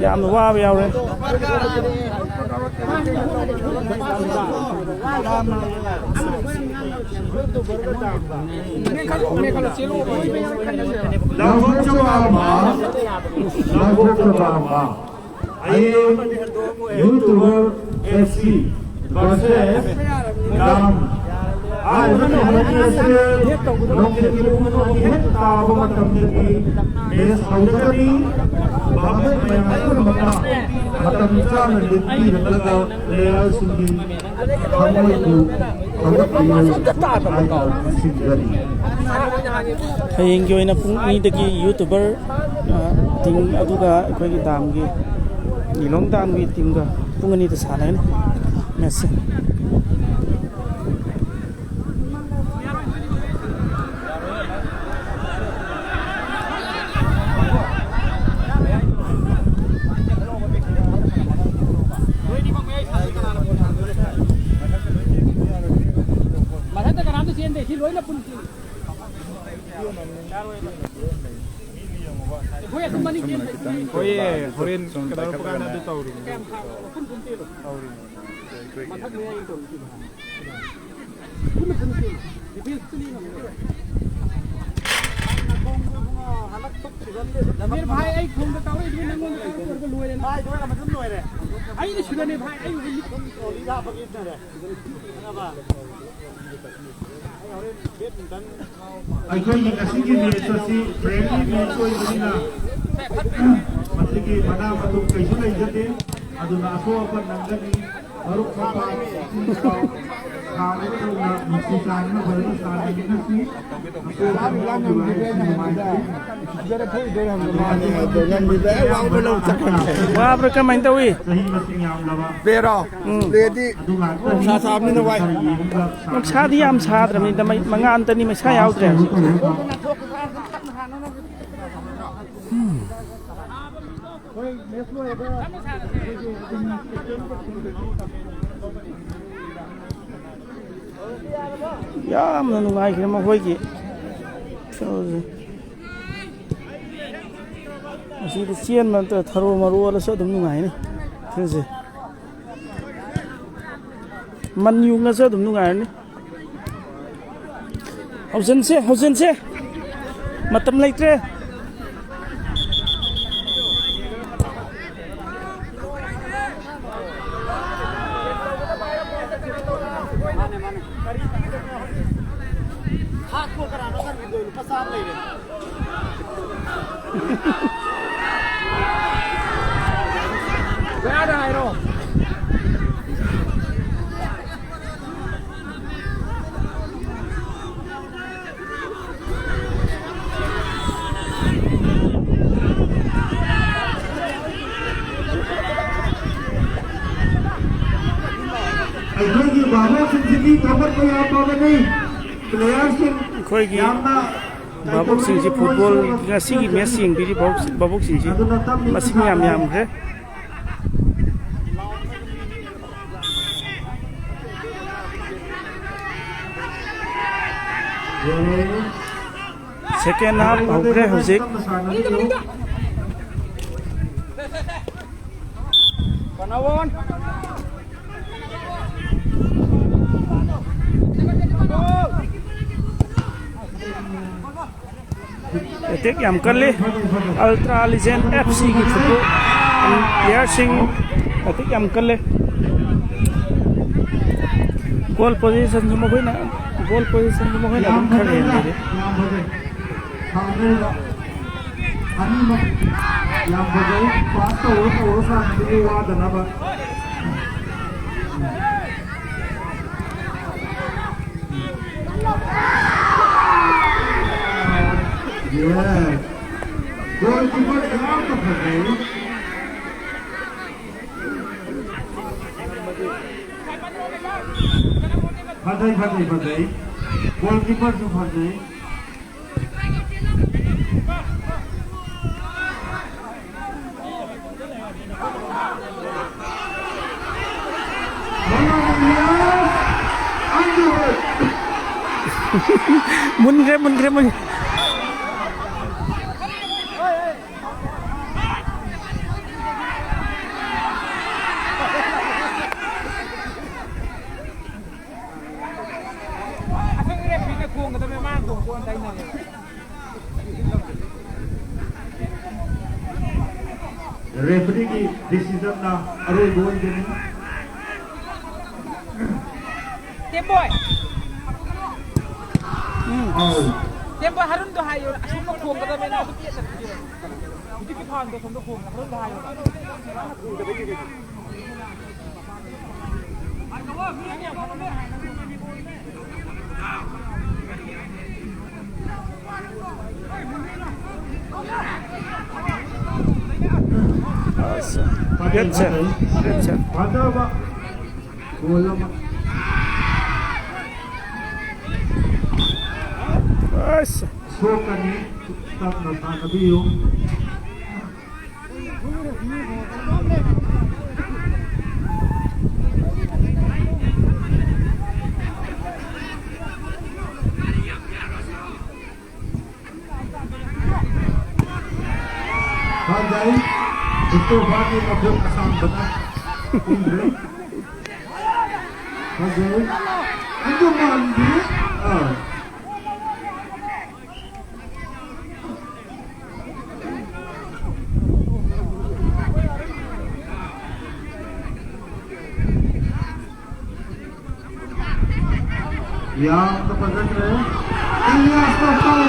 yam wa yaure YouTuber FC versus Ram. आज हम हमारे से लोग के लिए उन्होंने है ताब मतलब कि मेरे सौदरी बाबू में मतलब मतलब निचान लिखी लगा लेयर सुनी हमारे को hayeng gi oina pung ni dagi YouTuber ting aduga koi gi dam gi nilong dam gi ting ga pung ani ta sana ne mess मेरे भाई आई खून का कावरे भी नंगों का कावरे को लुए ना भाई दोनों मतलब लुए रे आई ने शुरू ने भाई आई लिख लीला बगीच रे ना बा आई कोई किसी की भी तो सी फ्रेंडली भी कोई नहीं ना मतलब कि बड़ा मतलब कैसे नहीं जाते aduna asopan nangani maruk mapa sinkaw kagit na musikan na baru sana nasi asopan Wah, mereka main tahu ini. sahi masing yam lawa Pero, ready. Sa ni na wai. Magsa di am sa dram ni damay mga anta ni magsa yaw dram. Ya, menunggu kira mau hoy ki. Masih di cian mantu tharo maru wala so dum nungai ni. Thế man yung na sa dum nungai ni. Hausen se. Matam lai tre. ꯑꯩꯈꯣꯏꯒꯤ ꯚꯥꯕꯣꯛꯁꯤꯡꯁꯤꯗꯤ ꯊꯕꯛ ꯀꯌꯥ ꯇꯧꯒꯅꯤ ꯄ꯭ꯂꯦꯌꯔꯁꯤꯡ ꯑꯩꯈꯣꯏꯒꯤ ꯌꯥꯝꯅ ꯚꯥꯕꯣꯛꯁꯤꯡꯁꯤ football ꯉꯁꯤꯒꯤ match ꯌꯦꯡꯕꯤꯔꯤ ꯚꯥꯕꯣꯛꯁꯤꯡꯁꯤ ꯃꯁꯤꯡ ꯌꯥꯝꯈ꯭ꯔꯦ second half हौग्रे हौजिक attack याम कल्ले अल्ट्रा लीजेंड एफसी की फुटबॉल प्लेयर सिंह अटैक याम कल्ले गोल पोजीशन जो मखोइना गोल पोजीशन जो मखोइना दम खड़े हैं yam bajai pass to sa ni wa dana ba yeah goalkeeper out of the game bajai goalkeeper jo bajai mun re referee की decision ना अरे गोल देने Tempo harun to hayo asun ko khong kada mena to piesa itu ki phan to som to khong harun to hayo Good. ada ba goal ma so kani tak na tanabiyo bajai itu bagi mabuk asam benar bajai itu mandi yang terpandang Ilyas Taufan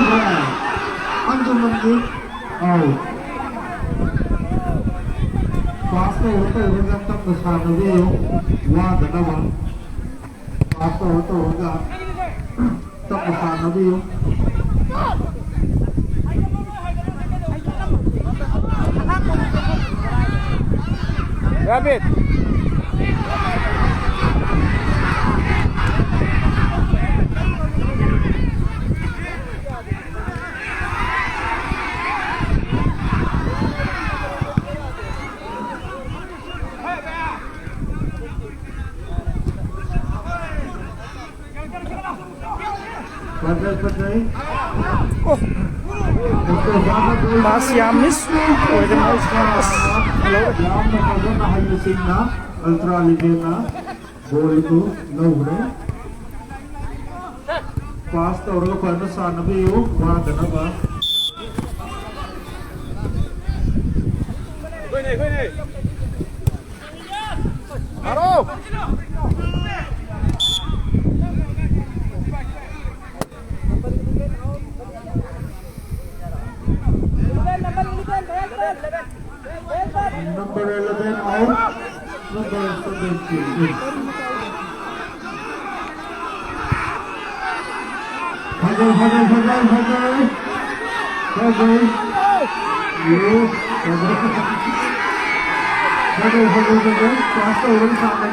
Anjuman out pass ꯇꯧꯔꯒ ꯇꯞꯅ ꯁꯥꯟꯅꯕꯤꯌꯨ ꯋꯥꯗꯅꯕ pass ꯇꯧꯔꯒ ꯇꯞꯅ ꯁꯥꯟꯅꯕꯤꯌꯨ Rabbit. Pass Yamis. Ultra Ligena, Boliku, Nogre. Past or the Panda Sanabi, Wadanaba. Number 11 out. Number 17.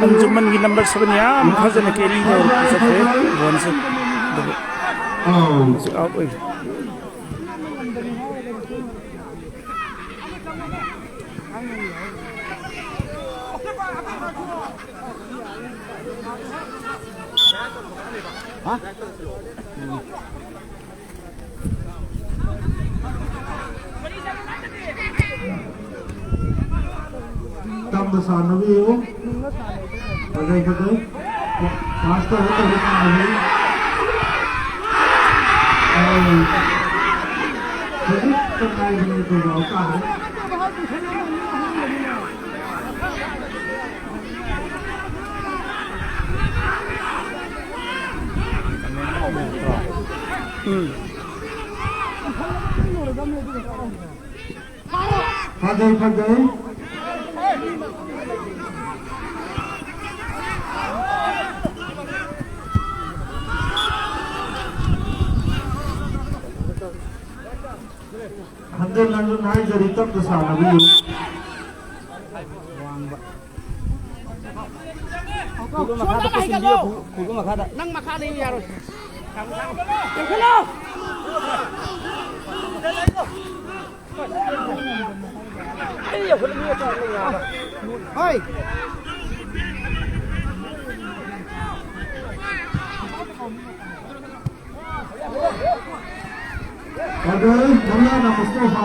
Anjuman ki number 7 ya Fazan ke li aur sakhe one se out oi Tam the son of you. Master of the family. Father. Hundred London High the return to Sanabi. Nang makada ini harus. Hoi. Ada, mana nak Mustafa?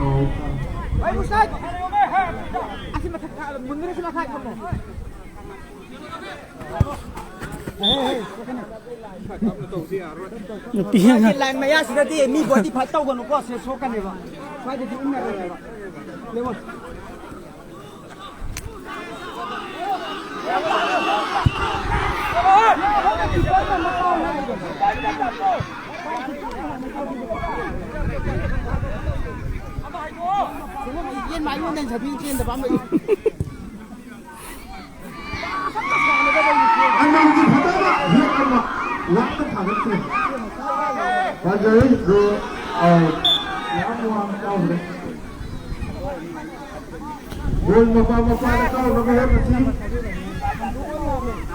Oh. Hai Ustaz. Asyik makan mundur sila khat kamu. Piang lain maya sudah di mi buat di patau kan kau sesukan ni ba. Saya jadi umur ni ba. Lewat. Yên máy luôn nên sẽ phi trên để bám được. Anh đang đi phát đó, hiện anh mà lắm tất cả các chuyện. Và giới rồi, lắm ngoan đau đấy. Rồi mà qua là câu nó có hết là chi.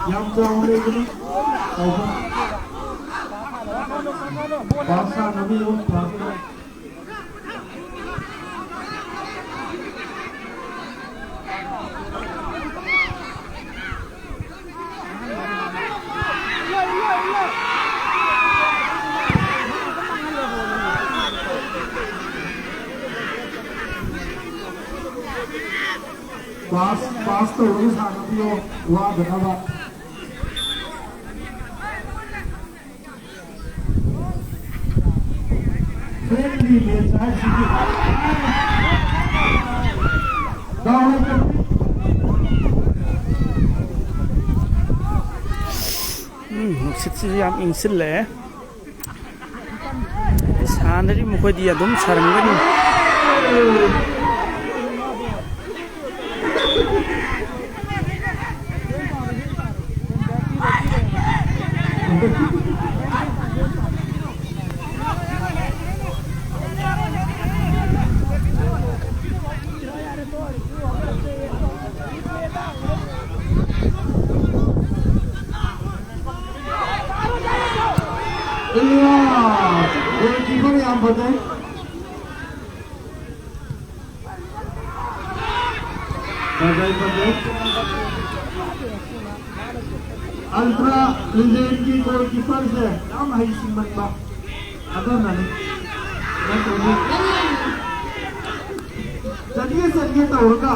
Nhắm cho lên cái đó. Bác xa nó đi luôn, bác xa. Pass to this Hanapio, Wadanava. Friendly match, sit siam ing sil le sa ꯁꯥꯟꯅꯔꯤ ꯃꯈꯣꯏꯗꯤ ꯑꯗꯨꯝ ꯁꯥꯔꯝꯒꯅꯤ goalkeeper यहाँ बताए ultra legend की goalkeeper से नाम है सिमन बा अगर नहीं चलिए तो होगा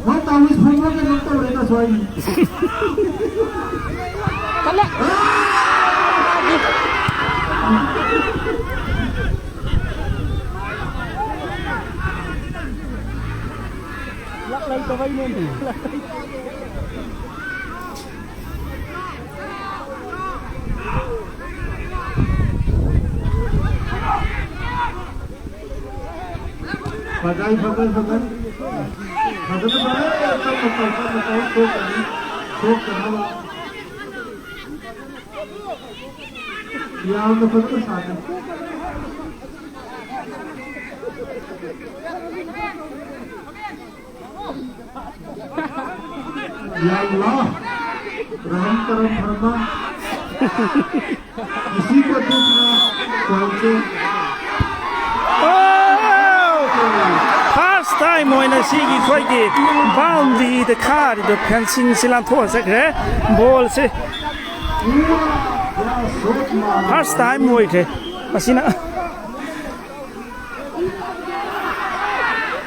वो तावीज फूलों के लोग तो होगा स्वाई Pakai Ya Allah, रहम करम फरमा किसी को दुख ना पहुंचे First time when I see it quite the boundary the car the fencing silang thua sakre ball se first time moi ke asina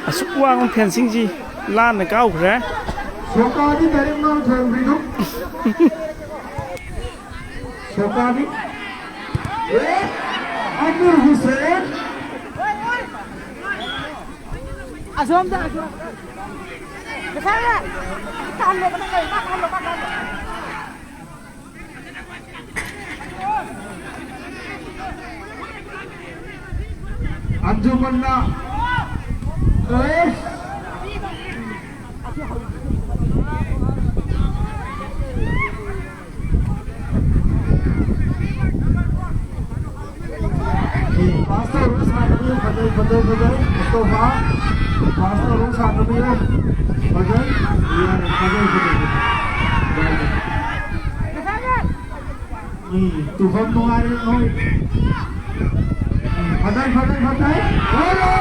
aswang fencing ji lan na kau kre Sokadi dari mana terang itu? Sokadi, Amir Hussein. Asam dah asam. Kesana. Tahan lo mana kau? Tahan lo. Anjumanna. Pastor Rus Hanami, Badai, Mustafa. Pastor Rus Hanami, Badai, Tuhan mengalir noi. Badai. Halo.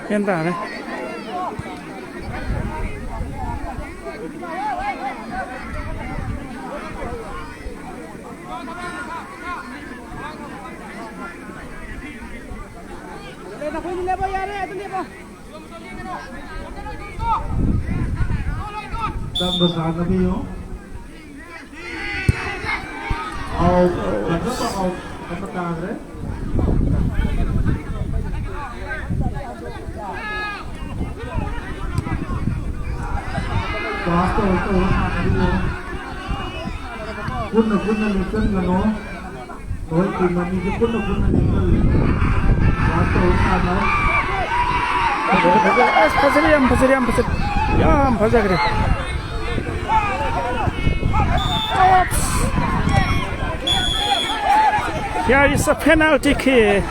Kenta ne Tam besar nabi yo. Apa kagre? Pastor itu nabi yo. Punna lekan gano. Oi timani ke punna lekan. Pastor sana. Pasariam ya pasagre Here is a penalty kick.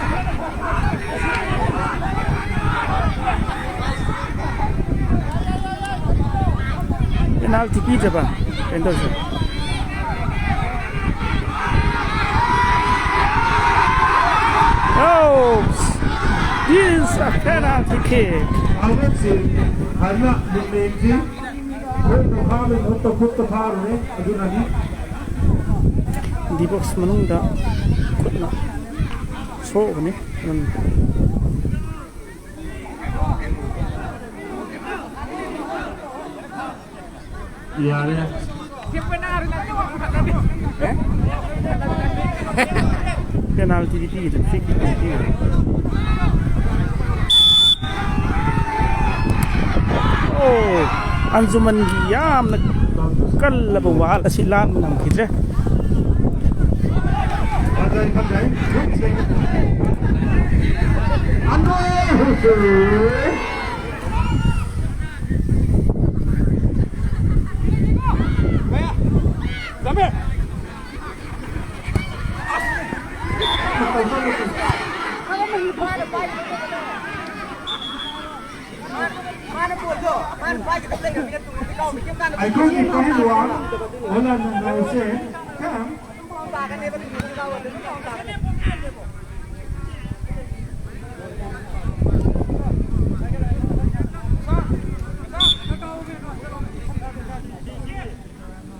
Penalty kick apa? Entonces. Oh, this is a penalty kick. Anak sih, anak dimensi. Untuk kami untuk putih paru ni, itu nanti. Di box manungda kutna so ni Iya ni. Penalti di tiro, free kick di tiro. Oh, Anjuman Giyam कल्लब वाल असी लान नमखिद्रे ai có gì có cái đồ mỗi lần đầu xe cái nào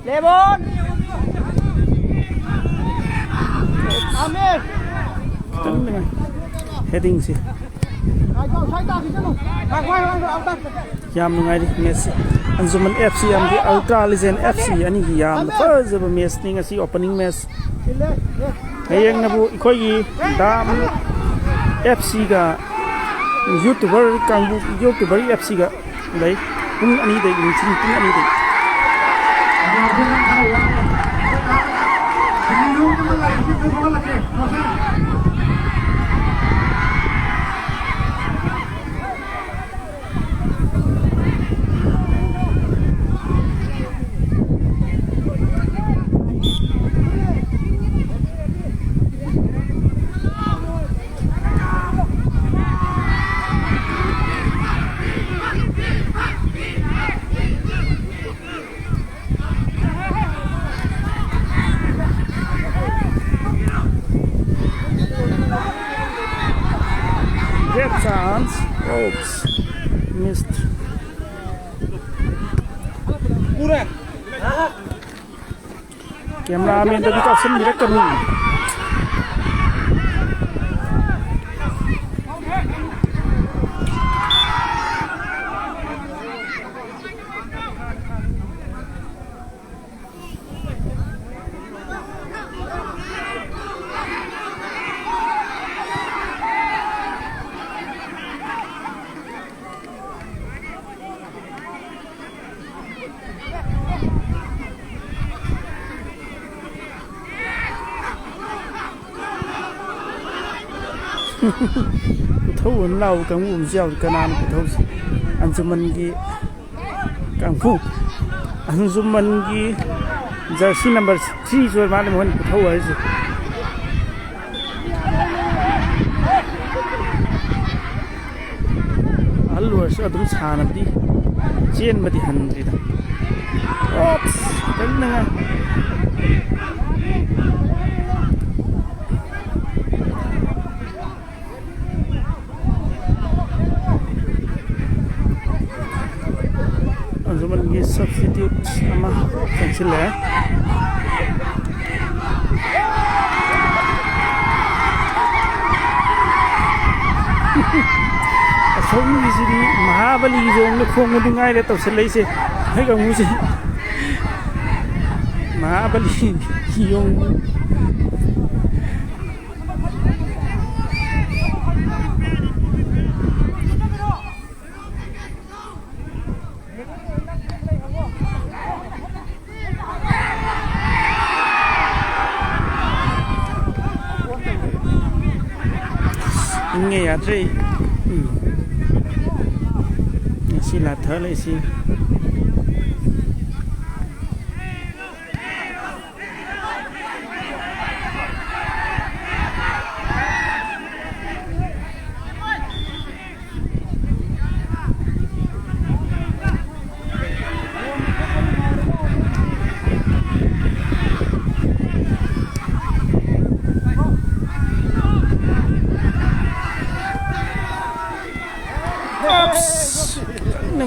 Lebon. Amin. heading si Ai kau sai ta kita lu. Hai hai auta. yam nungai di match Anjuman FC am di Ultra Legend FC ani gi yam first of match ning asi opening match hayang na bu ikoi gi dam FC ga YouTuber kang YouTuber FC ga dai pung ani dai ni chin pung ani dai great chance. Oops, missed. Cameraman tadi kapsen direct kami. Thâu lau cang um jiao kanan thâu Anjuman gi kang phu Anjuman gi jersey number 3 jor ma le mon thâu hai ji alwar sa dum chana di chen ma di handri da ops kan na Anjuman gi substitute ama cancel hai asong gi sidi Mahabali jong le khong ngai ngai le tawsel lai se hai ga mu se Mahabali jong nghe à đây xin là thở lại xin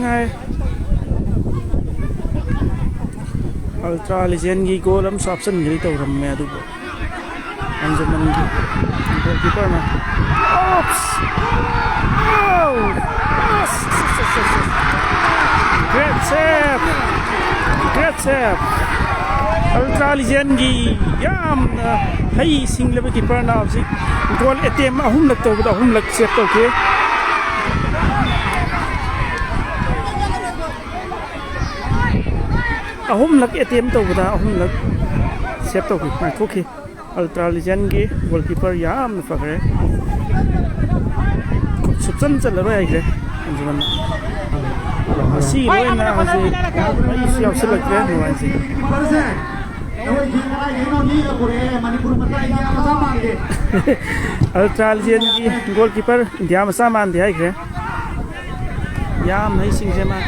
Ngai Ultra Legend gi goal am option gi to ram me du Anjuman gi goalkeeper na oops oh great save Ultra Legend gi yam hai sing le keeper na si goal attempt ahum lak to da ahum lak save to ke ahumlak ATM tawda ahumlak set tawki mai thoki ultra legend gi goalkeeper yam fakre subsan chalaro ai kre anjuman si loina haje mai siaw selakre nuan si ultra legend gi goalkeeper india ma saman de ai kre yam hai sing je ma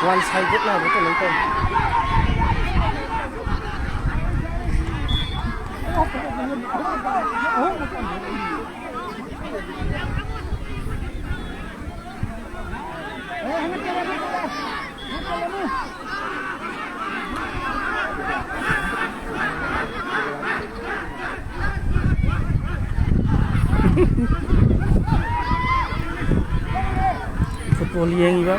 one sided lah betul betul. Football yang iba.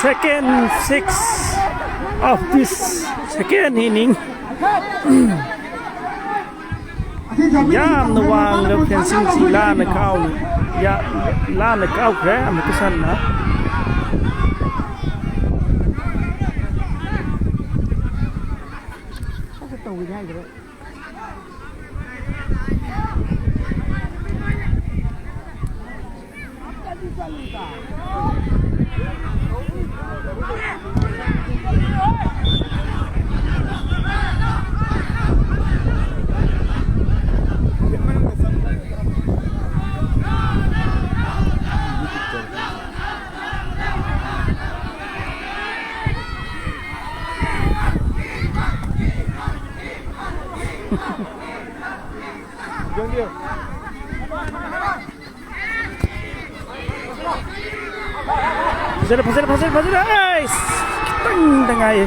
Second 6 of this second inning. Yam na wang lo fencing si la na kau ya la na kau kre am kesan na. Apa tahu dia gitu. Pasir, guys. Tengah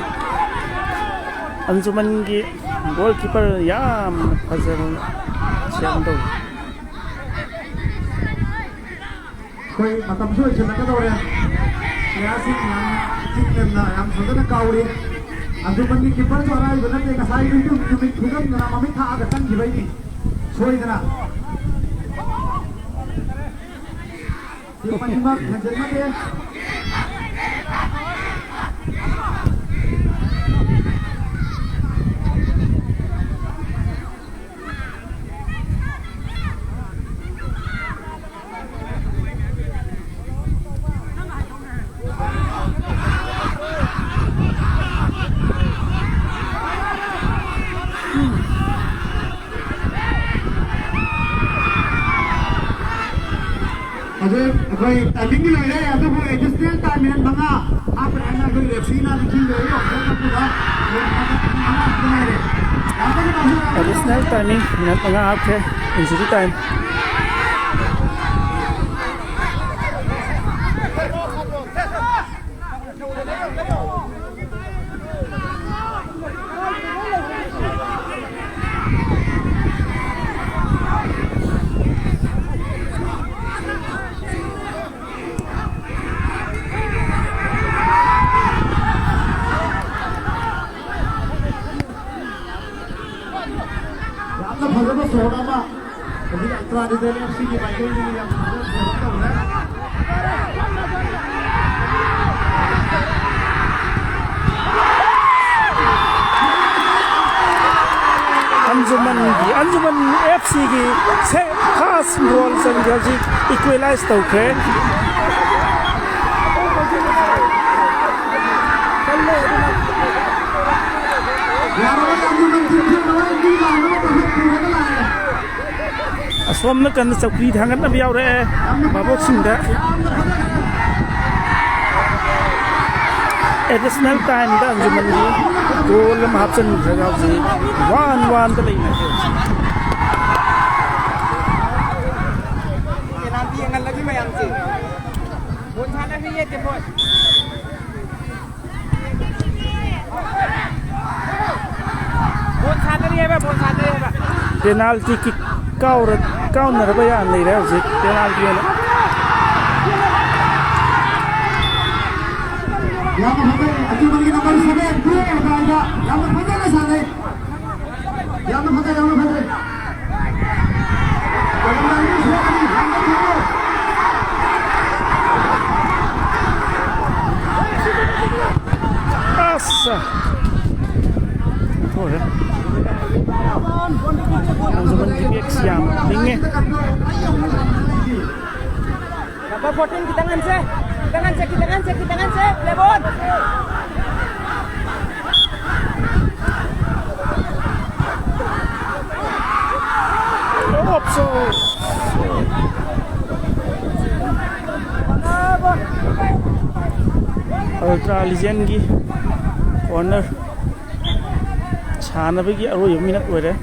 Anjuman gi goalkeeper yam pasir siang tu. Koi matam suai cina kata orang. Ya sih yang tim na yang sudah kau ni. Anjuman gi keeper tu orang itu nanti kasai itu cuma bukan nama kami tak ada kan jiwa ini. Suai cina. Siapa jimat hancur mati. Rồi tại tính lời đây là tôi vừa just đến tại miền Bắc à, áp lại là tôi đẹp xin là tôi lấy rồi, tôi đó, additional timing minat mga okay injury time. Soalnya jadi ultra di FC di bagian ini yang tahu lah. Anjuman FC ki se khas role san jaji equalize tau kre. Aswam na kan chakri thangan na biaw re babok singda additional time da anjuman gi goal lam hapsan jagaw ji 1-1 ta lai na nanti yang lagi bayang sih. Mun sana hiye tepot. penalty kick counter ba yan lay ra hojik penalty na Yang Hake, Ajuman ki number 7, Blue Gaida, Yang Hake na sane. Yang Hake. Kalau ini sudah kami hantar dulu. asa thôi đấy zaman GPX siam dingin Dapat voting kita ngan se, Lebon. opso ultra legend gi corner chana bagi aro yum minute were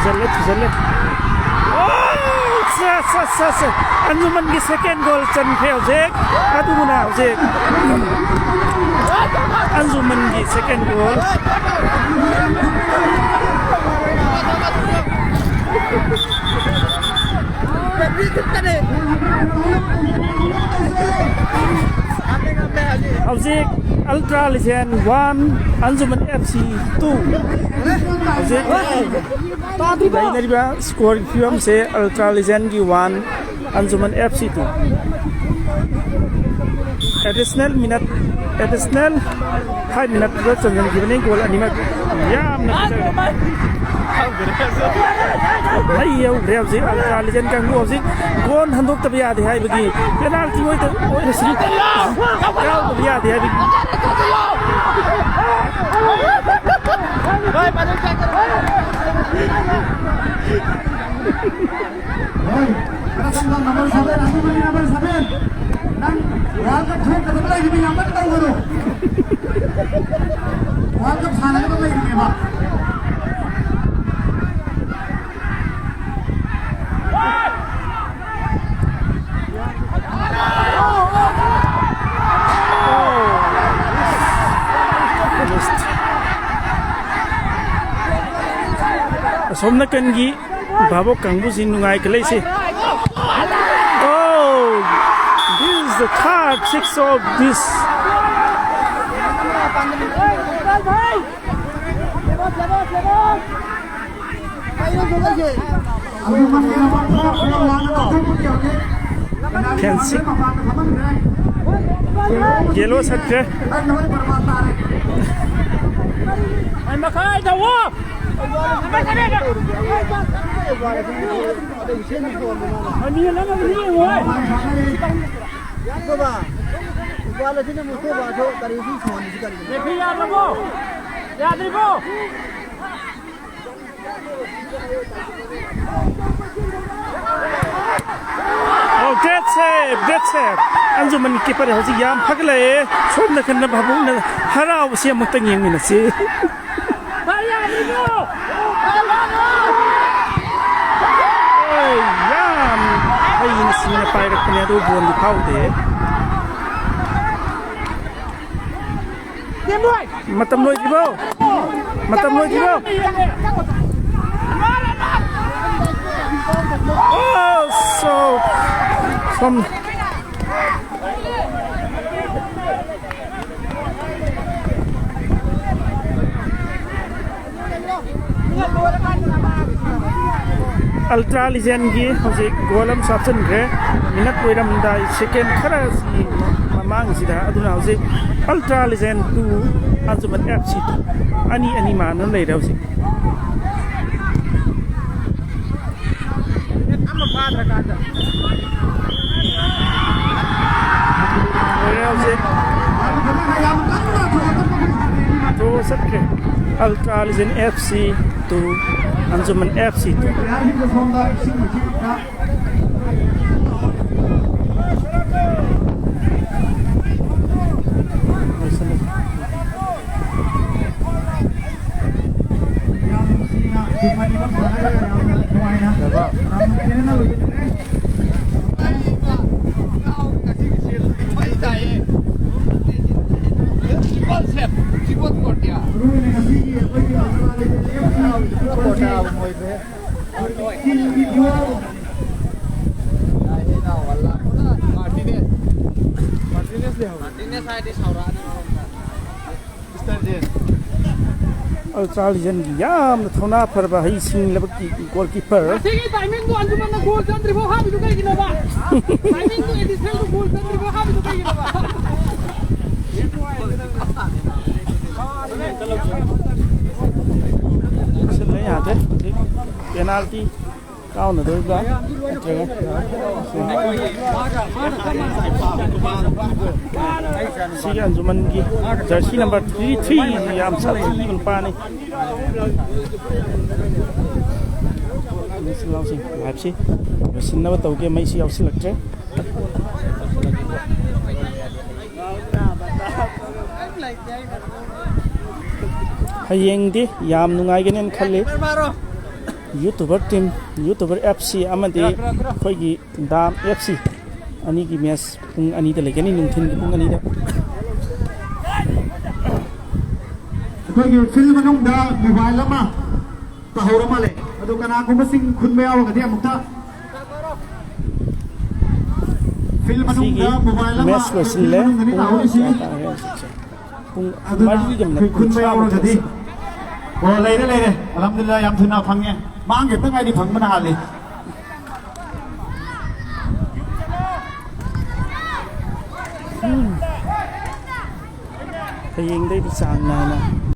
Zalet sa Anjuman gi second goal chan phel jek atu muna jek Anjuman gi second goal Howzik Ultra Legend 1 Anjuman FC 2 Howzik Dai nariba score film se Ultra Legend gi 1 Anjuman FC 2 additional 5 minute ro chanjan gi bane goal anima yam na Hai yau real zi Ultra Legend kang go zi gon handok tabiya de hai bagi penalty oi sri kau tabiya de hai bagi Hoi, padahal cek. Hoi, kita nomor 7, Anjuman number 7. Nang World Cup threat ka lagi ni number tahu guru. World Cup sana ka lagi ni ba. Somna kangi babo kangbu sin nungai kelai se oh this is the third six of this fancy yellow sakte Ay makai dawo. Ani lang ang ni hoy. Ko ba? Wala din mo ko ba do tari si son si kari. Dekhi yaad mo. Yaad mo. oh that's it Anjuman keeper hoji yam phagle somna khanna babung na harau se mutang yeng mina se yam ai in sina pai rak ne do bon di khau de matam loi jibo oh so from Ultra Legend gi hojik golam sapsan gre minat poiram dai second khara si mamang sida aduna hojik Ultra Legend 2 Anjuman FC 2 ani man lai ra hojik Amma padra kada. to sakre Ultra Legend FC 2 Anjuman FC 2 Yang ultra legend की याम थोना फरबा है Singh लबकी goalkeeper Singh timing को अंजुमन गोल चंद्र वो हां बिदु कई गिनबा timing को additional को गोल चंद्र वो हां बिदु कई गिनबा चले यहाँ पे पेनाल्टी काउंट हो गया सी अंजुमन की जर्सी नंबर 33 याम साथी पाने लाइफसी सिन्नब तौगे मैसी यावसिलक्ट्रे हयेंदी याम नुंगाइगेन खल्ले यूट्यूबर टीम यूट्यूबर एफसी अमदी खोगी दाम एफसी अनि की मैच पुंग अनि द लेगनी नुंथिन पुंग अनि द खोगी फिल्म मनुंगदा मोबाइल अमा तहौर अमा ले अदु कनागुम सिंह खुन में आवगदि अमुक्ता फिल्म मनुंगदा मोबाइल अमा मैच वसिले पुंग मरी गम खुन में आवगदि ओ लेरे अल्हम्दुलिल्लाह याम थुना फंगे मांगे तंगाई फंग बना हाले हयेंग दे चांग नाना